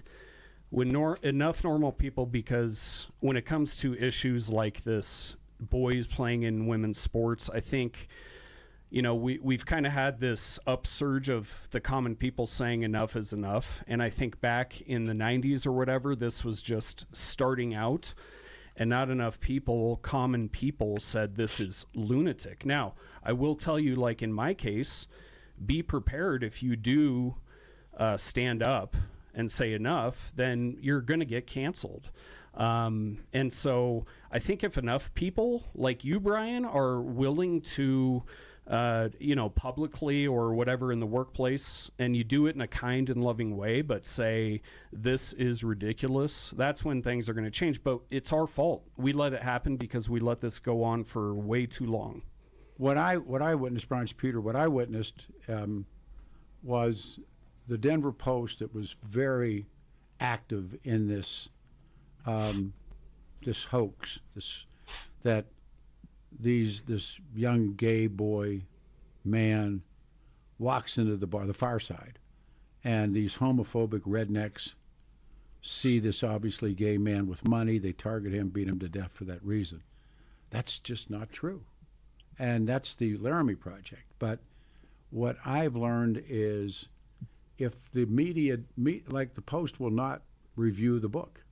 when enough normal people, because when it comes to issues like this, boys playing in women's sports, I think, we've kind of had this upsurge of the common people saying enough is enough. And I think back in the 90s or whatever, this was just starting out, and not enough people, common people, said this is lunatic. Now, I will tell you, like in my case, be prepared. If you do stand up and say enough, then you're going to get canceled. And so I think if enough people like you, Brian, are willing to publicly or whatever in the workplace, and you do it in a kind and loving way, but say this is ridiculous, that's when things are going to change. But it's our fault. We let it happen because we let this go on for way too long. What I witnessed, Brian Peter, what I witnessed was the Denver Post that was very active in this this hoax, this young gay boy man walks into the bar, the Fireside, and these homophobic rednecks see this obviously gay man with money. They target him, beat him to death for that reason. That's just not true. And that's the Laramie Project. But what I've learned is if the media, like the Post, will not review the book,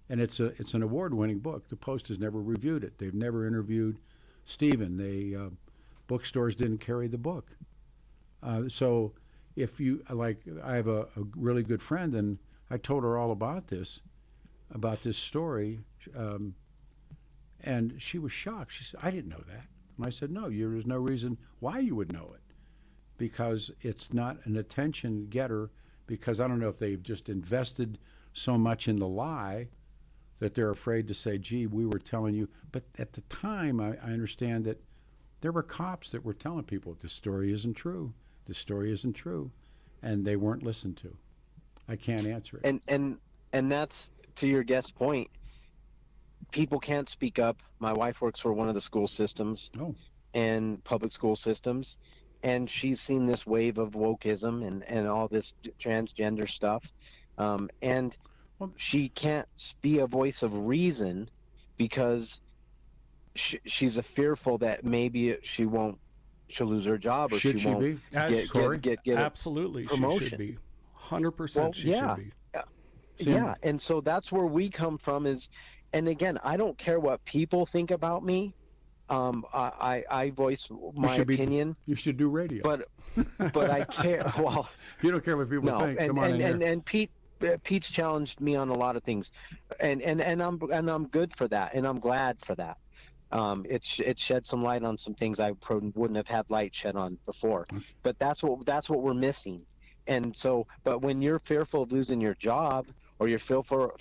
and it's an award-winning book. The Post has never reviewed it. They've never interviewed Stephen. Bookstores didn't carry the book. So if you, I have a really good friend, and I told her all about this story, and she was shocked. She said, "I didn't know that." And I said, "No, there's no reason why you would know it, because it's not an attention getter, because I don't know if they've just invested so much in the lie that they're afraid to say, gee, we were telling you." But at the time, I understand that there were cops that were telling people, this story isn't true. This story isn't true. and they weren't listened to. I can't answer it. And that's, to your guest's point, people can't speak up. My wife works for one of the school systems and public school systems, and she's seen this wave of wokeism and all this transgender stuff. And she can't be a voice of reason because she's fearful that maybe she'll lose her job, or should she won't get absolutely promotion. She should be 100%. She should be. Yeah, and so that's where we come from. And again, I don't care what people think about me. I voice my opinion. You should do radio. But I care. Well, if you don't care what people think, come on in here. And Pete's challenged me on a lot of things, and I'm good for that, and I'm glad for that. It shed some light on some things I wouldn't have had light shed on before. But that's what we're missing. And so, but when you're fearful of losing your job, or you're fearful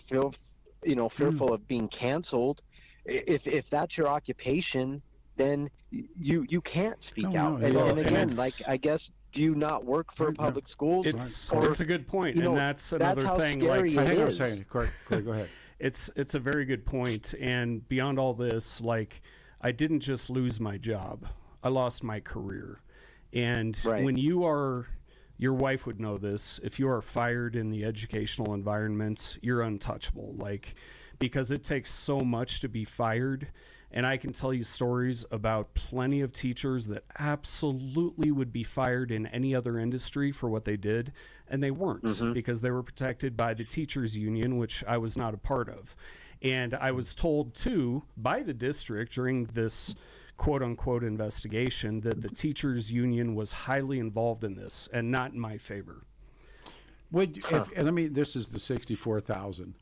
of being canceled, if that's your occupation, then you can't speak out. And again, like, I guess, do you not work for public schools? It's a good point, and that's another how thing. Scary like, it hang on a is. second, Corey, go ahead. It's a very good point, and beyond all this, like, I didn't just lose my job; I lost my career. And when you are, your wife would know this, if you are fired in the educational environment, you're untouchable. Like, because it takes so much to be fired. And I can tell you stories about plenty of teachers that absolutely would be fired in any other industry for what they did, and they weren't, because they were protected by the teachers union, which I was not a part of. And I was told too by the district during this quote unquote investigation that the teachers union was highly involved in this and not in my favor. This is the 64,000.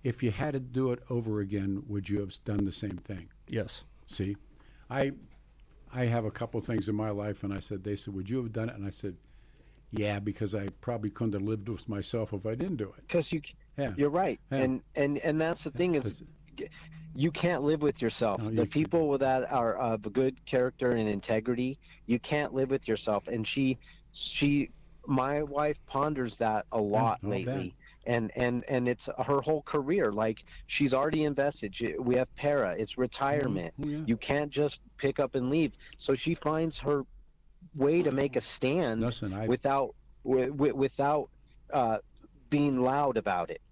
If you had to do it over again, would you have done the same thing? Yes. See, I have a couple of things in my life, and they said, would you have done it? And I said, yeah, because I probably couldn't have lived with myself if I didn't do it. Because you're right. Yeah. And that's the thing is, you can't live with yourself. No, the people that are of good character and integrity, you can't live with yourself. And my wife ponders that a lot lately. And it's her whole career. Like, she's already invested. We have para. It's retirement. You can't just pick up and leave. So she finds her way to make a stand without being loud about it,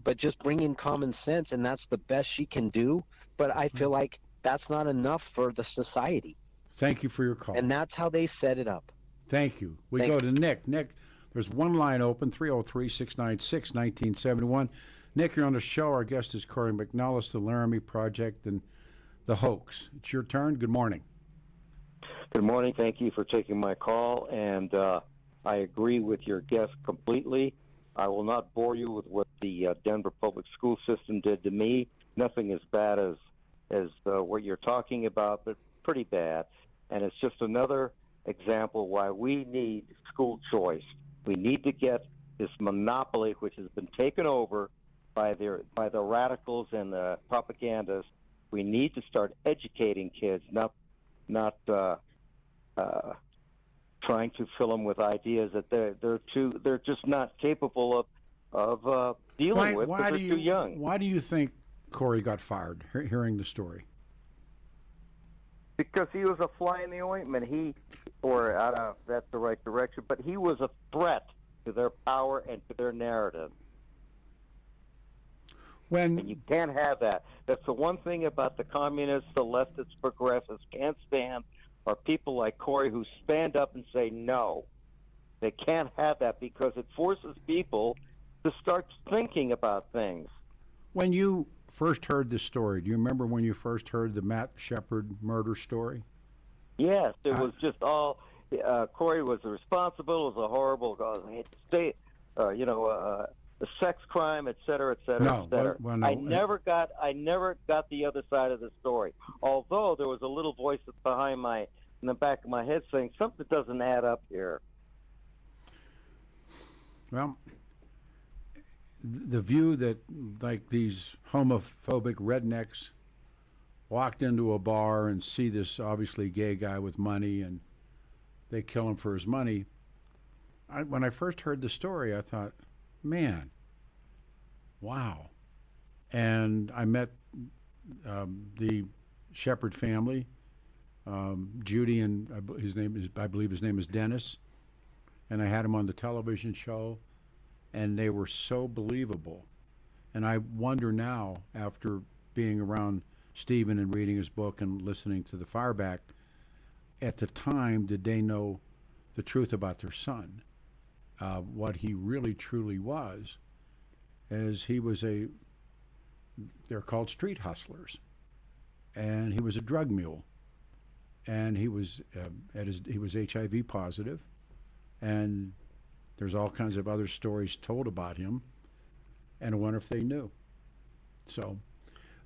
but just bringing common sense, and that's the best she can do. But I feel like that's not enough for the society. Thank you for your call. And that's how they set it up. Thank you. We go to Nick. Nick, there's one line open, 303-696-1971. Nick, you're on the show. Our guest is Corey McNellis, the Laramie Project, and the hoax. It's your turn. Good morning. Good morning. Thank you for taking my call, and I agree with your guest completely. I will not bore you with what the Denver public school system did to me. Nothing as bad as what you're talking about, but pretty bad. And it's just another example why we need school choice. We need to get this monopoly, which has been taken over by the radicals and the propagandists. We need to start educating kids, not trying to fill them with ideas that they're just not capable of dealing with because they're too young. Why do you think Corey got fired? Hearing the story. Because he was a fly in the ointment. I don't know if that's the right direction, but he was a threat to their power and to their narrative. And you can't have that. That's the one thing about the communists, the leftists, progressives can't stand are people like Corey who stand up and say no. They can't have that because it forces people to start thinking about things. When you first heard this story, do you remember when you first heard the Matt Shepard murder story? Yes, it was just all Corey was responsible. It was a horrible state, a sex crime, et cetera, et cetera, et cetera. No. I never got the other side of the story. Although there was a little voice in the back of my head saying something doesn't add up here. Well, the view that like these homophobic rednecks walked into a bar and see this obviously gay guy with money and they kill him for his money. when I first heard the story, I thought, man, wow. And I met the Shepard family, Judy, and I believe his name is Dennis, and I had him on the television show, and they were so believable. And I wonder now, after being around Stephen and reading his book and listening to the Fireback, at the time, did they know the truth about their son? What he really truly was, is he was they're called street hustlers, and he was a drug mule, and he was he was HIV positive, and there's all kinds of other stories told about him, and I wonder if they knew. So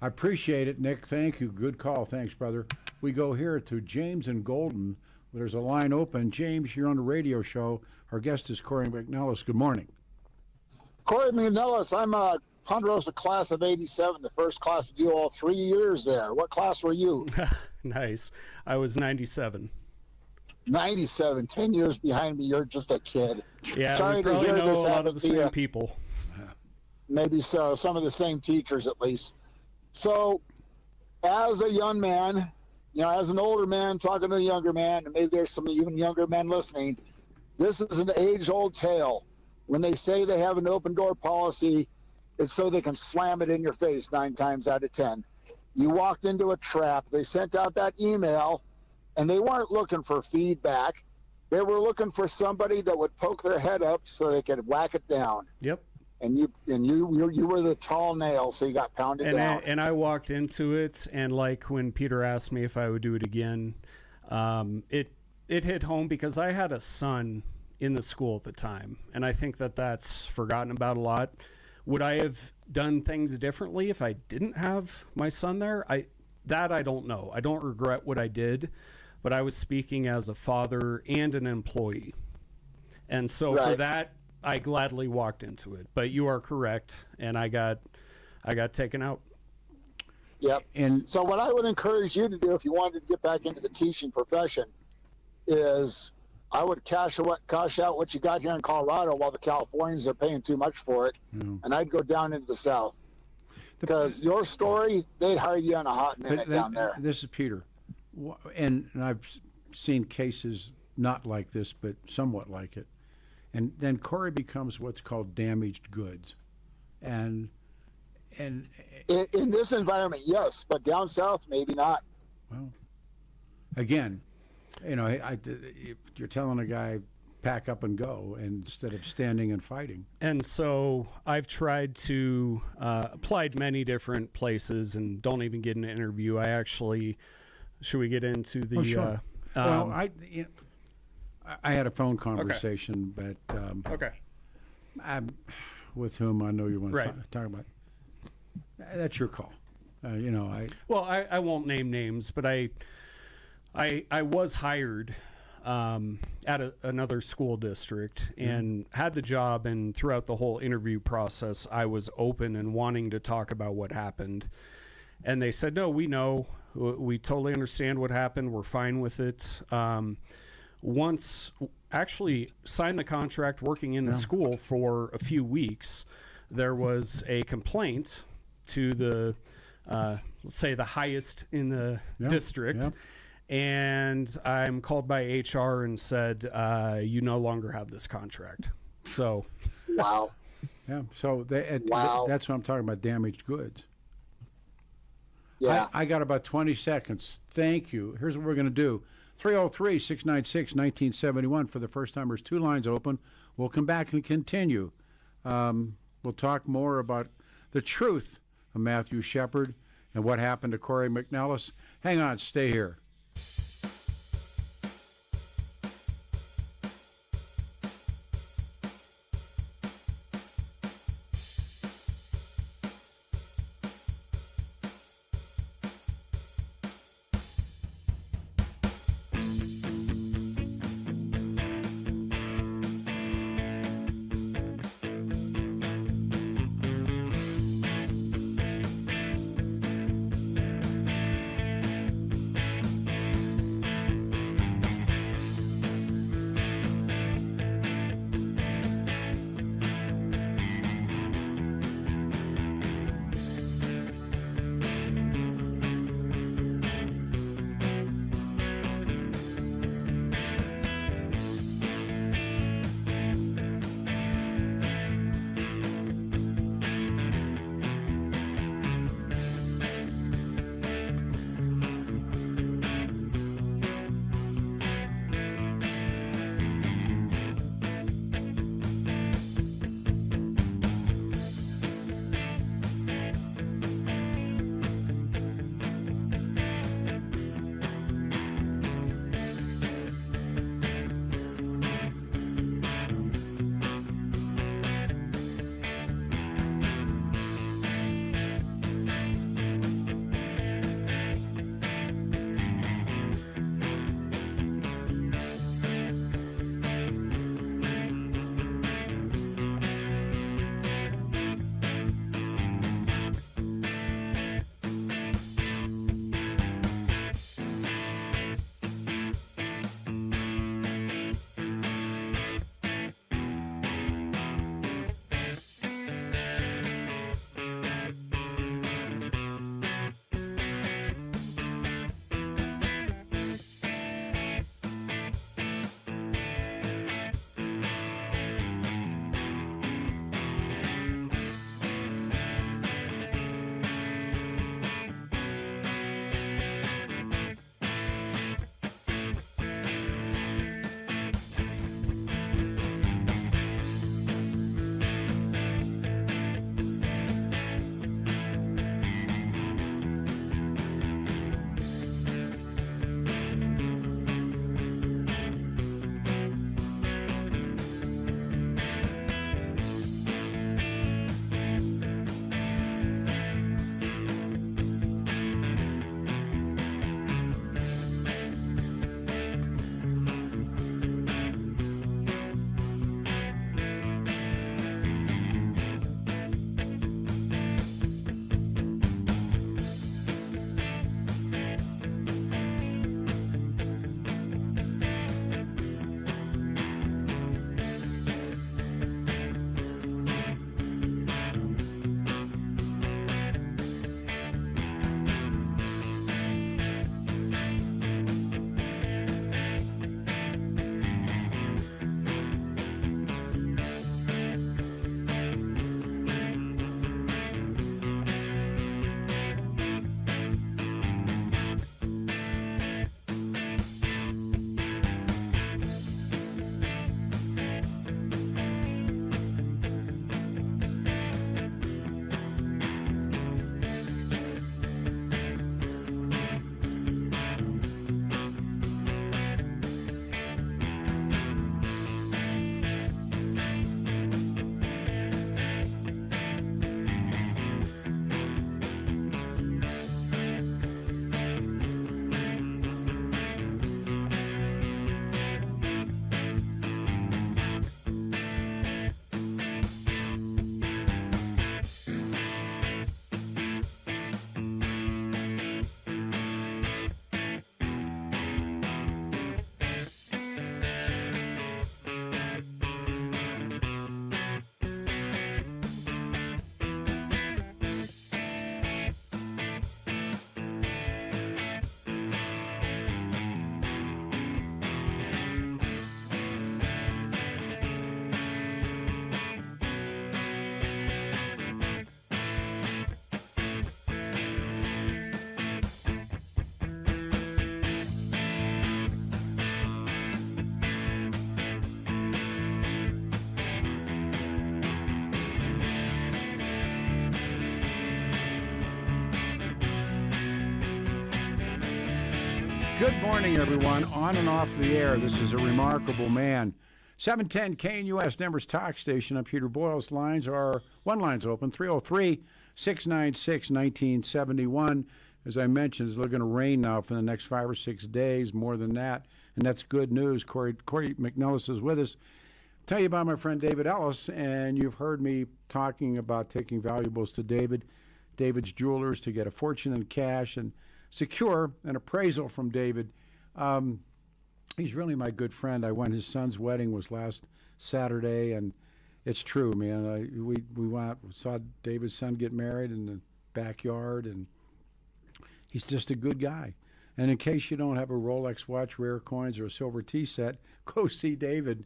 I appreciate it, Nick. Thank you. Good call. Thanks, brother. We go here to James and Golden. There's a line open. James, you're on the radio show. Our guest is Corey McNellis. Good morning. Corey McNellis, I'm a Ponderosa class of 87, the first class to do all 3 years there. What class were you? Nice. I was 97. 97, 10 years behind me. You're just a kid. Yeah, Sorry we probably to hear know this a lot of the same via, people. Maybe so, some of the same teachers at least. So, as a young man, as an older man talking to a younger man, and maybe there's some even younger men listening, this is an age-old tale. When they say they have an open-door policy, it's so they can slam it in your face 9 times out of 10. You walked into a trap. They sent out that email, and they weren't looking for feedback. They were looking for somebody that would poke their head up so they could whack it down. Yep. And you were the tall nail, so you got pounded down. And I walked into it, and like when Peter asked me if I would do it again, it hit home because I had a son in the school at the time, and I think that's forgotten about a lot. Would I have done things differently if I didn't have my son there? I don't know. I don't regret what I did, but I was speaking as a father and an employee, and so for that, I gladly walked into it. But you are correct, and I got taken out. Yep. And so what I would encourage you to do if you wanted to get back into the teaching profession is I would cash out what you got here in Colorado while the Californians are paying too much for it, and I'd go down into the South. Because your story, they'd hire you in a hot minute down there. This is Peter. And I've seen cases not like this, but somewhat like it. And then Corey becomes what's called damaged goods. And in this environment, yes, but down south, maybe not. Well, again, you're telling a guy, pack up and go, instead of standing and fighting. And so I've tried to applied many different places and don't even get an interview. Should we get into the... sure. Well, I had a phone conversation, but with whom I know you want to talk about. That's your call. I won't name names, but I was hired at another school district and had the job, and throughout the whole interview process, I was open and wanting to talk about what happened. And they said, no, we know. We totally understand what happened. We're fine with it. Once actually signed the contract working in the school for a few weeks, there was a complaint to the, let's say, the highest in the district. Yeah. And I'm called by HR and said, you no longer have this contract. So. Wow. Yeah. So that's what I'm talking about, damaged goods. Yeah. I got about 20 seconds. Thank you. Here's what we're going to do. 303-696-1971 for the first time. There's 2 lines open. We'll come back and continue. We'll talk more about the truth of Matthew Shepard and what happened to Corey McNellis. Hang on. Stay here. Good morning, everyone. On and off the air, this is a remarkable man. 710 KNUS, Denver's talk station. I'm Peter Boyles. Line's open, 303-696-1971. As I mentioned, it's looking to rain now for the next 5 or 6 days, more than that, and that's good news. Corey McNellis is with us. I'll tell you about my friend David Ellis, and you've heard me talking about taking valuables to David's Jewelers, to get a fortune in cash and secure an appraisal from David. He's really my good friend. I went. His son's wedding was last Saturday, and it's true, man. We saw David's son get married in the backyard, and he's just a good guy. And in case you don't have a Rolex watch, rare coins, or a silver tea set, go see David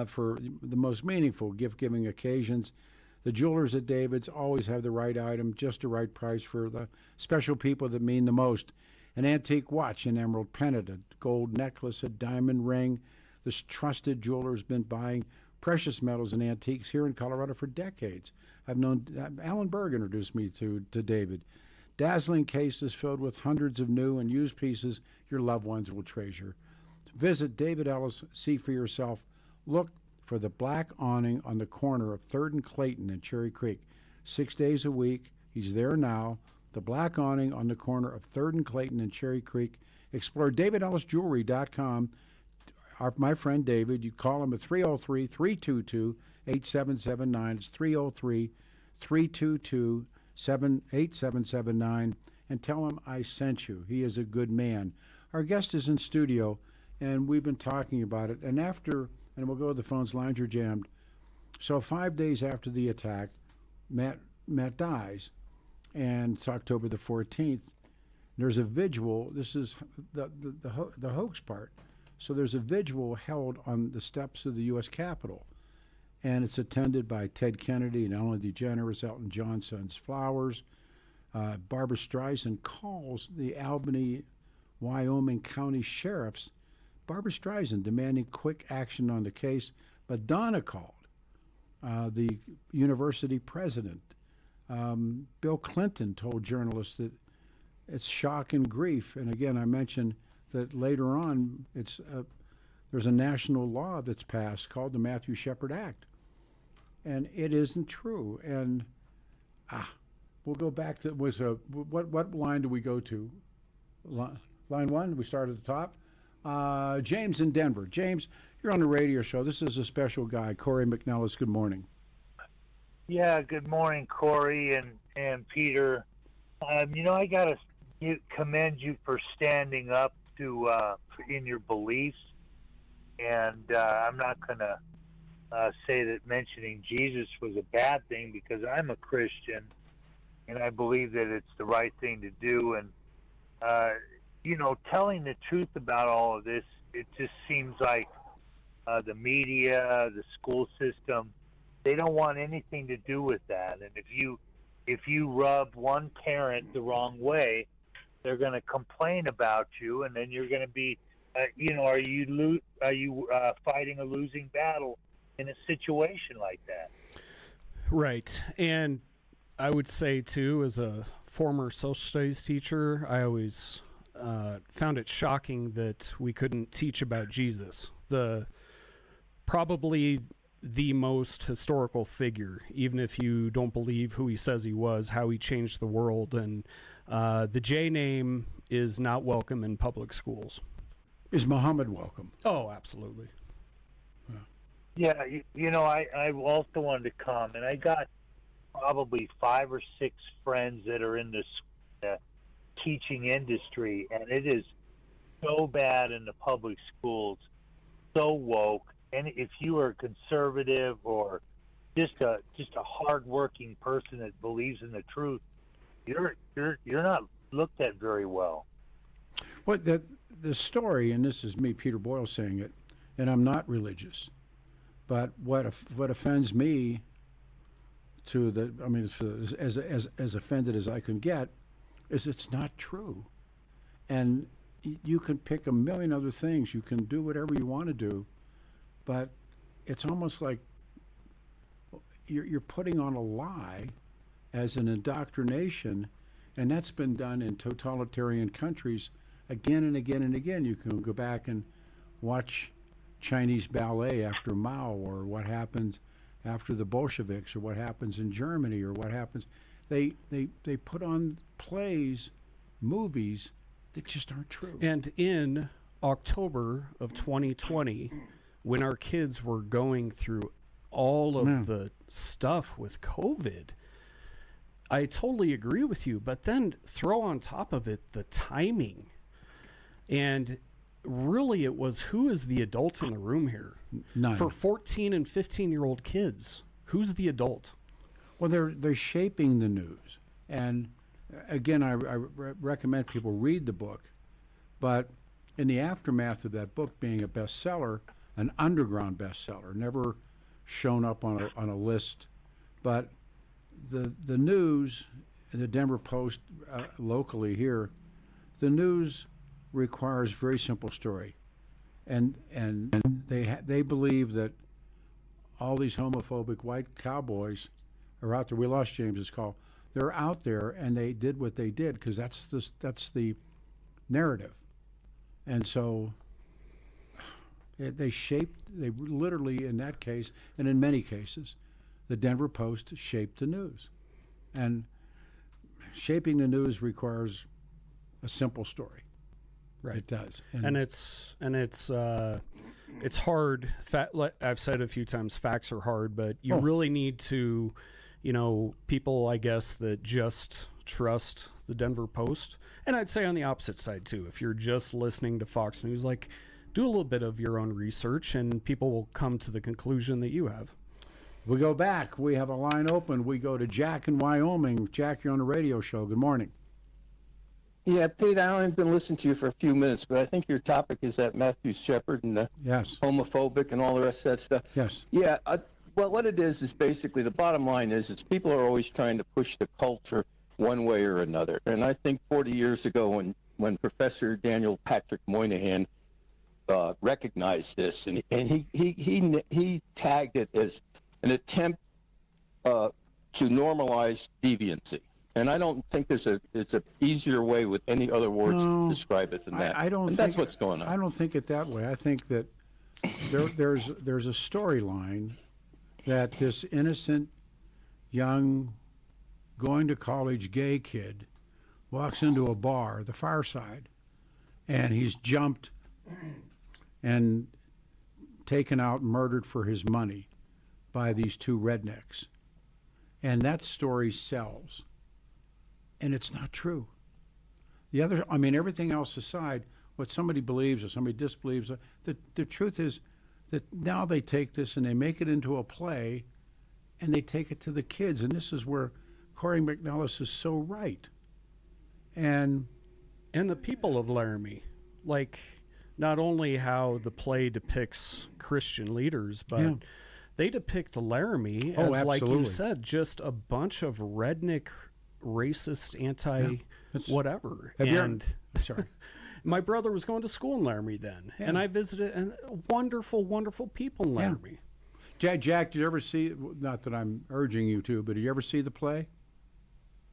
for the most meaningful gift-giving occasions. The jewelers at David's always have the right item, just the right price for the special people that mean the most. An antique watch, an emerald pendant, a gold necklace, a diamond ring. This trusted jeweler has been buying precious metals and antiques here in Colorado for decades. I've known Alan Berg introduced me to David. Dazzling cases filled with hundreds of new and used pieces your loved ones will treasure. Visit David Ellis, see for yourself. Look for the black awning on the corner of 3rd and Clayton in Cherry Creek. 6 days a week. He's there now. The black awning on the corner of 3rd and Clayton in Cherry Creek. Explore DavidEllisJewelry.com. My friend David, you call him at 303-322-8779. It's 303-322-8779. And tell him I sent you. He is a good man. Our guest is in studio, and we've been talking about it. And we'll go to the phones, lines are jammed. So 5 days after the attack, Matt dies, and it's October the 14th. There's a vigil. This is the hoax part. So there's a vigil held on the steps of the U.S. Capitol, and it's attended by Ted Kennedy and Ellen DeGeneres, Elton John sends flowers. Barbara Streisand calls the Albany, Wyoming County Sheriff's Barbara Streisand demanding quick action on the case, but Donna called the university president. Bill Clinton told journalists that it's shock and grief. And again, I mentioned that later on, there's a national law that's passed called the Matthew Shepard Act, and it isn't true. And we'll go back to what line do we go to? Line one. We start at the top. James in Denver. James, you're on the radio show. This is a special guy, Corey McNellis. Good morning. Yeah, good morning, Corey and Peter. I got to commend you for standing up to in your beliefs, and I'm not going to say that mentioning Jesus was a bad thing, because I'm a Christian, and I believe that it's the right thing to do. And telling the truth about all of this, it just seems like the media, the school system, they don't want anything to do with that. And if you rub one parent the wrong way, they're going to complain about you, and then you're going to be, are you fighting a losing battle in a situation like that? Right. And I would say too, as a former social studies teacher, I always found it shocking that we couldn't teach about Jesus, probably the most historical figure, even if you don't believe who he says he was, how he changed the world. And the J name is not welcome in public schools. Is Muhammad welcome? Oh, absolutely. Yeah, I also wanted to comment. I got probably 5 or 6 friends that are in this teaching industry, and it is so bad in the public schools, so woke. And if you are conservative or just a hard-working person that believes in the truth, you're not looked at very well. Well, the story, and this is me, Peter Boyle, saying it, and I'm not religious, but what offends me as offended as I can get, is it's not true. And you can pick a million other things. You can do whatever you want to do, but it's almost like you're putting on a lie as an indoctrination, and that's been done in totalitarian countries again and again and again. You can go back and watch Chinese ballet after Mao, or what happens after the Bolsheviks, or what happens in Germany, or what happens. They put on plays, movies that just aren't true. And in October of 2020, when our kids were going through all of the stuff with COVID, I totally agree with you. But then throw on top of it the timing. And really, it was, who is the adult in the room here? None. For 14 and 15-year-old kids, who's the adult? Well, they're shaping the news. And again, I recommend people read the book. But in the aftermath of that book being a bestseller, an underground bestseller, never shown up on a list, but the news, the Denver Post locally here, the news requires very simple story, and they believe that all these homophobic white cowboys are out there. We lost James's call. They're out there, and they did what they did because that's the narrative, and so they literally, in that case, and in many cases, the Denver Post shaped the news, and shaping the news requires a simple story. Right. It does, and it's hard. I've said a few times, facts are hard, but you really need to, people, I guess, that just trust the Denver Post, and I'd say on the opposite side too. If you're just listening to Fox News, do a little bit of your own research, and people will come to the conclusion that you have. We go back. We have a line open. We go to Jack in Wyoming. Jack, you're on the radio show. Good morning. Yeah, Pete, I only been listening to you for a few minutes, but I think your topic is that Matthew Shepard and the homophobic and all the rest of that stuff. Yes. Yeah, well, what it is basically the bottom line is people are always trying to push the culture one way or another. And I think 40 years ago when Professor Daniel Patrick Moynihan recognized this, and he tagged it as an attempt to normalize deviancy. And I don't think it's an easier way with any other words to describe it than that. I don't. And that's what's going on. I don't think it that way. I think that there's a storyline that this innocent, young, going to college gay kid walks into a bar, the Fireside, and he's jumped and taken out, murdered for his money by these two rednecks, and that story sells. And it's not true. Everything else aside, what somebody believes or somebody disbelieves, the truth is that now they take this and they make it into a play and they take it to the kids. And this is where Corey McNellis is so right. And the people of Laramie, not only how the play depicts Christian leaders, but they depict Laramie as, like you said, just a bunch of redneck, racist, anti-whatever. Sorry. My brother was going to school in Laramie then, and I visited, and wonderful, wonderful people in Laramie. Jack, did you ever see, not that I'm urging you to, but did you ever see the play?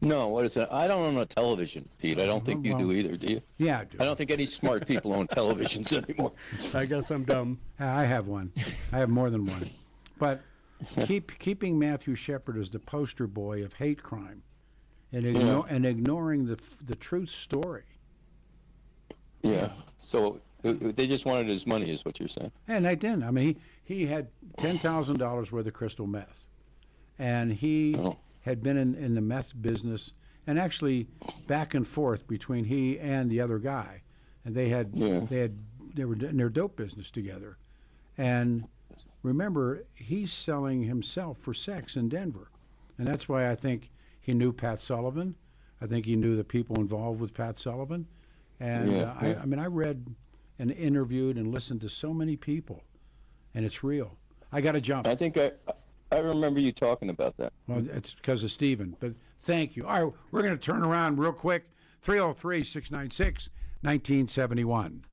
No, what is that? I don't own a television, Pete. I don't think you do either, do you? Yeah, I do. I don't think any smart people own televisions anymore. I guess I'm dumb. I have one. I have more than one. But keeping Matthew Shepard as the poster boy of hate crime and ignoring the truth story. Yeah. So they just wanted his money, is what you're saying. And they didn't. He had $10,000 worth of crystal meth, and he had been in the meth business, and actually back and forth between he and the other guy, and they were in their dope business together, and remember, he's selling himself for sex in Denver, and that's why I think he knew Pat Sullivan. I think he knew the people involved with Pat Sullivan. And I read and interviewed and listened to so many people, and it's real. I got to jump. I think I remember you talking about that. Well, it's because of Stephen, but thank you. All right, we're going to turn around real quick. 303-696-1971.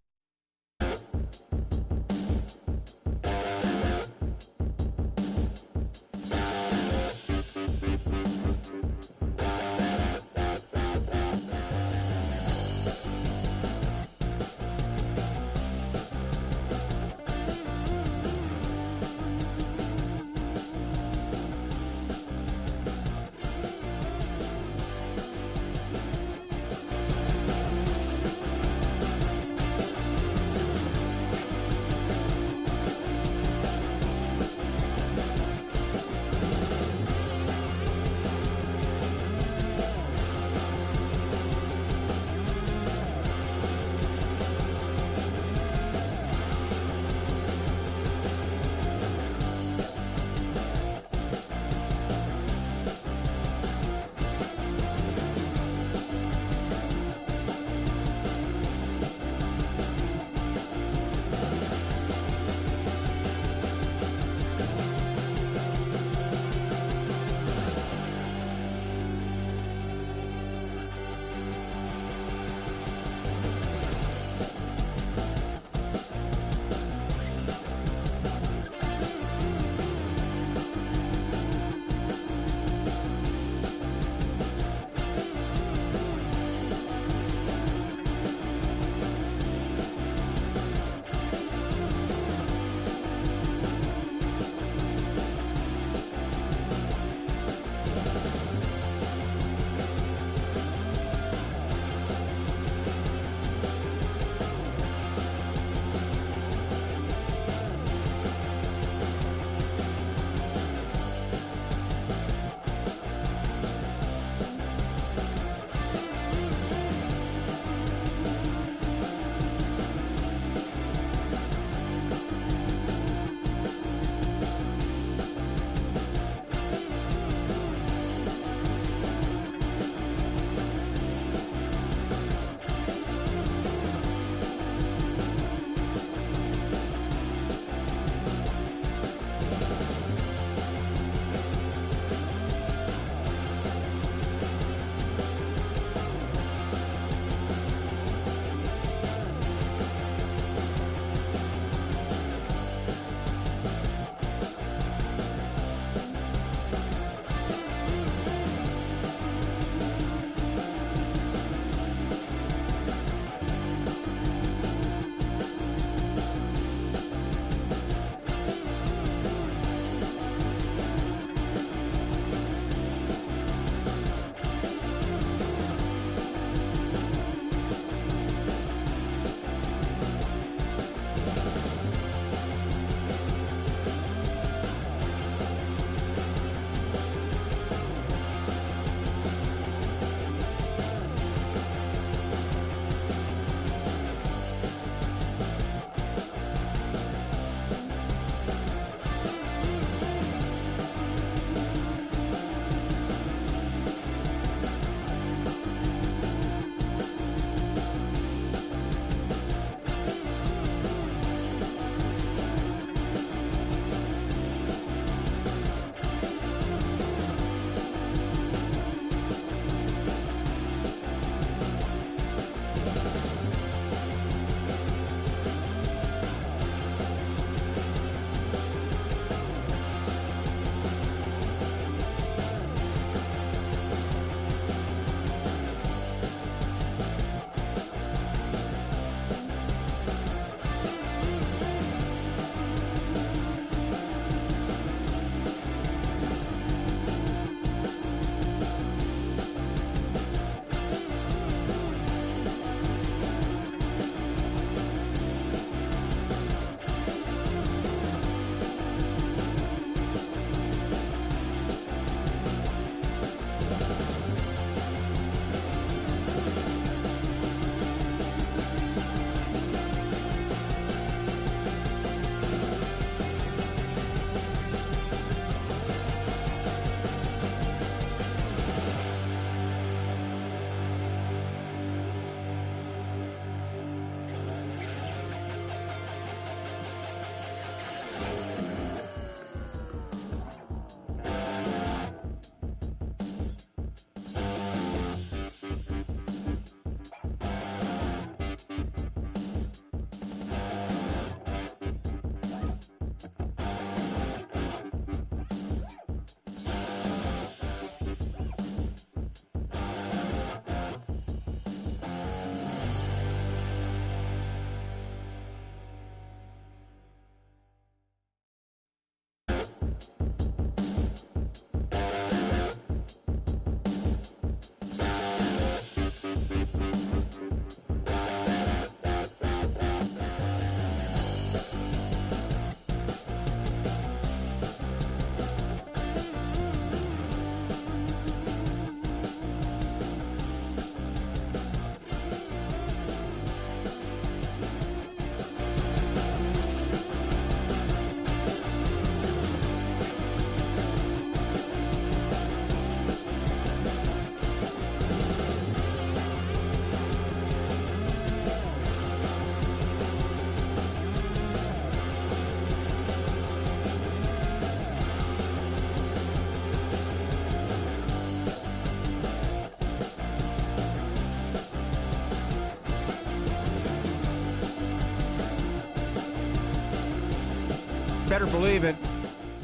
better believe it.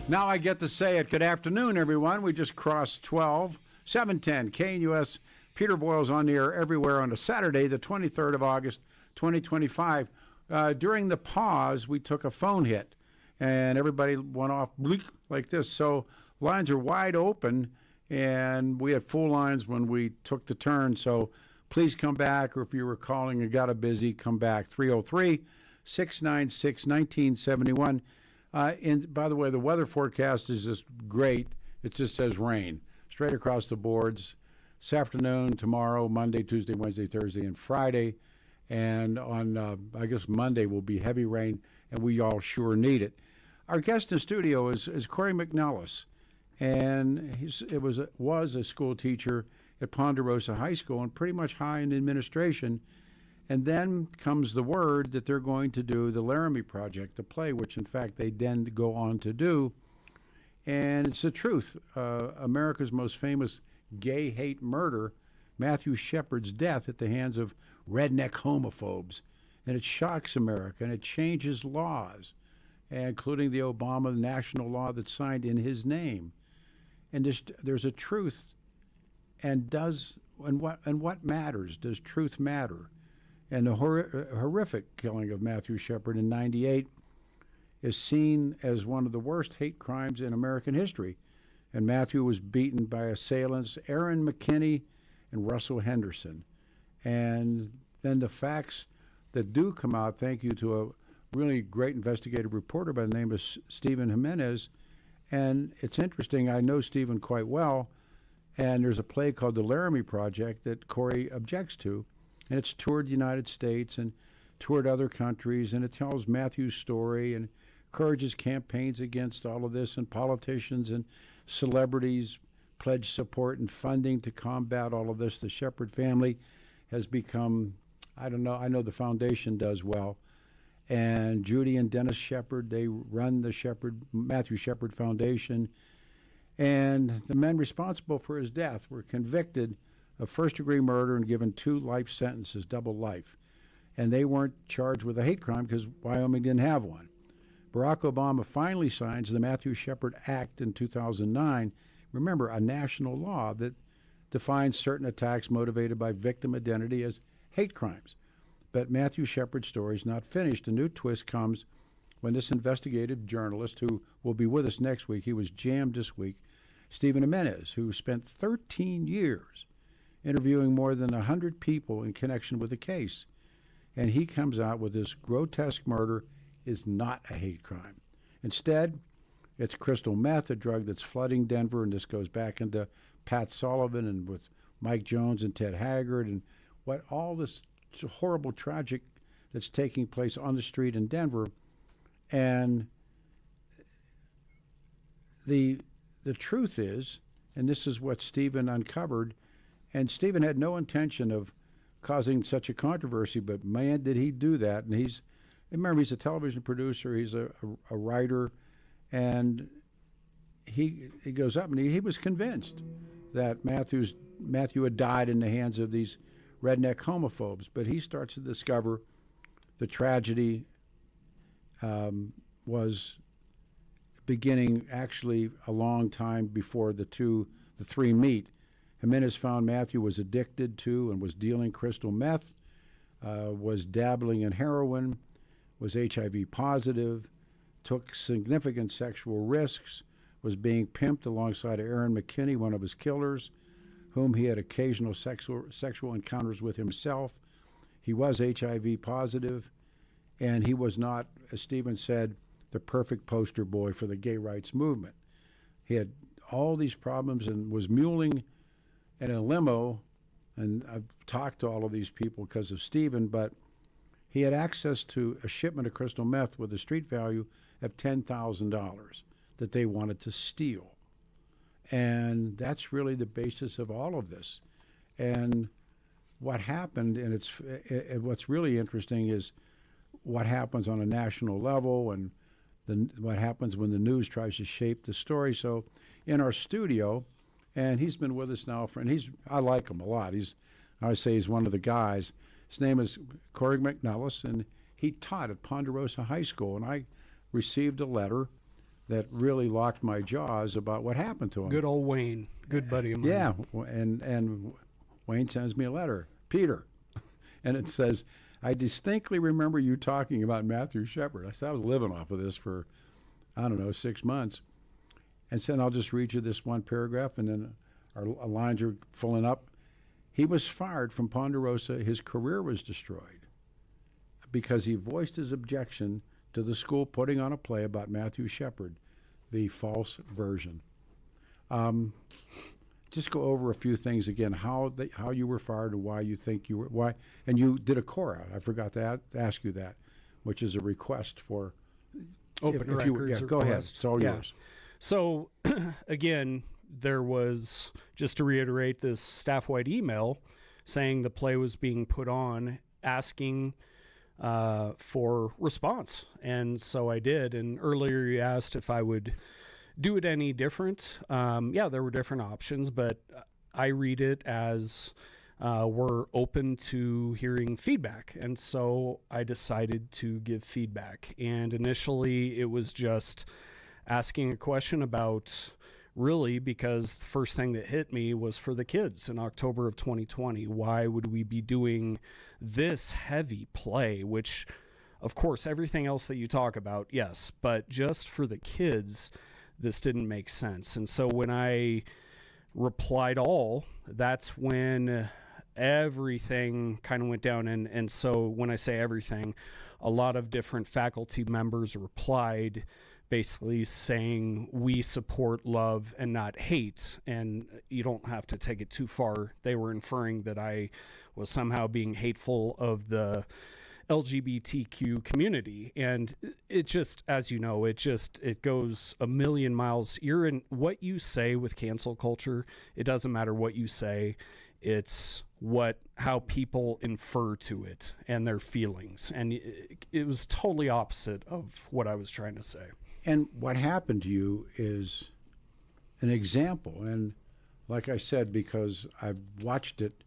Now I get to say it. Good afternoon, everyone. We just crossed 12, 710 KNUS. Peter Boyles on the air everywhere on a Saturday, the 23rd of August, 2025. During the pause, we took a phone hit, and everybody went off bleak like this. So lines are wide open, and we had full lines when we took the turn. So please come back, or if you were calling and got a busy, come back. 303-696-1971. And by the way, the weather forecast is just great. It just says rain straight across the boards. This afternoon, tomorrow, Monday, Tuesday, Wednesday, Thursday, and Friday. And on, I guess, Monday will be heavy rain, and we all sure need it. Our guest in studio is Corey McNellis, and was a school teacher at Ponderosa High School and pretty much high in administration. And then comes the word that they're going to do the Laramie Project, the play, which in fact they then go on to do. And it's the truth. America's most famous gay hate murder, Matthew Shepard's death at the hands of redneck homophobes. And it shocks America, and it changes laws, including the Obama national law that's signed in his name. And there's a truth. And what matters? Does truth matter? And the horrific killing of Matthew Shepard in '98 is seen as one of the worst hate crimes in American history. And Matthew was beaten by assailants Aaron McKinney and Russell Henderson. And then the facts that do come out, thank you to a really great investigative reporter by the name of Stephen Jimenez. And it's interesting, I know Stephen quite well, and there's a play called The Laramie Project that Corey objects to. And it's toured the United States and toured other countries, and it tells Matthew's story and encourages campaigns against all of this, and politicians and celebrities pledge support and funding to combat all of this. The Shepard family has become, I don't know, I know the foundation does well. And Judy and Dennis Shepard, they run the Matthew Shepard Foundation. And the men responsible for his death were convicted of first-degree murder and given 2 life sentences, double life. And they weren't charged with a hate crime because Wyoming didn't have one. Barack Obama finally signs the Matthew Shepard Act in 2009. Remember, a national law that defines certain attacks motivated by victim identity as hate crimes. But Matthew Shepard's story is not finished. A new twist comes when this investigative journalist, who will be with us next week, he was jammed this week, Stephen Jimenez, who spent 13 years interviewing more than 100 people in connection with the case. And he comes out with this grotesque murder is not a hate crime. Instead, it's crystal meth, a drug that's flooding Denver, and this goes back into Pat Sullivan and with Mike Jones and Ted Haggard and what all this horrible tragic that's taking place on the street in Denver. And the truth is, and this is what Stephen uncovered, and Stephen had no intention of causing such a controversy, but man, did he do that. And remember, he's a television producer, he's a writer, and he goes up and he was convinced that Matthew had died in the hands of these redneck homophobes. But he starts to discover the tragedy was beginning actually a long time before the three meet. Jimenez found Matthew was addicted to and was dealing crystal meth, was dabbling in heroin, was HIV positive, took significant sexual risks, was being pimped alongside Aaron McKinney, one of his killers, whom he had occasional sexual encounters with himself. He was HIV positive, and he was not, as Stephen said, the perfect poster boy for the gay rights movement. He had all these problems and was muling in a limo, and I've talked to all of these people because of Stephen, but he had access to a shipment of crystal meth with a street value of $10,000 that they wanted to steal. And that's really the basis of all of this. And what happened, and what's really interesting is what happens on a national level and what happens when the news tries to shape the story. So in our studio, and he's been with us now I like him a lot. I say he's one of the guys. His name is Corey McNellis, and he taught at Ponderosa High School. And received a letter that really locked my jaws about what happened to him. Good old Wayne, good buddy of mine. Yeah, and Wayne sends me a letter, Peter, and it says, I distinctly remember you talking about Matthew Shepard. I said, I was living off of this for, 6 months. And said, I'll just read you this one paragraph, and then our lines are filling up. He was fired from Ponderosa. His career was destroyed because he voiced his objection to the school putting on a play about Matthew Shepard, the false version. Just go over a few things again, how you were fired and why you think you were, and you did a Cora. I forgot to ask you that, which is a request for open records. Go ahead, it's all yours. So, again, there was, just to reiterate, this staff-wide email saying the play was being put on, asking for response. And so I did. And earlier you asked if I would do it any different. Yeah, there were different options, but I read it as we're open to hearing feedback. And so I decided to give feedback. And initially it was just asking a question about, really, because the first thing that hit me was for the kids in October of 2020. Why would we be doing this heavy play, which, of course, everything else that you talk about, yes, but just for the kids, this didn't make sense. And so when I replied all, that's when everything kind of went down. And so when I say everything, a lot of different faculty members replied, basically saying we support love and not hate. And you don't have to take it too far. They were inferring that I was somehow being hateful of the LGBTQ community. And it just, as you know, it goes a million miles. You're in what you say with cancel culture. It doesn't matter what you say. It's how people infer to it and their feelings. And it was totally opposite of what I was trying to say. And what happened to you is an example. And like I said, because I've watched it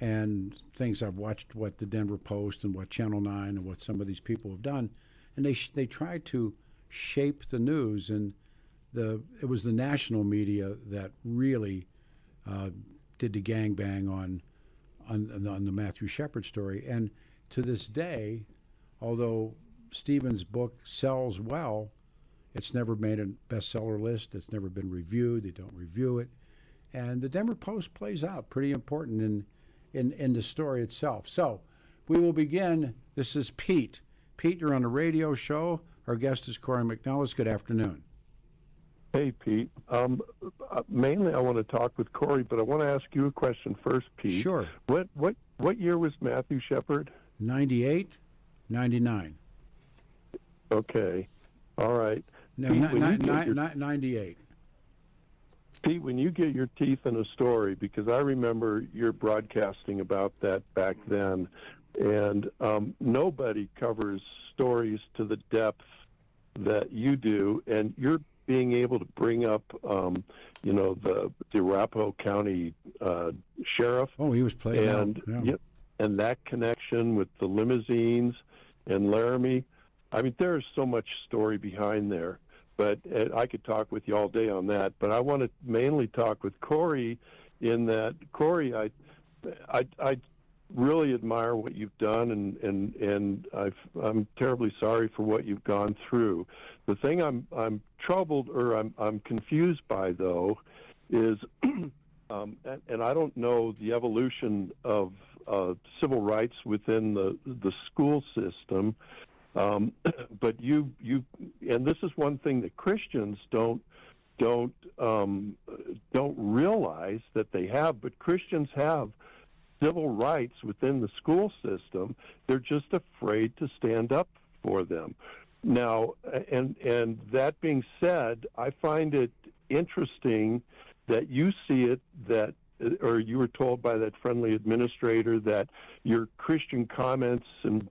and things I've watched, what the Denver Post and what Channel 9 and what some of these people have done, and they try to shape the news. And it was the national media that really did the gangbang on the Matthew Shepard story. And to this day, although Stephen's book sells well, it's never made a bestseller list. It's never been reviewed. They don't review it. And the Denver Post plays out pretty important in the story itself. So we will begin. This is Pete. Pete, you're on a radio show. Our guest is Corey McNellis. Good afternoon. Hey, Pete. Mainly I want to talk with Corey, but I want to ask you a question first, Pete. Sure. What year was Matthew Shepard? 98, 99. Okay. All right. No, Pete, 98. Pete, when you get your teeth in a story, because I remember your broadcasting about that back then, and nobody covers stories to the depth that you do, and you're being able to bring up, the Arapahoe County sheriff. Oh, he was playing and and that connection with the limousines and Laramie. I mean, there's so much story behind there. But I could talk with you all day on that. But I want to mainly talk with Corey in that, Corey, I really admire what you've done, and I'm terribly sorry for what you've gone through. The thing I'm troubled or I'm confused by, though, is, and I don't know the evolution of civil rights within the school system. But you and this is one thing that Christians don't realize that they have, but Christians have civil rights within the school system. They're just afraid to stand up for them. Now, and that being said, I find it interesting that you see it that, or you were told by that friendly administrator that your Christian comments and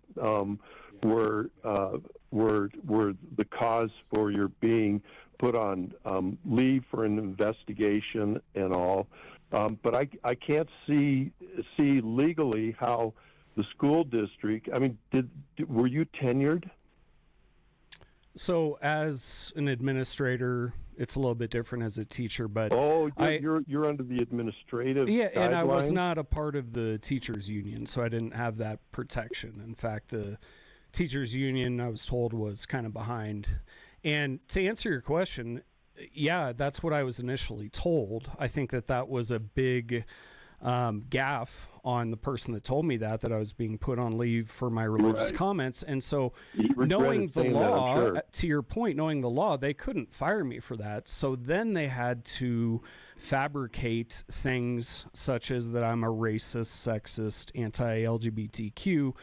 were the cause for your being put on leave for an investigation and all. But I can't see legally how the school district. I mean, were you tenured? So as an administrator, it's a little bit different as a teacher, but you're under the administrative guidelines? And I was not a part of the teachers union, so I didn't have that protection. In fact, the teachers union, I was told, was kind of behind. And to answer your question, yeah, that's what I was initially told. I think that was a big gaffe on the person that told me that I was being put on leave for my religious comments. And so knowing the law, to your point, knowing the law, they couldn't fire me for that. So then they had to fabricate things such as that I'm a racist, sexist, anti-LGBTQ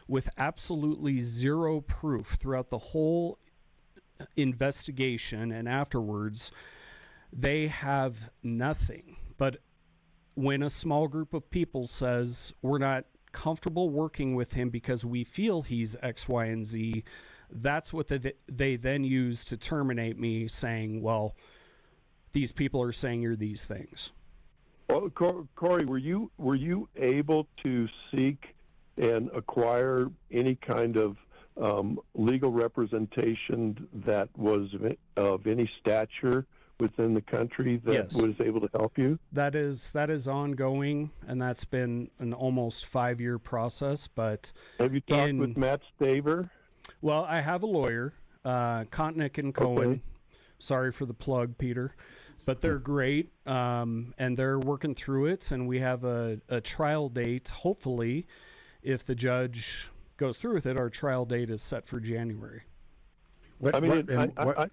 with absolutely zero proof throughout the whole investigation. And afterwards, they have nothing. But when a small group of people says we're not comfortable working with him because we feel he's X, Y, and Z, that's what they then use to terminate me, saying, well, these people are saying you're these things. Well, Corey, were you able to seek and acquire any kind of legal representation that was of any stature within the country that was able to help you? That is ongoing, and that's been an almost 5-year process. But have you talked with Matt Staver? Well, I have a lawyer, Cont and Cohen. Okay. Sorry for the plug, Peter, but they're great, and they're working through it. And we have a trial date. Hopefully, if the judge goes through with it, our trial date is set for January.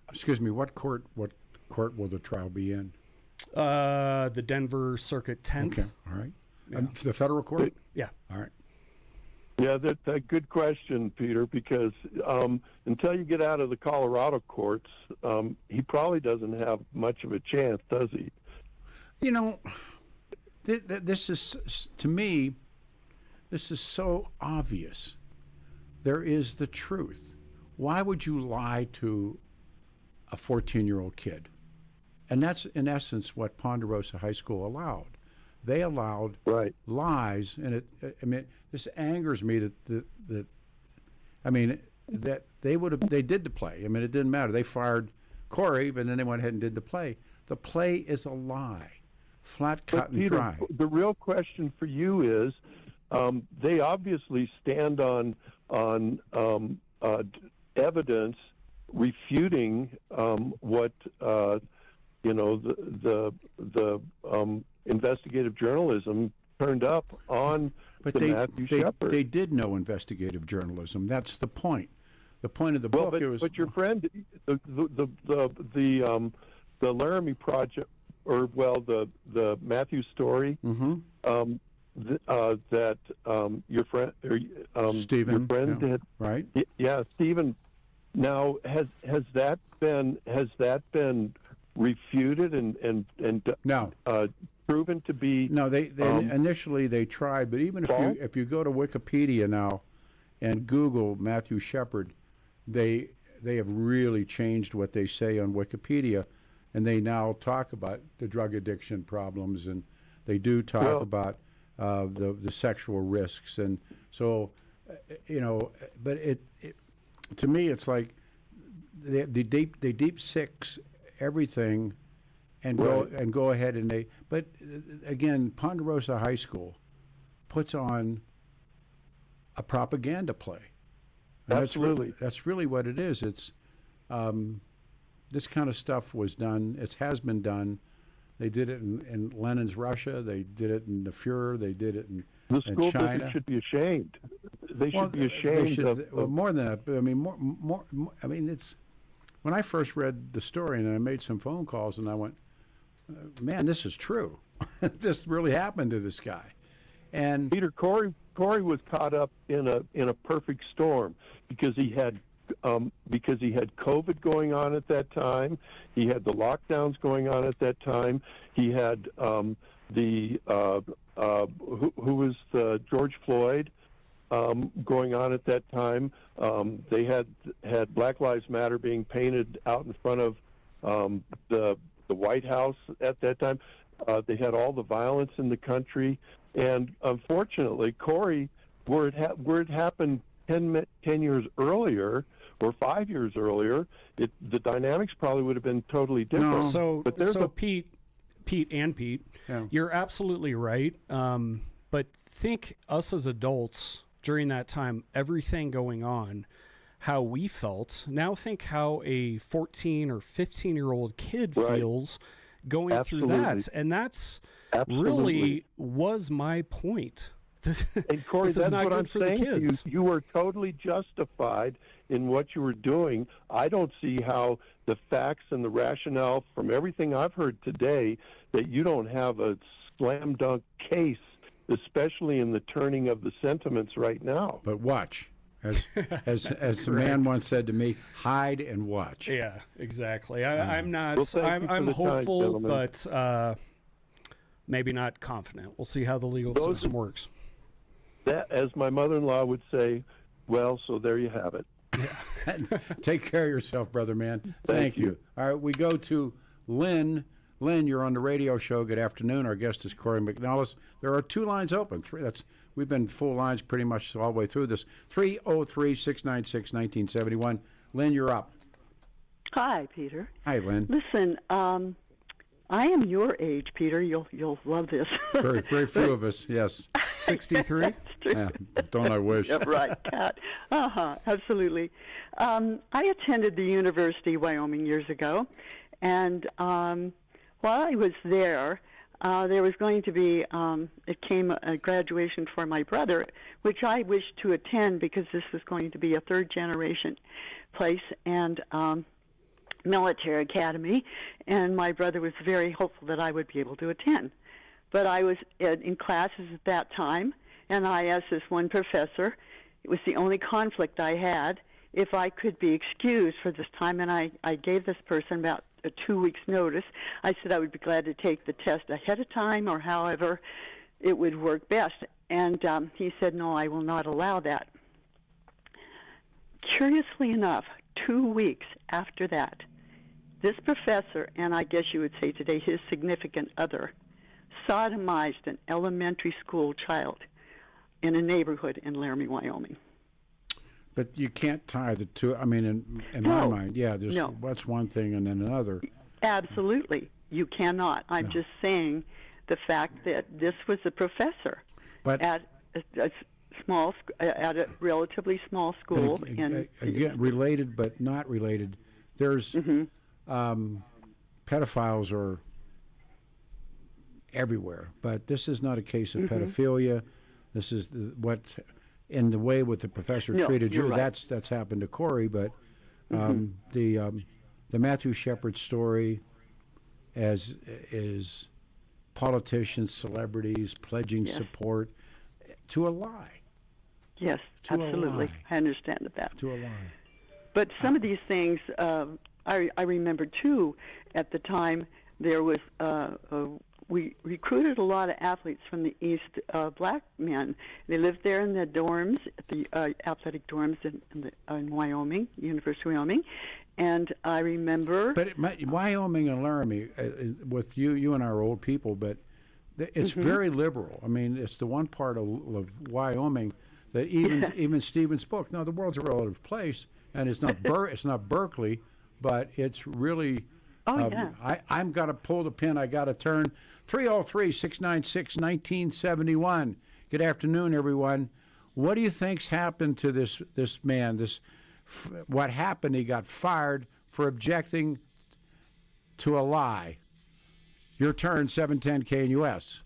Excuse me. What court will the trial be in? The Denver Circuit 10th. Okay, all right. Yeah. The federal court? Yeah. All right. Yeah, that's a good question, Peter, because until you get out of the Colorado courts, he probably doesn't have much of a chance, does he? You know, this is, to me, this is so obvious. There is the truth. Why would you lie to a 14-year-old kid? And that's, in essence, what Ponderosa High School allowed. They allowed lies, and this angers me that they did the play. I mean, it didn't matter. They fired Corey, but then they went ahead and did the play. The play is a lie, flat, cut, and dry. The real question for you is, they obviously stand on evidence refuting what the investigative journalism turned up on Matthew Shepard. They did know investigative journalism. That's the point. The point of the book. But your friend, the Laramie Project, or the Matthew Story, that your friend, Stephen, your friend had, right? Yeah, Stephen. Now, has that been refuted and no, proven to be? No, they initially they tried, but even if you go to Wikipedia now and Google Matthew Shepard, they have really changed what they say on Wikipedia, and they now talk about the drug addiction problems, and they do talk about the sexual risks, and so but it to me it's like they deep six everything and go ahead and but again, Ponderosa High School puts on a propaganda play. And absolutely, that's really what it is. It's this kind of stuff was done. It has been done. They did it in Lenin's Russia. They did it in the Fuhrer. They did it in the school China. District should be ashamed. They should be ashamed. More than that. I mean, more. I mean, it's when I first read the story and I made some phone calls and I went, "Man, this is true. This really happened to this guy." And Peter, Corey was caught up in a perfect storm because he had COVID going on at that time. He had the lockdowns going on at that time. He had who was George Floyd going on at that time. They had Black Lives Matter being painted out in front of the White House at that time. They had all the violence in the country, and unfortunately, Corey, where it happened 10 years earlier or 5 years earlier, the dynamics probably would have been totally different. So, but there's Pete, Yeah. you're absolutely right. But think us as adults during that time, everything going on, how we felt. Now think how a 14 or 15-year-old kid Right. feels going through Absolutely. that. And that's Absolutely. really was my point. And Corey, this is that's not what good I'm for the saying to kids. you were totally justified in what you were doing. I don't see how the facts and the rationale from everything I've heard today that you don't have a slam dunk case, especially in the turning of the sentiments right now. But watch. As a man once said to me, hide and watch. Yeah, exactly. I'm not. Well, thank you for I'm the time, hopeful, gentlemen. but maybe not confident. We'll see how the legal system works. That, as my mother-in-law would say, well, so there you have it. Take care of yourself, brother man. Thank you. All right, we go to Lynn. Lynn, you're on the radio show. Good afternoon. Our guest is Corey McNellis. There are 2 lines open. We've been full lines pretty much all the way through this. 303-696-1971. Lynn, you're up. Hi, Peter. Hi, Lynn. Listen, I am your age, Peter. You'll love this. Very few of us, yes. 63? Yeah, don't I wish? Yep, right, Cat. Absolutely. I attended the University of Wyoming years ago, and while I was there was going to be, it came a graduation for my brother, which I wished to attend because this was going to be a third-generation place, and military academy, and my brother was very hopeful that I would be able to attend. But I was in classes at that time, and I asked this one professor, it was the only conflict I had, if I could be excused for this time, and I gave this person about a 2 weeks' notice. I said I would be glad to take the test ahead of time or however it would work best. And he said, no, I will not allow that. Curiously enough, 2 weeks after that, this professor, and I guess you would say today his significant other, sodomized an elementary school child in a neighborhood in Laramie, Wyoming. But you can't tie the two. I mean, in my mind, yeah, there's what's one thing and then another. Absolutely. You cannot. I'm just saying the fact that this was a professor at a relatively small school. Again, related but not related. There's pedophiles are everywhere, but this is not a case of pedophilia. This is what's in the way what the professor treated you. Right. That's happened to Corey, but the Matthew Shepard story is politicians, celebrities pledging support to a lie. Yes, absolutely. I understand that. To a lie. But some of these things, I remember too. At the time, there was we recruited a lot of athletes from the East, black men. They lived there in the dorms, the athletic dorms in Wyoming, University of Wyoming. And I remember. But Wyoming and Laramie, with you and I are old people, but it's very liberal. I mean, it's the one part of Wyoming that even Stephen spoke. Now, the world's a relative place, and it's not it's not Berkeley, but it's really. I'm got to pull the pin. I got to turn. 303-696-1971. Good afternoon, everyone. What do you think's happened to this man? What happened? He got fired for objecting to a lie. Your turn, 710 KNUS.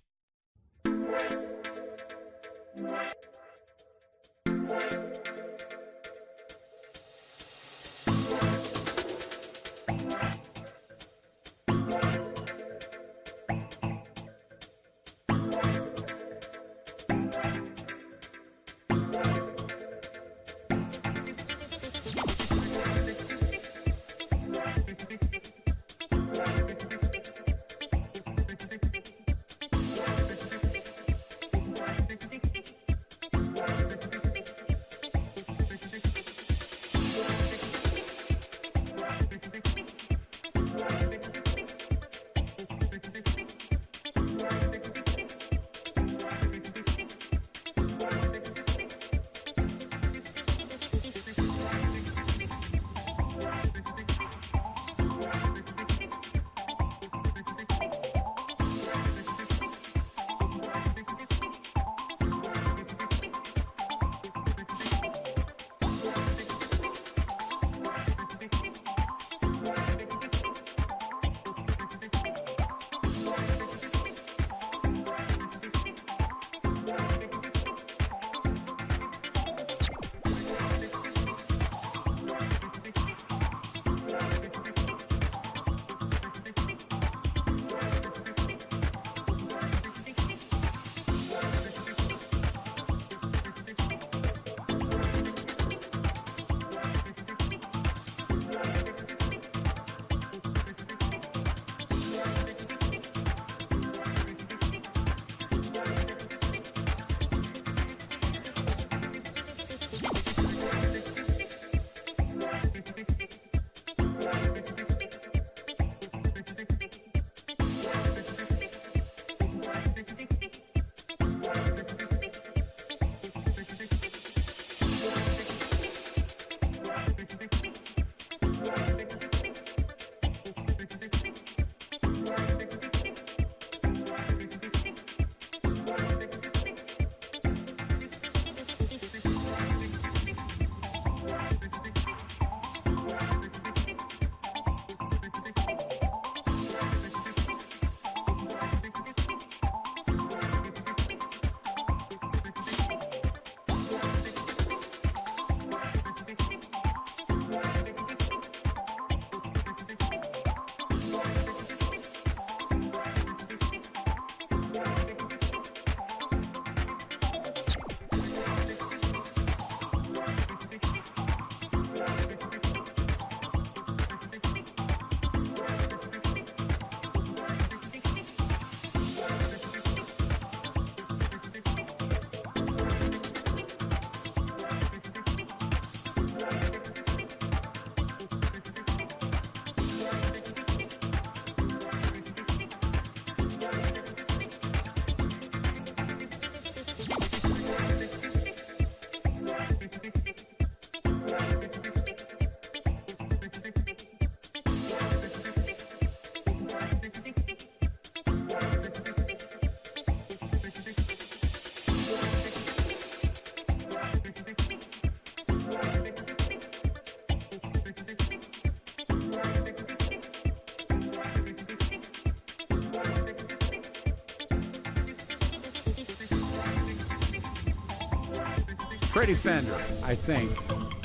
Freddie Fender, I think.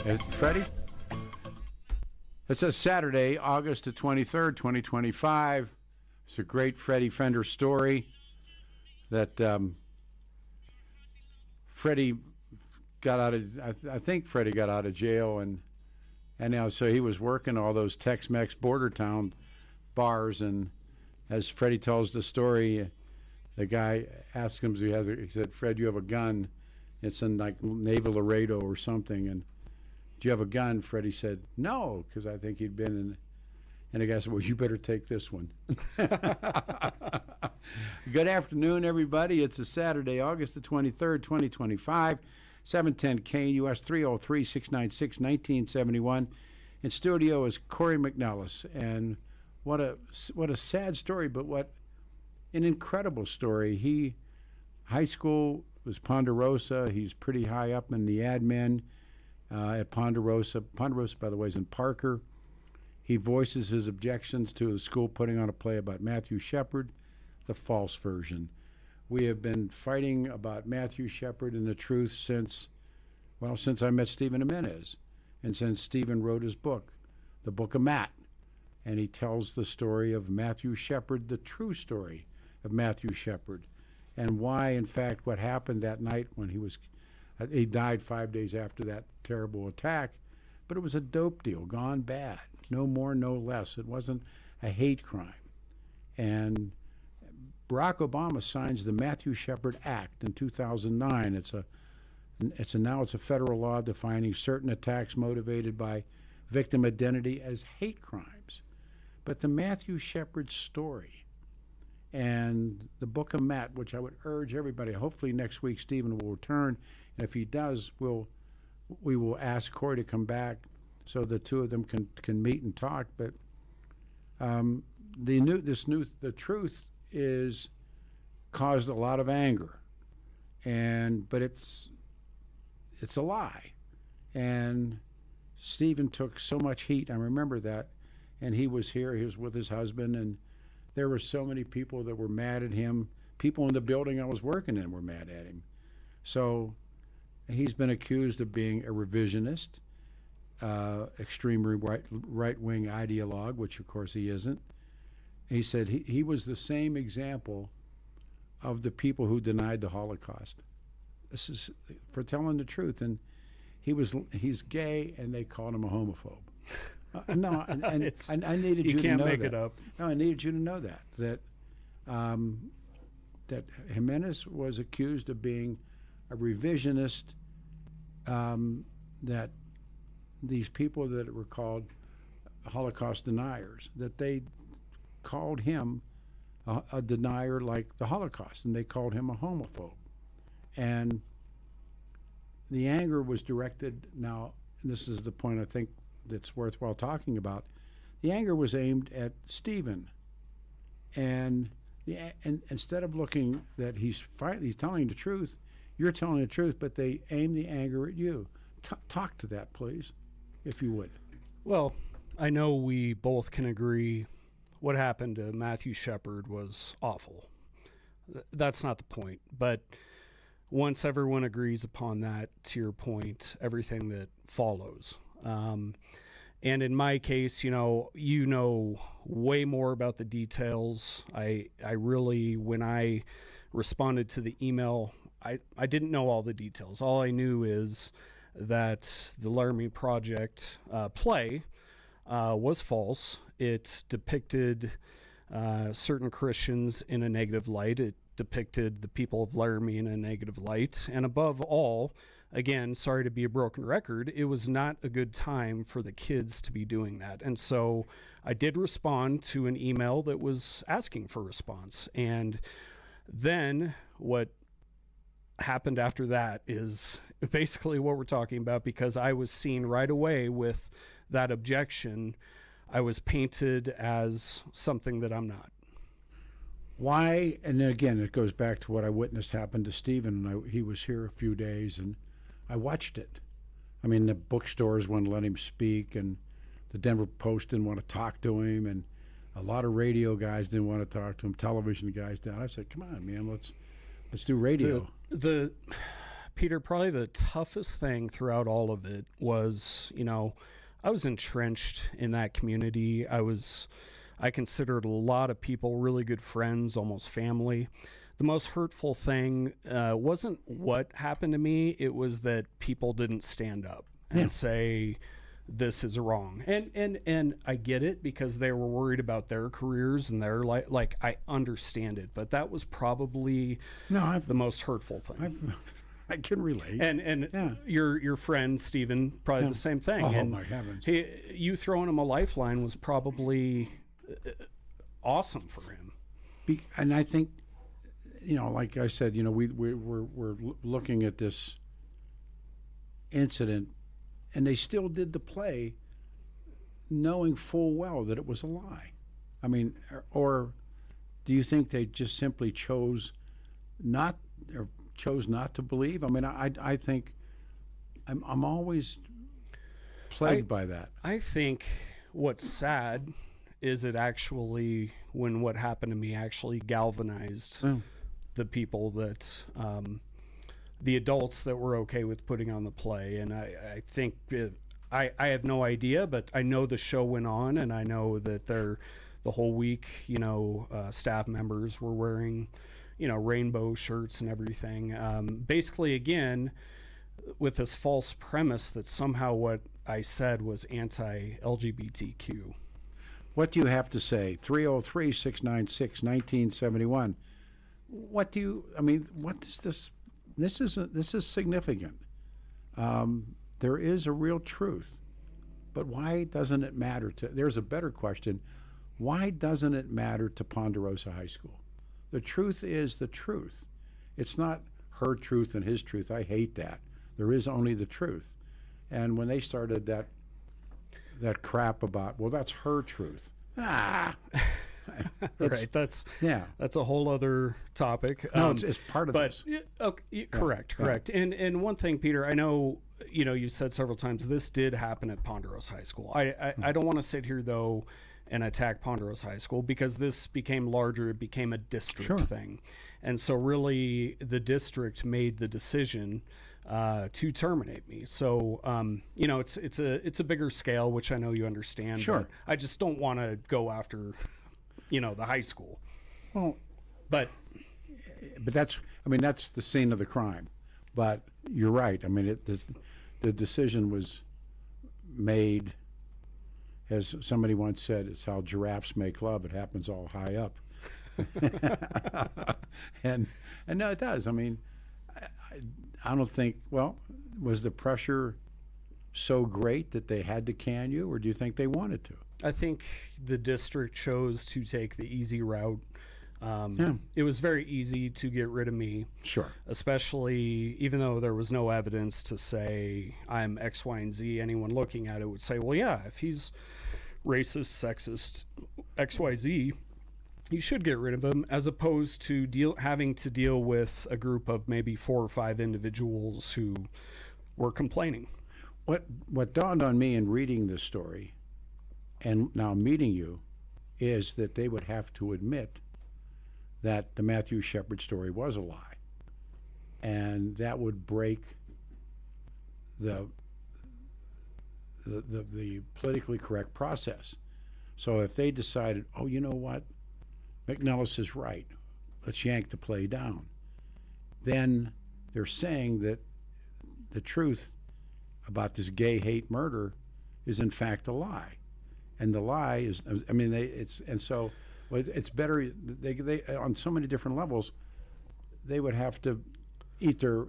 Is it Freddie? It's a Saturday, August the 23rd, 2025. It's a great Freddie Fender story that Freddie got out of, I think Freddie got out of jail, and now so he was working all those Tex-Mex border town bars, and as Freddie tells the story, the guy asked him, he said, "Fred, you have a gun? It's in like Naval Laredo or something, and do you have a gun?" Freddie said, "No," because I think he'd been in. And the guy said, "Well, you better take this one." Good afternoon, everybody. It's a Saturday, August the 23rd, 2025, 710 KNUS 303-696-1971. In studio is Corey McNellis. And what a sad story, but what an incredible story. High school was Ponderosa. He's pretty high up in the admin at Ponderosa. Ponderosa, by the way, is in Parker. He voices his objections to the school putting on a play about Matthew Shepard, the false version. We have been fighting about Matthew Shepard and the truth since I met Stephen Jimenez, and since Stephen wrote his book, The Book of Matt. And he tells the story of Matthew Shepard, the true story of Matthew Shepard, and why, in fact, what happened that night when he died 5 days after that terrible attack, but it was a dope deal gone bad. No more, no less. It wasn't a hate crime. And Barack Obama signs the Matthew Shepard Act in 2009. Now it's a federal law defining certain attacks motivated by victim identity as hate crimes. But the Matthew Shepard story and the Book of Matt, which I would urge everybody, hopefully next week Stephen will return, and if he does, we will ask Corey to come back so the two of them can meet and talk. But the truth is caused a lot of anger, but it's a lie. And Stephen took so much heat. I remember that, and he was here. He was with his husband, and there were so many people that were mad at him. People in the building I was working in were mad at him. So he's been accused of being a revisionist, extreme right-wing ideologue, which of course he isn't. He said he was the same example of the people who denied the Holocaust. This is for telling the truth. And he's gay, and they called him a homophobe. No, and I needed you to know that. You can't make it up. No, I needed you to know that Jimenez was accused of being a revisionist, that these people that were called Holocaust deniers, that they called him a denier like the Holocaust, and they called him a homophobe. And the anger was directed, now, and this is the point I think that's worthwhile talking about, the anger was aimed at Stephen. And instead of looking that he's telling the truth, you're telling the truth, but they aim the anger at you. Talk to that, please, if you would. Well, I know we both can agree what happened to Matthew Shepard was awful. That's not the point. But once everyone agrees upon that, to your point, everything that follows. And in my case, you know way more about the details. I really, when I responded to the email, I didn't know all the details. All I knew is that the Laramie Project play was false. It depicted certain Christians in a negative light. It depicted the people of Laramie in a negative light. And above all, again, sorry to be a broken record, it was not a good time for the kids to be doing that. And so I did respond to an email that was asking for response. And then what happened after that is basically what we're talking about, because I was seen right away with that objection. I was painted as something that I'm not. Why? And then again, it goes back to what I witnessed happen to Stephen. And he was here a few days, and I watched it. I mean, the bookstores wouldn't let him speak, and the Denver Post didn't want to talk to him, and a lot of radio guys didn't want to talk to him, television guys didn't. I said, come on, man, let's do radio. The Peter, probably the toughest thing throughout all of it was, I was entrenched in that community. I considered a lot of people really good friends, almost family. The most hurtful thing wasn't what happened to me. It was that people didn't stand up and say, this is wrong. And I get it, because they were worried about their careers and their life. Like, I understand it, but that was probably the most hurtful thing. I can relate. And your friend Stephen, probably the same thing. Oh, and my heavens. You throwing him a lifeline was probably awesome for him. And I think, like I said, we're looking at this incident, and they still did the play knowing full well that it was a lie. I mean, or do you think they just simply chose not to believe? I mean, I think I'm always plagued by that. I think what's sad is it actually, when what happened to me actually galvanized the people that, the adults that were okay with putting on the play. And I think I have no idea, but I know the show went on, and I know that the whole week, staff members were wearing, rainbow shirts and everything. Basically, again, with this false premise that somehow what I said was anti-LGBTQ. What do you have to say? 303-696-1971. What is this? This is significant. There is a real truth, but why doesn't it matter there's a better question. Why doesn't it matter to Ponderosa High School? The truth is the truth. It's not her truth and his truth. I hate that. There is only the truth. And when they started that crap about, well, that's her truth. Right. That's a whole other topic. No, it's part of this. Okay, correct. And one thing, Peter, I know, you said several times this did happen at Ponderosa High School. I don't want to sit here though and attack Ponderosa High School, because this became larger. It became a district thing, and so really the district made the decision to terminate me. So it's a bigger scale, which I know you understand. Sure. But I just don't want to go after the high school. Well, but that's the scene of the crime. But you're right. I mean, the decision was made, as somebody once said, it's how giraffes make love. It happens all high up. and no, it does. I mean, I don't think, was the pressure so great that they had to can you, or do you think they wanted to? I think the district chose to take the easy route. It was very easy to get rid of me. Sure. Especially, even though there was no evidence to say I'm X, Y, and Z, anyone looking at it would say, well, yeah, if he's racist, sexist, X, Y, Z, you should get rid of him, as opposed to having to deal with a group of maybe 4 or 5 individuals who were complaining. What dawned on me in reading this story and now meeting you is that they would have to admit that the Matthew Shepard story was a lie, and that would break the politically correct process. So if they decided, oh, you know what, McNellis is right, let's yank the play down, then they're saying that the truth about this gay hate murder is in fact a lie, and the lie is, it's better. They on so many different levels, they would have to eat their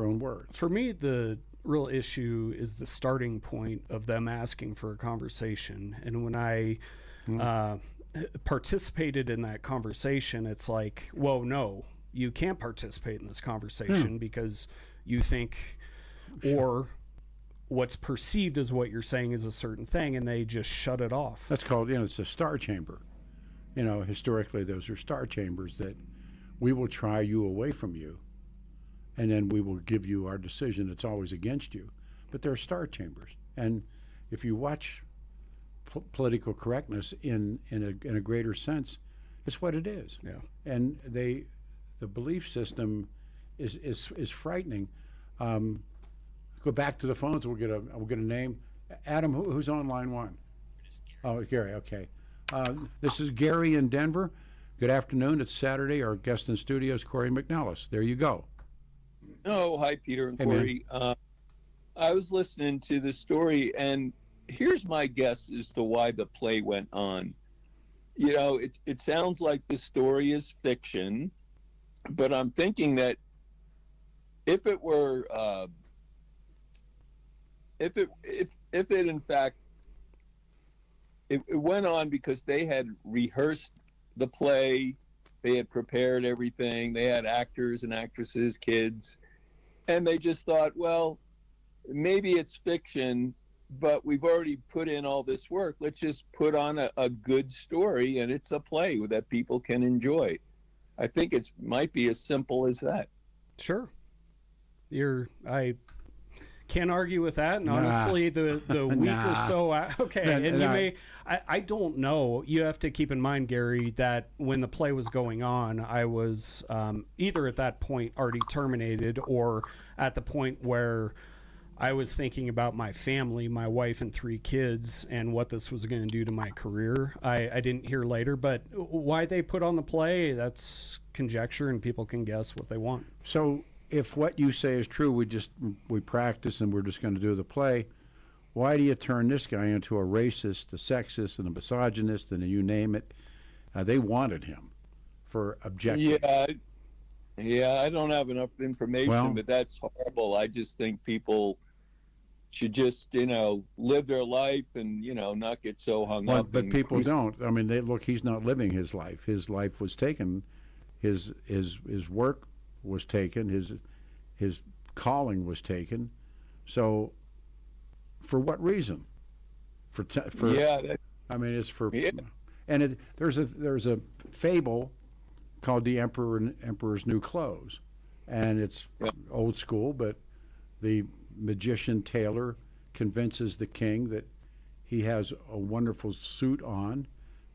own words. For me, the real issue is the starting point of them asking for a conversation, and when I participated in that conversation, it's like, well, no, you can't participate in this conversation because you think, or what's perceived as what you're saying is a certain thing, and they just shut it off. That's called, it's a star chamber. Historically, those are star chambers that we will try you away from you, and then we will give you our decision. It's always against you. But they're star chambers. And if you watch political correctness in a greater sense, it's what it is. Yeah. And the belief system is frightening. Go back to the phones. We'll get a name. Adam, who's on line one? Oh, Gary. Okay. This is Gary in Denver. Good afternoon. It's Saturday. Our guest in studio is Corey McNellis. There you go. Oh, hi, Peter and Hey, Corey. I was listening to the story, and here's my guess as to why the play went on. You know, it sounds like the story is fiction, but I'm thinking that if it were, if it in fact, it went on because they had rehearsed the play, they had prepared everything, they had actors and actresses, kids, and they just thought, well, maybe it's fiction, but we've already put in all this work. Let's just put on a good story, and it's a play that people can enjoy. I think it might be as simple as that. Sure. I can't argue with that. And honestly, the week or so, I don't know. You have to keep in mind, Gary, that when the play was going on, I was either at that point already terminated or at the point where I was thinking about my family, my wife and 3 kids, and what this was going to do to my career. I didn't hear later, but why they put on the play, that's conjecture, and people can guess what they want. So if what you say is true, we practice and we're just going to do the play, why do you turn this guy into a racist, a sexist, and a misogynist, and you name it? They wanted him for objecting. Yeah, I don't have enough information, but that's horrible. I just think people should just, live their life and, not get so hung up. But people don't. I mean, he's not living his life. His life was taken. His work was taken. His calling was taken. So, for what reason? It's for. Yeah. And there's a fable called The Emperor's New Clothes, and it's old school, but the magician tailor convinces the king that he has a wonderful suit on,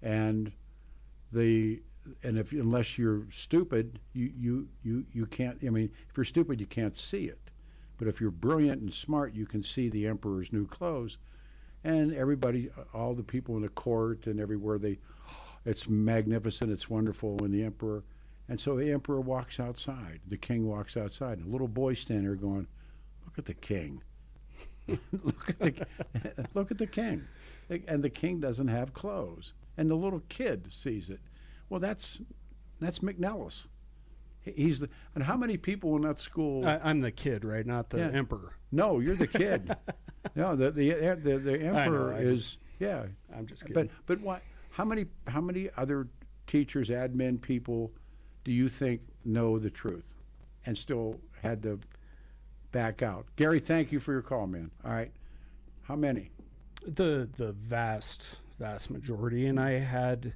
and unless you're stupid, you can't. I mean, if you're stupid, you can't see it, but if you're brilliant and smart, you can see the emperor's new clothes. And everybody, all the people in the court and everywhere, it's magnificent, it's wonderful. And so the emperor walks outside, the king walks outside, and a little boy standing there going, "Look at the king, look at the king," and the king doesn't have clothes, and the little kid sees it. Well, that's McNellis. And how many people in that school? I'm the kid, right? Not the emperor. No, you're the kid. No, the emperor is. I'm just kidding. But why? How many other teachers, admin people, do you think know the truth, and still had to back out? Gary, thank you for your call, man. All right, how many? The vast majority, and I had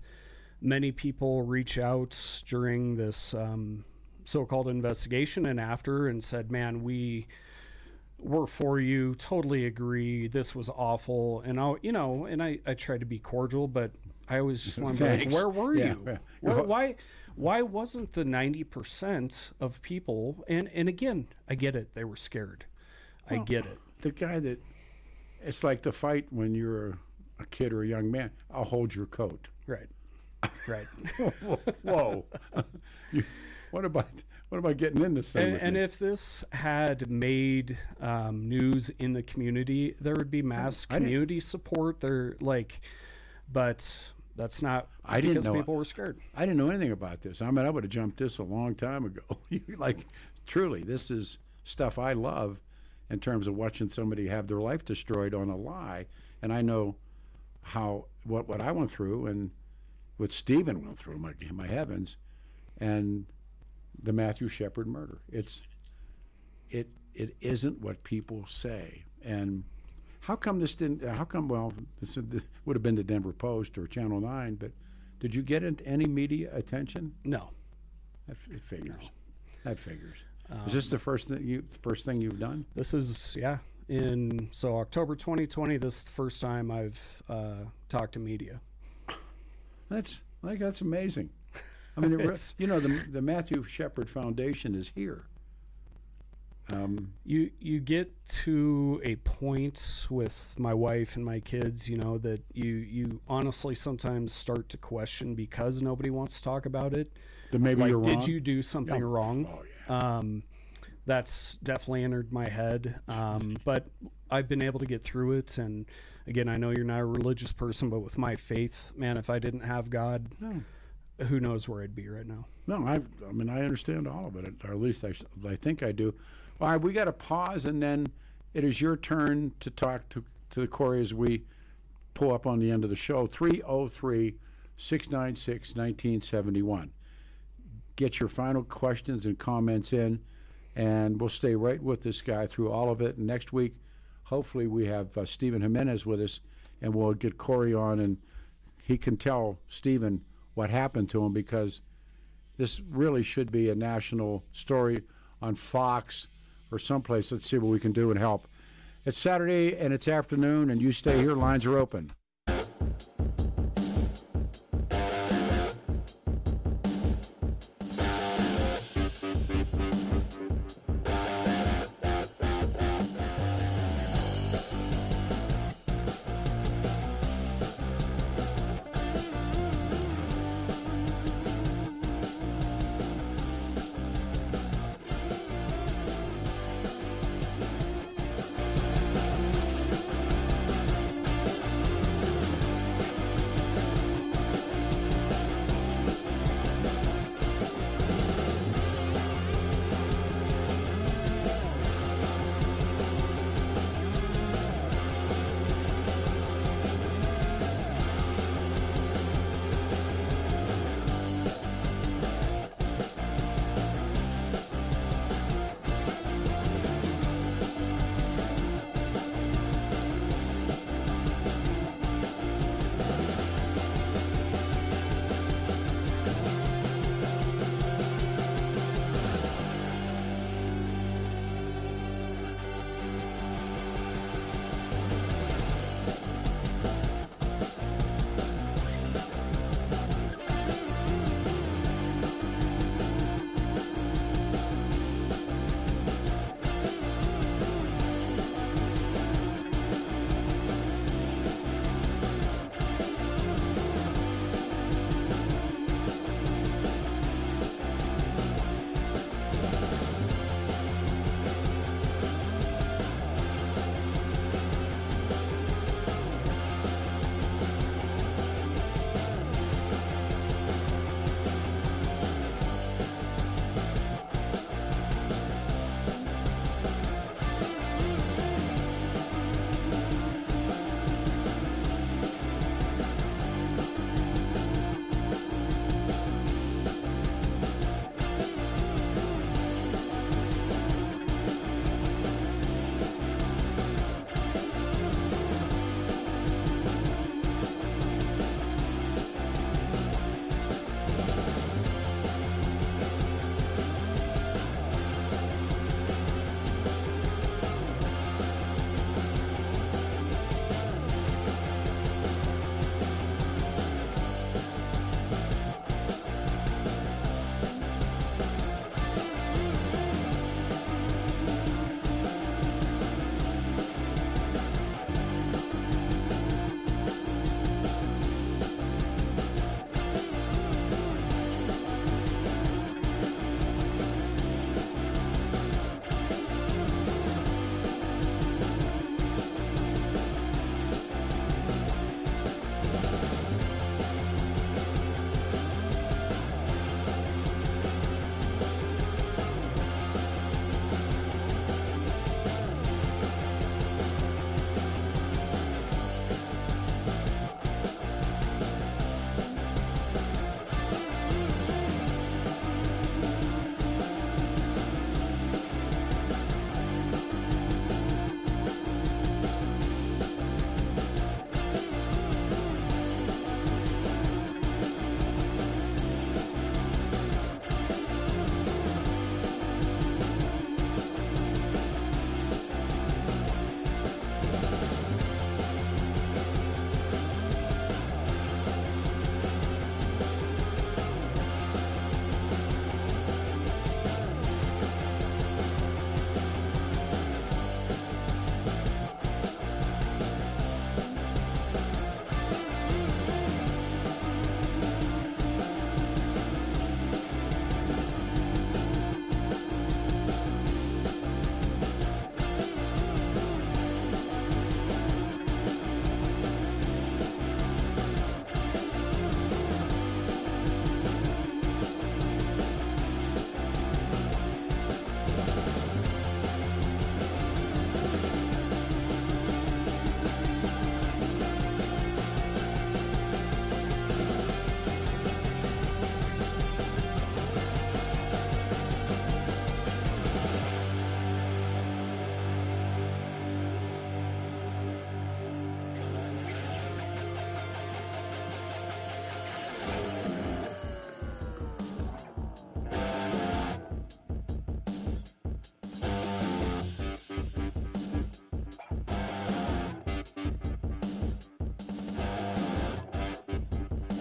many people reach out during this so-called investigation and after, and said, "Man, we're for you. Totally agree. This was awful." And I tried to be cordial, but I always just want to be like, "Where were you? Why wasn't the 90% of people?" And again, I get it. They were scared. I get it. The guy that, it's like the fight when you're a kid or a young man. I'll hold your coat. Right. Whoa. What about getting in this thing? And if this had made news in the community, there would be mass community support. But that's not because people were scared. I didn't know anything about this. I mean, I would have jumped this a long time ago. Truly, this is stuff I love in terms of watching somebody have their life destroyed on a lie. And I know what I went through and what Stephen went through, my heavens, and the Matthew Shepard murder. It isn't what people say. And how come this would have been the Denver Post or Channel 9, but did you get any media attention? No. That figures. No. That figures. Is this the first thing you've done? This is, so October 2020, this is the first time I've talked to media. That's amazing. I mean, the Matthew Shepard Foundation is here. You get to a point with my wife and my kids, you know, that you honestly sometimes start to question because nobody wants to talk about it. Then maybe like, you're wrong. did you do something wrong? Oh, yeah. That's definitely entered my head. But I've been able to get through it. And again, I know you're not a religious person, but with my faith, man, if I didn't have God, who knows where I'd be right now. No, I mean, I understand all of it, or at least I think I do. All right, we got to pause, and then it is your turn to talk to Corey as we pull up on the end of the show. 303-696-1971. Get your final questions and comments in, and we'll stay right with this guy through all of it. And next week, hopefully, we have Stephen Jimenez with us, and we'll get Corey on, and he can tell Stephen what happened to him, because this really should be a national story on Fox or someplace. Let's see what we can do and help. It's Saturday, and it's afternoon, and you stay here. Lines are open.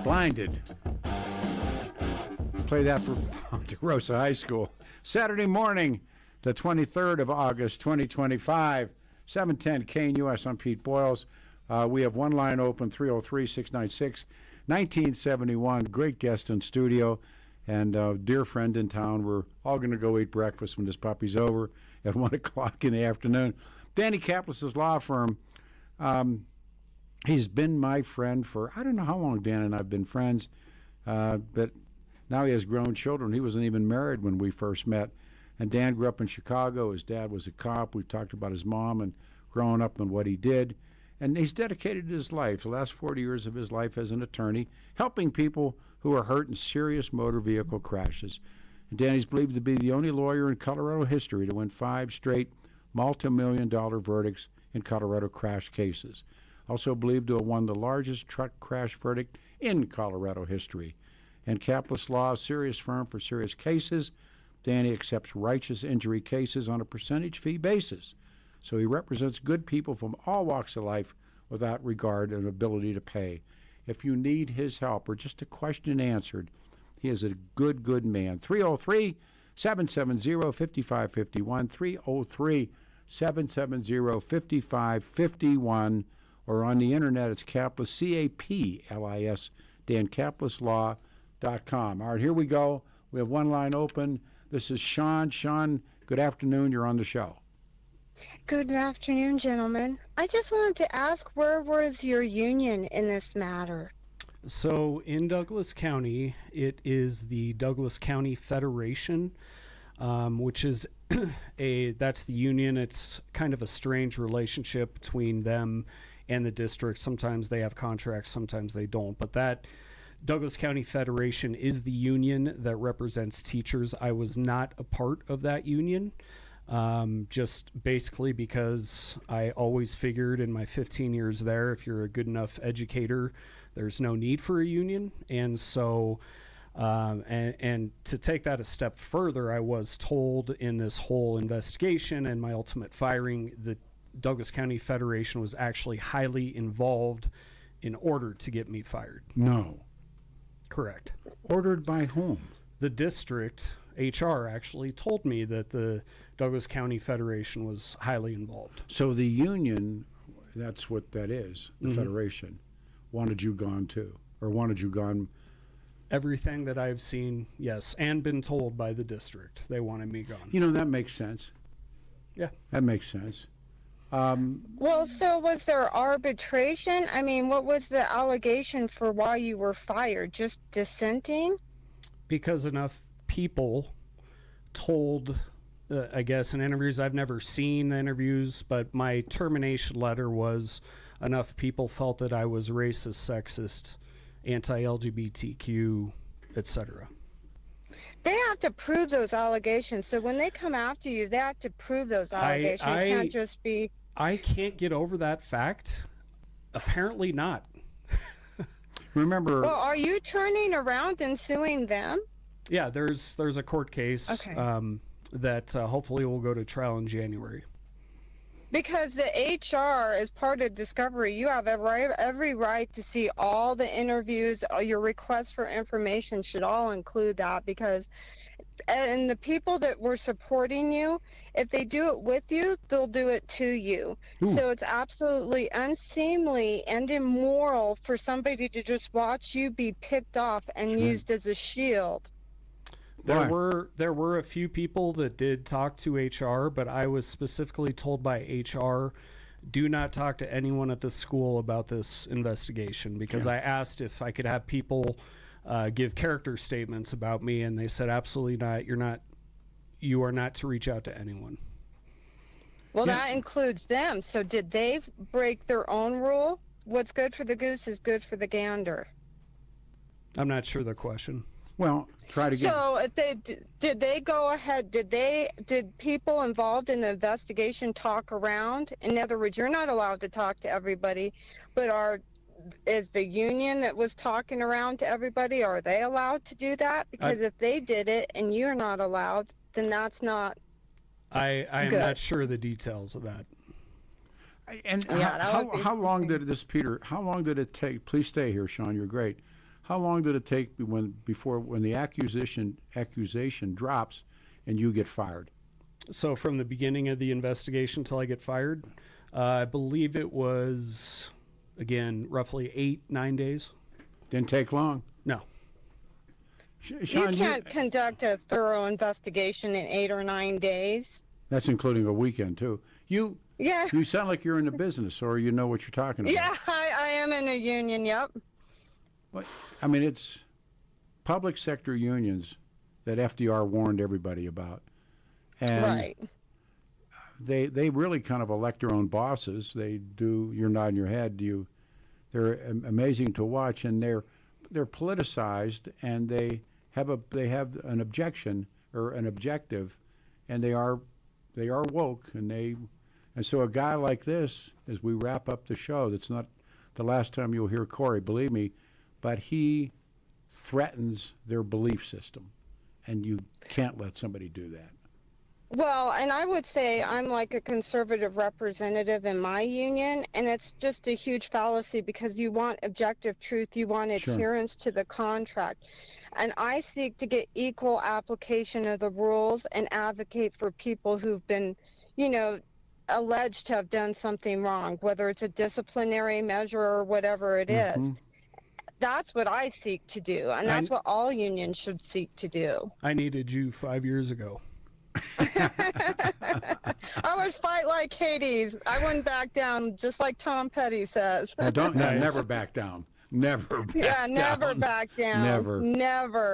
Blinded. Play that for Ponderosa High School. Saturday morning, the 23rd of August, 2025, 710 KNUS. I'm Pete Boyles. We have one line open, 303-696-1971. Great guest in studio and a dear friend in town. We're all going to go eat breakfast when this puppy's over at 1 o'clock in the afternoon. Danny Kaplis' law firm. He's been my friend for, I don't know how long Dan and I have been friends, but now he has grown children. He wasn't even married when we first met. And Dan grew up in Chicago. His dad was a cop. We've talked about his mom and growing up and what he did. And he's dedicated his life, the last 40 years of his life as an attorney, helping people who are hurt in serious motor vehicle crashes. And Danny's believed to be the only lawyer in Colorado history to win 5 straight multi-million-dollar verdicts in Colorado crash cases. Also believed to have won the largest truck crash verdict in Colorado history. And Kaplis Law, a serious firm for serious cases. Danny accepts righteous injury cases on a percentage fee basis. So he represents good people from all walks of life without regard and ability to pay. If you need his help or just a question answered, he is a good man. 303-770-5551, 303-770-5551, or on the internet, it's Kaplis, C-A-P-L-I-S, DanKaplisLaw.com. All right, here we go. We have one line open. This is Sean. Sean, good afternoon. You're on the show. Good afternoon, gentlemen. I just wanted to ask, where was your union in this matter? So in Douglas County, it is the Douglas County Federation, which is that's the union. It's kind of a strange relationship between them and the district. Sometimes they have contracts, sometimes they don't. But that Douglas County Federation is the union that represents teachers. I was not a part of that union, just basically because I always figured in my 15 years there, if you're a good enough educator, there's no need for a union. And so, and to take that a step further, I was told in this whole investigation and my ultimate firing, the Douglas County Federation was actually highly involved in order to get me fired. No. Correct. Ordered by whom? The district HR actually told me that the Douglas County Federation was highly involved. So the union, that's what that is, the Federation, wanted you gone too, or wanted you gone? Everything that I've seen, yes, and been told by the district, they wanted me gone. You know, that makes sense. Yeah. That makes sense. Well, so was there arbitration? I mean, what was the allegation for why you were fired? Just dissenting? Because enough people told, I guess, in interviews, I've never seen the interviews, but my termination letter was enough people felt that I was racist, sexist, anti-LGBTQ, etc. They have to prove those allegations. So when they come after you, they have to prove those allegations. It can't just be... I can't get over that fact. Apparently not. Remember... Well, are you turning around and suing them? Yeah, there's a court case that hopefully will go to trial in January. Because the HR is part of discovery. You have every right to see all the interviews. Your requests for information should all include that, because and the people that were supporting you, if they do it with you, they'll do it to you. So it's absolutely unseemly and immoral for somebody to just watch you be picked off and used as a shield. There were a few people that did talk to HR, but I was specifically told by HR, do not talk to anyone at the school about this investigation, because I asked if I could have people give character statements about me, and they said absolutely not. You are not to reach out to anyone. Well, that includes them. So did they break their own rule? What's good for the goose is good for the gander. I'm not sure the question. Well, try to get... So if did they go ahead, did people involved in the investigation talk around? In other words, you're not allowed to talk to everybody, but is the union that was talking around to everybody, are they allowed to do that? Because if they did it and you're not allowed, then that's not I am not sure the details of that. And how long did this, Peter, how long did it take, please stay here, Sean, you're great. How long did it take when the accusation drops and you get fired? So from the beginning of the investigation till I get fired, I believe it was, again, roughly 8-9 days. Didn't take long. No. Sean, you can't conduct a thorough investigation in 8 or 9 days. That's including a weekend too. Yeah. You sound like you're in the business, or you know what you're talking about. Yeah, I am in a union. Yep. But, I mean, it's public sector unions that FDR warned everybody about, and right. They really kind of elect their own bosses. They do. You're nodding your head. They're amazing to watch, and they're politicized, and they have an objection or an objective, and they are woke, and so a guy like this, as we wrap up the show, that's not the last time you'll hear Corey, believe me, but he threatens their belief system, and you can't let somebody do that. Well, and I would say I'm like a conservative representative in my union, and it's just a huge fallacy because you want objective truth, you want adherence to the contract. And I seek to get equal application of the rules and advocate for people who've been, alleged to have done something wrong, whether it's a disciplinary measure or whatever it is. That's what I seek to do, and that's what all unions should seek to do. I needed you 5 years ago. I would fight like Hades. I wouldn't back down, just like Tom Petty says. Never back down. Never back down. Never back down. Never.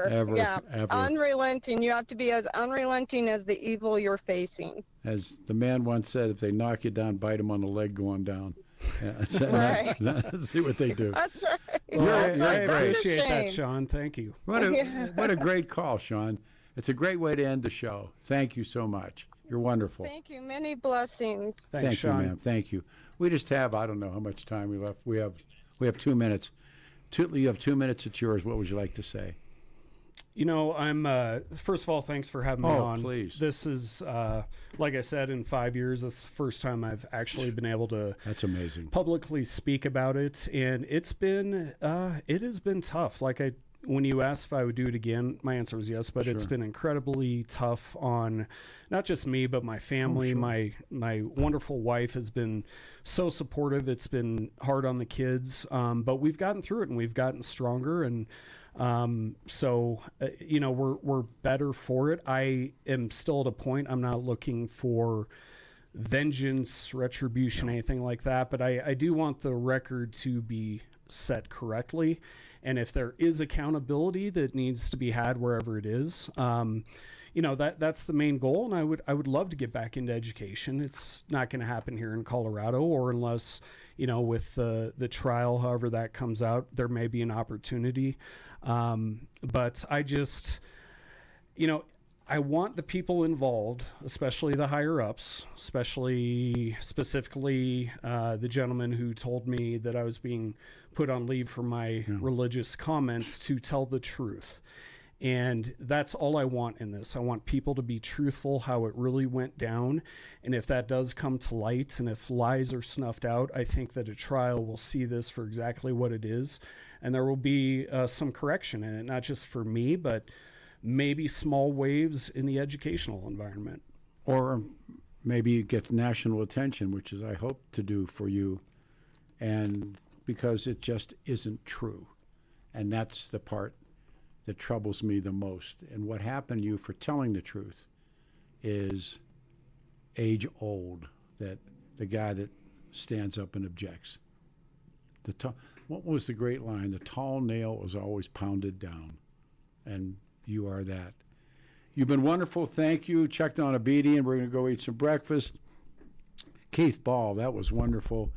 Ever. Yeah. Ever. Unrelenting. You have to be as unrelenting as the evil you're facing. As the man once said, if they knock you down, bite them on the leg going down. Right. See what they do. That's right. Well, That's I right. appreciate that, Sean. Thank you. What a great call, Sean. It's a great way to end the show. Thank you so much. You're wonderful. Thank you. Many blessings. Thank Sean. you, ma'am. Thank you. We just have, I don't know how much time we left. We have 2 minutes. You have 2 minutes. It's yours. What would you like to say? I'm first of all, thanks for having me on. Oh, please. This is, like I said, in 5 years, that's the first time I've actually been able to. That's amazing. Publicly speak about it, and it has been tough. When you asked if I would do it again, my answer is yes, but it's been incredibly tough on not just me, but my family. My wonderful wife has been so supportive. It's been hard on the kids, but we've gotten through it, and we've gotten stronger, and we're better for it. I am still at a point, I'm not looking for vengeance, retribution, anything like that, but I do want the record to be set correctly. And if there is accountability that needs to be had wherever it is, that's the main goal. And I would love to get back into education. It's not going to happen here in Colorado, or unless, with the trial, however that comes out, there may be an opportunity. But I just, I want the people involved, especially the higher ups, specifically the gentleman who told me that I was being put on leave for my religious comments, to tell the truth. And that's all I want in this. I want people to be truthful, how it really went down. And if that does come to light, and if lies are snuffed out, I think that a trial will see this for exactly what it is. And there will be some correction in it, not just for me, but maybe small waves in the educational environment. Or maybe it gets national attention, which is I hope to do for you, and because it just isn't true. And that's the part that troubles me the most. And what happened to you for telling the truth is age old, that the guy that stands up and objects. What was the great line? The tall nail was always pounded down. And you are that. You've been wonderful. Thank you. Chuck Donabedian. We're going to go eat some breakfast. Keith Ball, that was wonderful.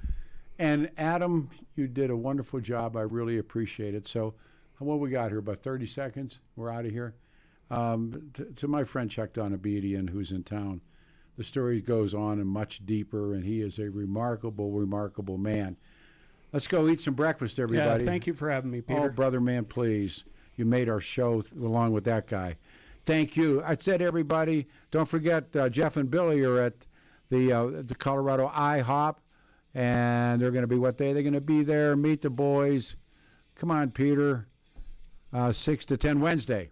And Adam, you did a wonderful job. I really appreciate it. So what we got here? About 30 seconds? We're out of here. To my friend Chuck Donabedian, who's in town, the story goes on and much deeper, and he is a remarkable, remarkable man. Let's go eat some breakfast, everybody. Yeah, thank you for having me, Peter. Oh, brother man, please. You made our show along with that guy. Thank you. I said, everybody, don't forget Jeff and Billy are at the Colorado IHOP, and they're going to be what day? They're going to be there. Meet the boys. Come on, Peter. 6 to 10 Wednesday.